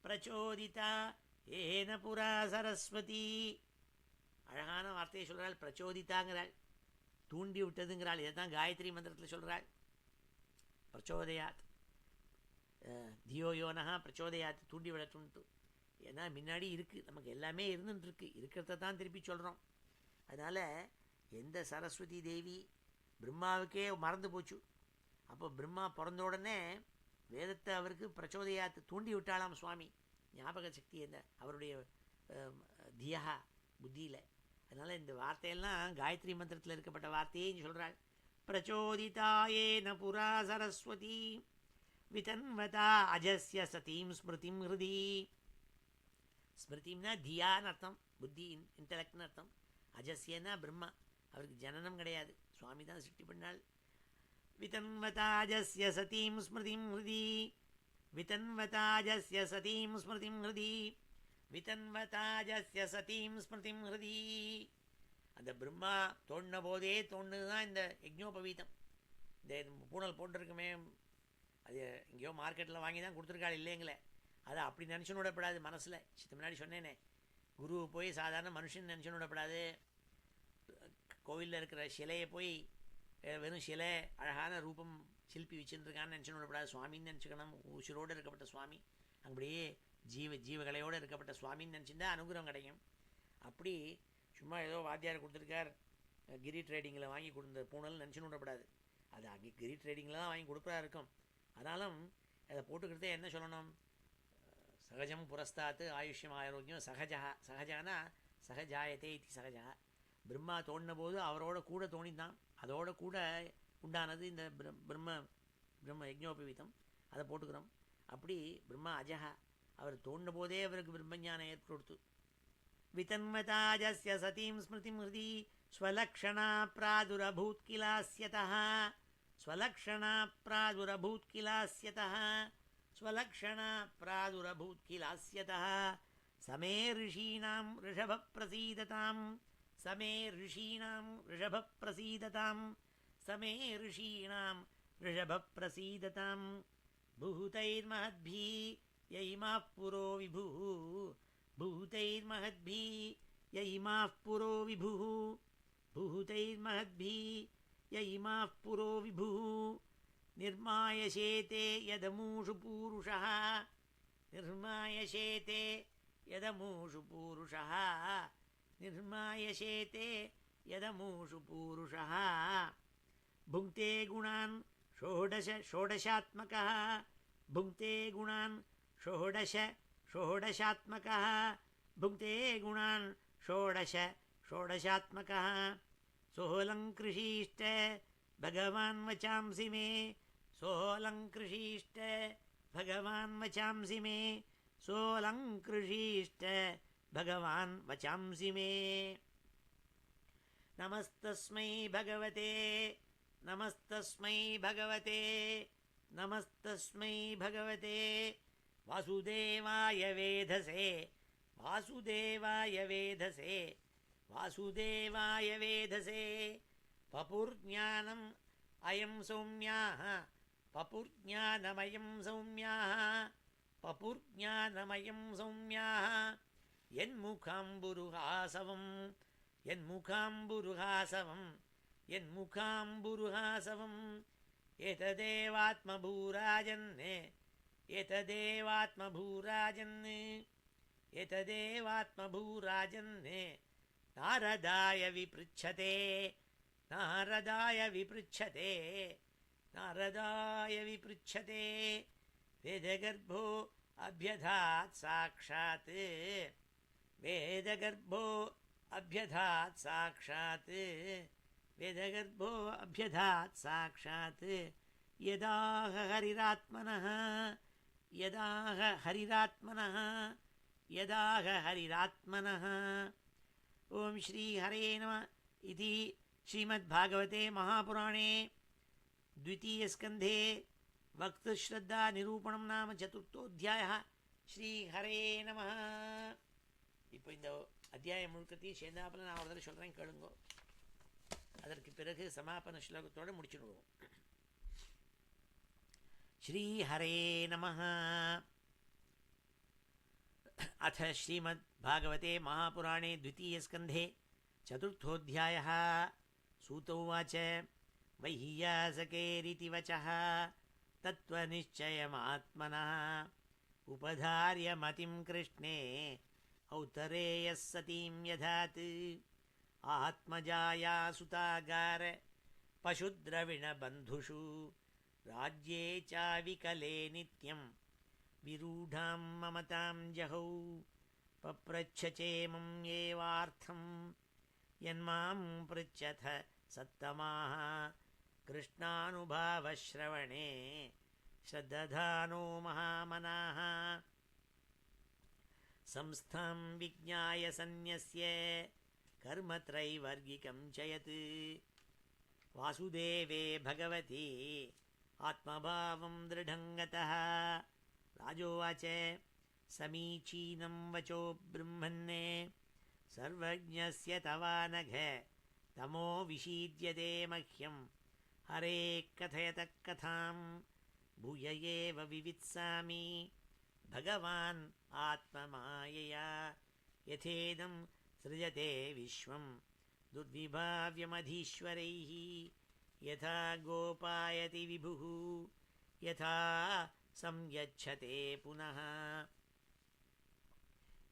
प्रचोदिता येन पुरा सरस्वती அழகான வார்த்தையை சொல்கிறாள். பிரச்சோதித்தாங்கிறாள், தூண்டி விட்டதுங்கிறாள். இதை தான் காயத்ரி மந்திரத்தில் சொல்கிறாள். பிரச்சோதயாத் தியோ யோனஹா பிரச்சோதயாத், தூண்டி விடட்டும்ட்டு. ஏன்னா முன்னாடி இருக்குது, நமக்கு எல்லாமே இருந்துட்டுருக்கு, இருக்கிறத தான் திருப்பி சொல்கிறோம். அதனால் எந்த சரஸ்வதி தேவி பிரம்மாவுக்கே மறந்து போச்சு. அப்போ பிரம்மா பிறந்த உடனே வேதத்தை அவருக்கு பிரச்சோதயாத் தூண்டி விட்டாளாம் சுவாமி. ஞாபக சக்தி என்ன அவருடைய தியா புத்தியில். அதனால் இந்த வார்த்தையெல்லாம் காயத்ரி மந்திரத்தில் இருக்கப்பட்ட வார்த்தையே சொல்கிறாள். பிரச்சோதிதாயேன புரா சரஸ்வதி விதன்வதா அஜஸ்ய சதீம் ஸ்மிருதிம் ஹிருதி. ஸ்மிருதிம்னா தியான்னு அர்த்தம், புத்தி இன்டலெக்ட்னு அர்த்தம். அஜஸ்யன்னா பிரம்மா, அவருக்கு ஜனனம் கிடையாது, சுவாமி தான் சிருஷ்டி பண்ணாள். விதன்வதாஜஸ்ய சதீம் ஸ்மிருதிம் ஹிருதி விதன்வதாஜஸ்ய சதீம் ஸ்மிருதிம் ஹிருதி விதன்வதாஜஸ்ய சதீம் ஸ்மிருதிம் ஹிருதி. அந்த பிரம்மா தோண்டின போதே தோணுதான் இந்த யஜ்ஞோபவீதம். இந்த பூனல் போட்டிருக்குமே, அது எங்கேயோ மார்க்கெட்டில் வாங்கி தான் கொடுத்துருக்காள் இல்லைங்களே. அதை அப்படி நினச்சுன்னு விடப்படாது மனசில். சித்த முன்னாடி சொன்னேனே, குருவை போய் சாதாரண மனுஷன் நினச்சுன்னு விடப்படாது. கோவிலில் இருக்கிற சிலையை போய் வெறும் சிலை, அழகான ரூபம் சில்பி வச்சுருக்கான்னு நினச்சுன்னு விடப்படாது. சுவாமின்னு நினச்சிக்கணும். உசுரோடு இருக்கப்பட்ட சுவாமி, அப்படியே ஜீவகலையோடு இருக்கப்பட்ட சுவாமின்னு நினச்சிருந்தா அனுகிரகம் கிடைக்கும். அப்படி சும்மா ஏதோ வாத்தியார் கொடுத்துருக்கார், கிரி ட்ரேடிங்கில் வாங்கி கொடுத்த பூனல் நினச்சுன்னு விடப்படாது. அது அங்கே கிரி ட்ரேடிங்கில் தான் வாங்கி கொடுக்குறா இருக்கும். ஆனாலும் அதை போட்டுக்கிறதே என்ன சொல்லணும், சகஜம் புரஸ்தாத்து ஆயுஷ்யம் ஆரோக்கியம் சகஜா. சகஜானா சகஜாயத்தே இது சகஜா. பிரம்மா தோணின போது அவரோட கூட தோணித்தான், அதோட கூட உண்டானது இந்த பிரம்ம யஜ்ஞோபவீதம். அதை போட்டுக்கிறோம். அப்படி பிரம்மா அஜஹா, அவர் தோணின போதே அவருக்கு பிரம்மஞானம் ஏற்படுத்து. விதன்வதாஜஸ்ய சதீம் ஸ்மிருதிம் ஹிருதி ஸ்வலக்ஷணா பிராதுரபூத் கிலாஸ்யதः ஸ்வலக்ஷணா பிராதுரபூத் கிலாஸ்யதः ஸ்வலக்ஷணா பிராதுரபூத் கிலாஸ்யதः சமே ரிஷீணாம் ரிஷப பிரசீததாம் சமே ரிஷீணாம் ரிஷப பிரசீததாம் சமே ரிஷீணாம் ரிஷப பிரசீததாம் பூதைர்மஹத்பி யைமாः புரோ விபுः பூதைர்மஹத்பி யைமாः புரோ விபுः பூதைர்மஹத்பி யைமாः புரோ விபுः நிர்மாயசேதே யதமூஷு பூருஷः நிர்மாயசேதே யதமூஷு பூருஷः நிர்மாயசேதே யதமூஷு பூருஷः புங்க்தே குணான் ஷோடசாத்மகः புங்க்தே குணான் ஷோடசாத்மகः புங்க்தே குணான் ஷோடசாத்மகः சோலங்கிருஷீஷ்ட பகவான் வச்சாம்சி மே சோலங்கிருஷீஷ்ட பகவான் வச்சாம்சி மே சோலங்கிருஷீஷ்ட பகவான் வச்சாம்சி மே நமஸ்தஸ்மை பகவதே நமஸ்தஸ்மை பகவதே நமஸ்தஸ்மை பகவதே வாசுதேவாய வேதசே வாசுதேவாய வேதசே வாசுதேவாய வேதசே பபுர்ஞானம் அயம் சௌம்யாः பபுர்ஞானமயம் சௌம்யாः பபுர்ஞானமயம் சௌம்யாः என்முகாம்புருஹாசவம் என்முகாம்புருஹாசவம் என்முகாம்புருஹாசவம் ஏததேவாத்மபூராஜன் ஏததேவாத்மபூராஜன் ஏததேவாத்மபூராஜன் நாரதாய விப்ருச்சதே நாரதாய விப்ருச்சதே நாரதாய விப்ருச்சதே வேதகர்ப்போ அப்யதாத் சாக்ஷாத் வேதகர்ப்போ அப்யதாத் சாக்ஷாத் வேதகர்ப்போ அப்யதாத் சாக்ஷாத் யதாக ஹரிராத்மனः யதாக ஹரிராத்மனः யதாக ஹரிராத்மனः ஓம் ஸ்ரீ ஹரே நம இதி श्रीमद्भागवते महापुराणे द्वितीयस्कन्धे वक्तुश्रद्धा नाम चतुर्थोऽध्यायः श्रीहरे नमः. இப்போ இந்த அத்தியாயம் முழுக்கத்தையும் சேர்ந்தாப்பில் நான் ஒரு தடவை சொல்கிறேன் கேளுங்கோ. அதற்கு பிறகு சமாபன ஸ்லோகத்தோடு முடிச்சுடுவோம். श्रीहरे नमः. अथ श्रीमद्भागवते महापुराणे द्वितीयस्कन्धे चतुर्थोऽध्यायः. सूत उवाच वैयासकेरिति वचः तत्त्वनिश्चयमात्मनः उपधार्य मतिं कृष्णे औतरेयः सतीं यधात् आत्मजाया सुतागार पशुद्रविणबन्धुषु राज्ये चाविकले नित्यं विरूढां ममतां जहौ पप्रच्छ चेमं एवार्थं यन्मां पृच्छथ सत्तमाः कृष्णानुभावश्रवणे श्रद्दधानो महामनाः संस्थां विज्ञाय सन्न्यस्य कर्मत्रैवर्गिकं च यत् वासुदेवे भगवति आत्मभावं दृढं गतः. राजोवाच समीचीनं वचो ब्रह्मन्ने सर्वज्ञस्य तवानघ तमो विषीद्यते मह्यं हरे कथयतः कथां भूय एव विवित्सामि भगवान् आत्ममायया यथेदं सृजते विश्वं दुर्विभाव्यमधीश्वरैः यथा गोपायति विभुः यथा संयच्छते पुनः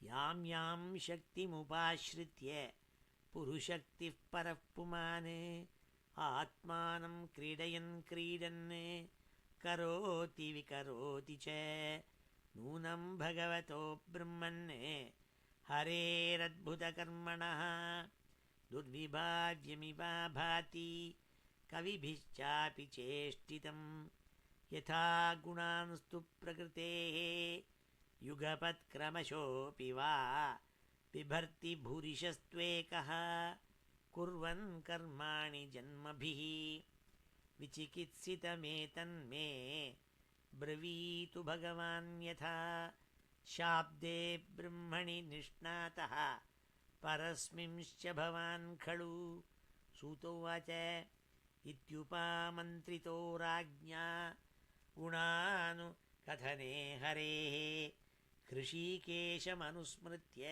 यां यां शक्तिमुपाश्रित्य पुरुशक्तिः परः पुमान् आत्मानं क्रीडयन् क्रीडन् करोति विकरोति च नूनं भगवतो ब्रह्मन् हरेरद्भुतकर्मणः दुर्विभाव्यमिवा भाति कविभिश्चापि चेष्टितं यथा गुणांस्तु प्रकृतेः युगपत्क्रमशोऽपि वा बिभर्ति भूरिशस्त्वेकः कुर्वन् कर्माणि जन्मभिः विचिकित्सितमेतन्मे ब्रवीतु भगवान् यथा शाब्दे ब्रह्मणि निष्णातः परस्मिंश्च भवान् खलु. सूतोवाच इत्युपामन्त्रितो राज्ञा गुणानुकथने हरेः हृषीकेशमनुस्मृत्य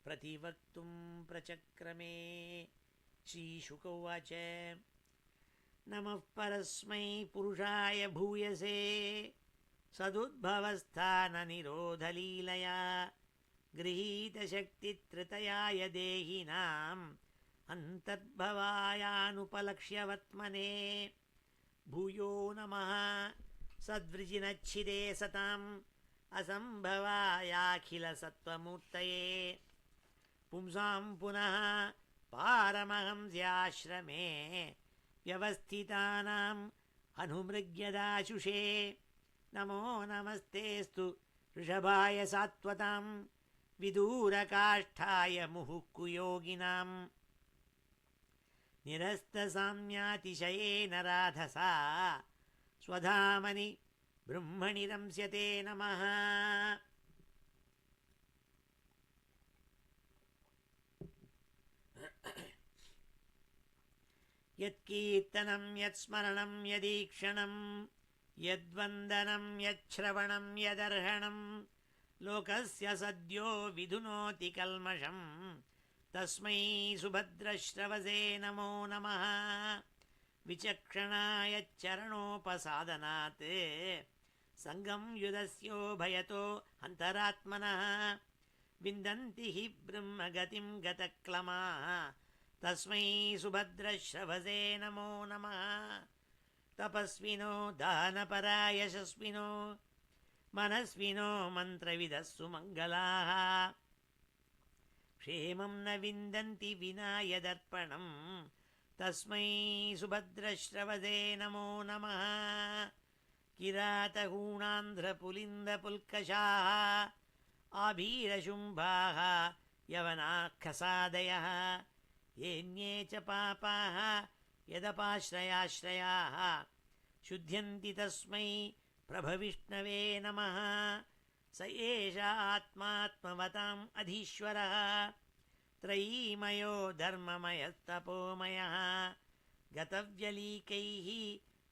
प्रतिवक्तुं प्रचक्रमे. श्रीशुक उवाच नमः परस्मै पुरुषाय भूयसे सदुद्भवस्थाननिरोधलीलया गृहीतशक्तित्रतयाय देहिनाम् अन्तर्भवायानुपलक्ष्यवत्मने भूयो नमः सद्वृजिनच्छिदे सताम् असम्भवायाखिलसत्त्वमूर्तये पुंसां पुनः पारमहंस्याश्रमे व्यवस्थितानाम् अनुमृग्यदाशुषे नमो नमस्तेस्तु ऋषभाय सात्वतां विदूरकाष्ठाय मुहुः कुयोगिनाम्. निरस्तसाम्यातिशयेन राधसा स्वधामनि ब्रह्मणि रंस्यते नमः। यत्कीर्तनं यत्स्मरणं यदीक्षणं यद्वन्दनं यच्छ्रवणं यदर्हणं लोकस्य सद्यो विधुनोति कल्मषं तस्मै सुभद्रश्रवसे नमो नमः। विचक्षणायच्चरणोपसादनात् सङ्गं युधस्योभयतो हन्तरात्मनः विन्दन्ति हि ब्रह्मगतिं गतक्लमाः तस्मै सुभद्रश्रवसे नमो नमः। तपस्विनो दानपरा यशस्विनो मनस्विनो मन्त्रविदः सुमङ्गलाः क्षेमं न विन्दन्ति विना यदर्पणं तस्मै सुभद्रश्रवसे नमो नमः। किरातगूणान्ध्रपुलिन्दपुल्कषाः आभीरशुम्भाः यवनाखसादयः येन्ये च पापाः यदपाश्रयाश्रयाः शुध्यन्ति तस्मै प्रभविष्णवे नमः। स एष आत्मात्मवताम् अधीश्वरः त्रयीमयो धर्ममयस्तपोमयः गतव्यलीकैः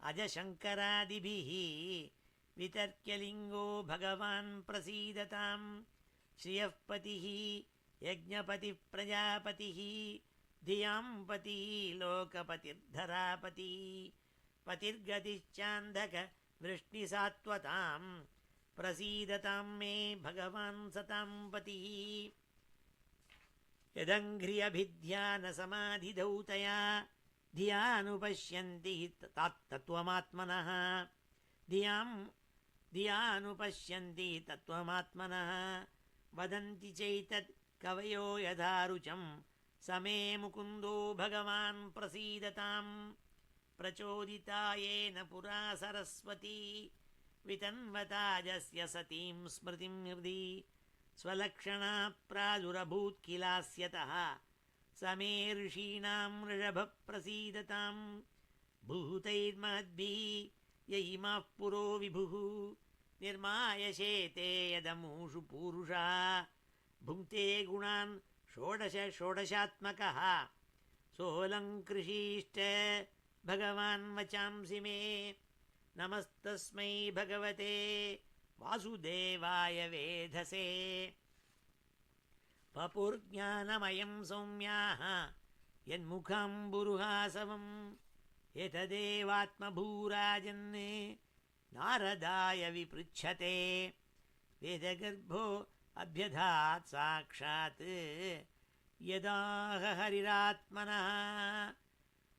अजशङ्करादिभिः वितर्क्यलिङ्गो भगवान् प्रसीदताम्। श्रियः पतिः यज्ञपतिः प्रजापतिः धियां पतिः लोकपतिर्धरापतिः पतिर्गतिश्चान्धक वृष्णिसात्वतां प्रसीदतां मे भगवान् सतां पतिः। यदङ्घ्रियभिध्यानसमाधिधौतया धियानुपश्यन्ति तत्त्वमात्मनः धियानुपश्यन्ति तत्त्वमात्मनः वदन्ति चैतत् कवयो यथा रुचं समे मुकुन्दो भगवान् प्रसीदताम्। प्रचोदिता येन पुरा सरस्वती वितन्वताजस्य सतीं स्मृतिं हृदि स्वलक्षणा प्रादुरभूत् किलास्यतः समे ऋषीणां ऋषभप्रसीदताम्। भूतैर्महद्भिः य इमाः पुरो विभुः निर्मायशेते यदमूषु पूरुषः भुङ्क्ते गुणान् षोडशात्मकः सोऽलङ्कृषीष्ट भगवान् वचांसि मे। नमस्तस्मै भगवते वासुदेवाय वेधसे पपुर्ज्ञानमयं सौम्याः यन्मुखाम्बुरुहासवम् एतदेवात्मभूराजन् नारदाय विपृच्छते वेदगर्भो अभ्यधात् साक्षात् यदाह हरिरात्मनः।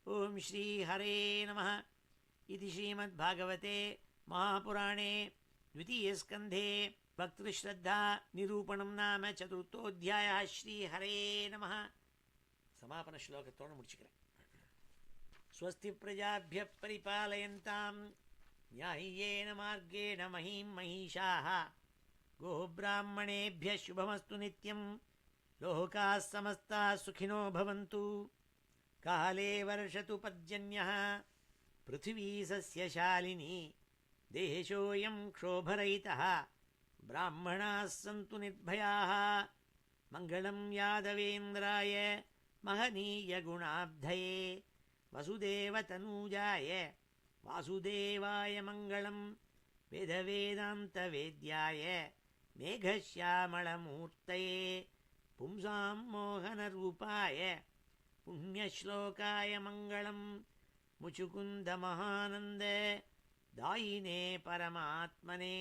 ॐ श्रीहरे नमः। इति श्रीमद्भागवते महापुराणे द्वितीयस्कन्धे भक्तृश्रद्धा निरूपणं नाम चतुर्थोऽध्यायः। श्रीहरे नमः. समापनश्लोकத்தோடு முடிச்சுக்கிறேன். स्वस्ति प्रजाभ्यः परिपालयन्तां न्याय्येन मार्गेण महीं महिषाः गोब्राह्मणेभ्यः शुभमस्तु नित्यं लोकाः समस्ताः सुखिनो भवन्तु। काले वर्षतु पर्जन्यः पृथिवी सस्यशालिनी देशोऽयं क्षोभरहितः ब्राह्मणाः सन्तु निर्भयाः। मङ्गलं यादवेन्द्राय महनीयगुणाब्धये वसुदेवतनूजाय वासुदेवाय मङ्गलं वेदवेदान्तवेद्याय मेघश्यामलमूर्तये पुंसां मोहनरूपाय पुण्यश्लोकाय मङ्गलं मुचुकुन्दमहानन्द दायिने परमात्मने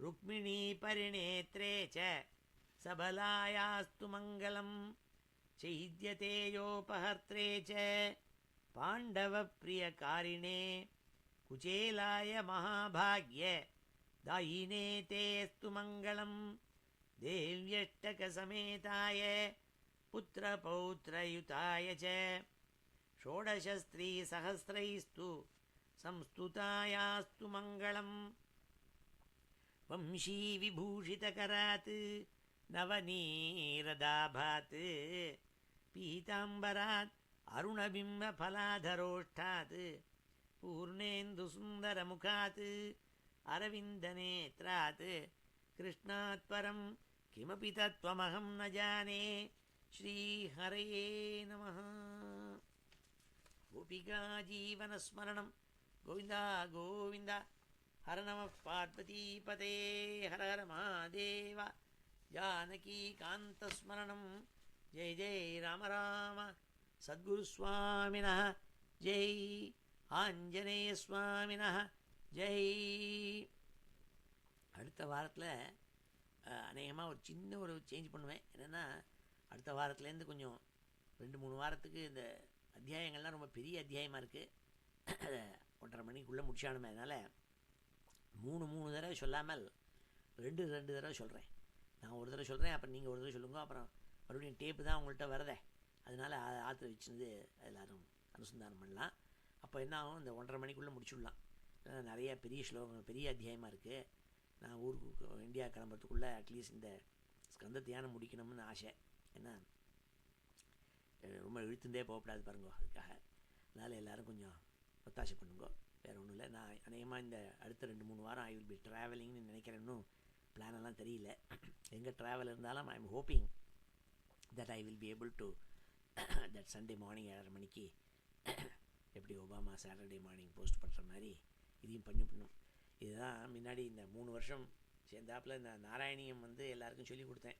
रुक्मिणीपरिणेत्रे च सबलायास्तु मङ्गलं चैद्यतेयोपहर्त्रे च पाण्डवप्रियकारिणे कुचेलाय महाभाग्य दायिने तेऽस्तु मङ्गलं देव्यष्टकसमेताय पुत्रपौत्रयुताय च षोडशस्त्रीसहस्रैस्तु संस्तुतायास्तु मङ्गलं वंशीविभूषितकरात् नवनीरदाभात् पीताम्बरात् அருணபிம்ப பலாதரோஷ்டாத் பூர்ணேந்து சுந்தரமுகாத் அரவிந்தநேத்ராத் கிருஷ்ணாத் பரம் கிமபி தத்வமஹம் ந ஜானே. ஸ்ரீஹரயே நமः. கோபிகா ஜீவனஸ்மரணம் கோவிந்தா கோவிந்தா. ஹர நம பார்வதீபதே ஹர ஹர மகாதேவ. ஜானகி காந்தஸ்மரணம் ஜெய ஜெய ராம ராம. சத்குருஸ்வாமினः ஜெய். ஆஞ்சநேய சுவாமினः ஜெய். அடுத்த வாரத்தில் அநேகமாக ஒரு சின்ன ஒரு சேஞ்ச் பண்ணுவேன். என்னென்னா அடுத்த வாரத்துலேருந்து கொஞ்சம் 2-3 வாரத்துக்கு இந்த அத்தியாயங்கள்லாம் ரொம்ப பெரிய அத்தியாயமாக இருக்குது. 1:30 மணிக்குள்ளே முடிச்சானுமே. அதனால் 3 தடவை சொல்லாமல் 2 தடவை சொல்கிறேன். நான் ஒரு தடவை சொல்கிறேன், அப்புறம் நீங்கள் ஒரு தடவை சொல்லுங்க, அப்புறம் மறுபடியும் டேப்பு தான் உங்கள்கிட்ட வரதே. அதனால் ஆற்று வச்சுருந்து எல்லோரும் அனுசந்தானம் பண்ணலாம். அப்போ என்ன ஆகும், இந்த 1:30 மணிக்குள்ளே முடிச்சுடலாம். நிறைய பெரிய ஸ்லோகங்கள், பெரிய அத்தியாயமாக இருக்குது. நான் ஊருக்கு இந்தியா கிளம்புறதுக்குள்ளே அட்லீஸ்ட் இந்த ஸ்கந்தத்தையான முடிக்கணும்னு ஆசை. ஏன்னா ரொம்ப இழுத்துட்டே போகக்கூடாது பாருங்க, அதுக்காக. அதனால் எல்லோரும் கொஞ்சம் ஒத்தாசை பண்ணுங்க. வேறு ஒன்றும் இல்லை. நான் அநேகமாக இந்த அடுத்த 2-3 வாரம் ஐ வில் பி ட்ராவலிங்னு நினைக்கிறேன். இன்னும் பிளானெல்லாம் தெரியல. எங்கே ட்ராவல் இருந்தாலும் I am hoping that I will be able to that Sunday morning 7:30 மணிக்கு எப்படி ஒபாமா சாட்டர்டே மார்னிங் போஸ்ட் பண்ணுற மாதிரி இதையும் பண்ணணும். இதுதான் முன்னாடி இந்த 3 வருஷம் சேர்ந்தாப்பில் இந்த நாராயணியம் எல்லாருக்கும் சொல்லி கொடுத்தேன்.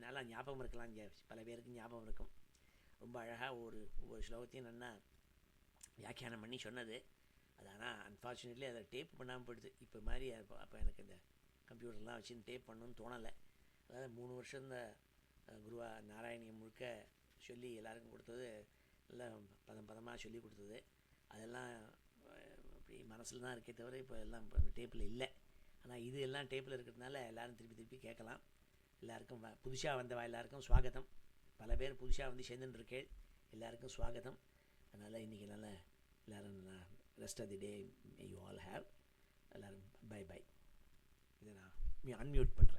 நல்லா ஞாபகம் இருக்கலாம், இங்கே பல பேருக்கு ஞாபகம் இருக்கும். ரொம்ப அழகாக ஒவ்வொரு ஸ்லோகத்தையும் நல்லா வியாக்கியானம் பண்ணி சொன்னது. அது ஆனால் அன்ஃபார்ச்சுனேட்லி அதை டேப் பண்ணாமல் போயிடுது. இப்போ மாதிரி அப்போ எனக்கு இந்த கம்ப்யூட்டர்லாம் வச்சு டேப் பண்ணணும்னு தோணலை. அதாவது 3 வருஷம் இந்த குருவா நாராயணியம் முழுக்க சொல்லி எல்லாருக்கும் கொடுத்தது, நல்லா பதமாக சொல்லி கொடுத்தது. அதெல்லாம் அப்படி மனசில் தான் இருக்கே தவிர இப்போ எல்லாம் டேப்பில் இல்லை. ஆனால் இது எல்லாம் டேப்பில் இருக்கிறதுனால எல்லோரும் திருப்பி கேட்கலாம். எல்லாருக்கும் புதுசாக வந்தவா எல்லாருக்கும் ஸ்வாகத்தம். பல பேர் புதுசாக சேர்ந்துட்டுருக்கேள், எல்லாருக்கும் ஸ்வாகத்தம். அதனால் இன்றைக்கி நல்லா எல்லோரும் rest of the day you all have. எல்லோரும் பை. இதை நான் அன்மியூட் பண்ணுறேன்.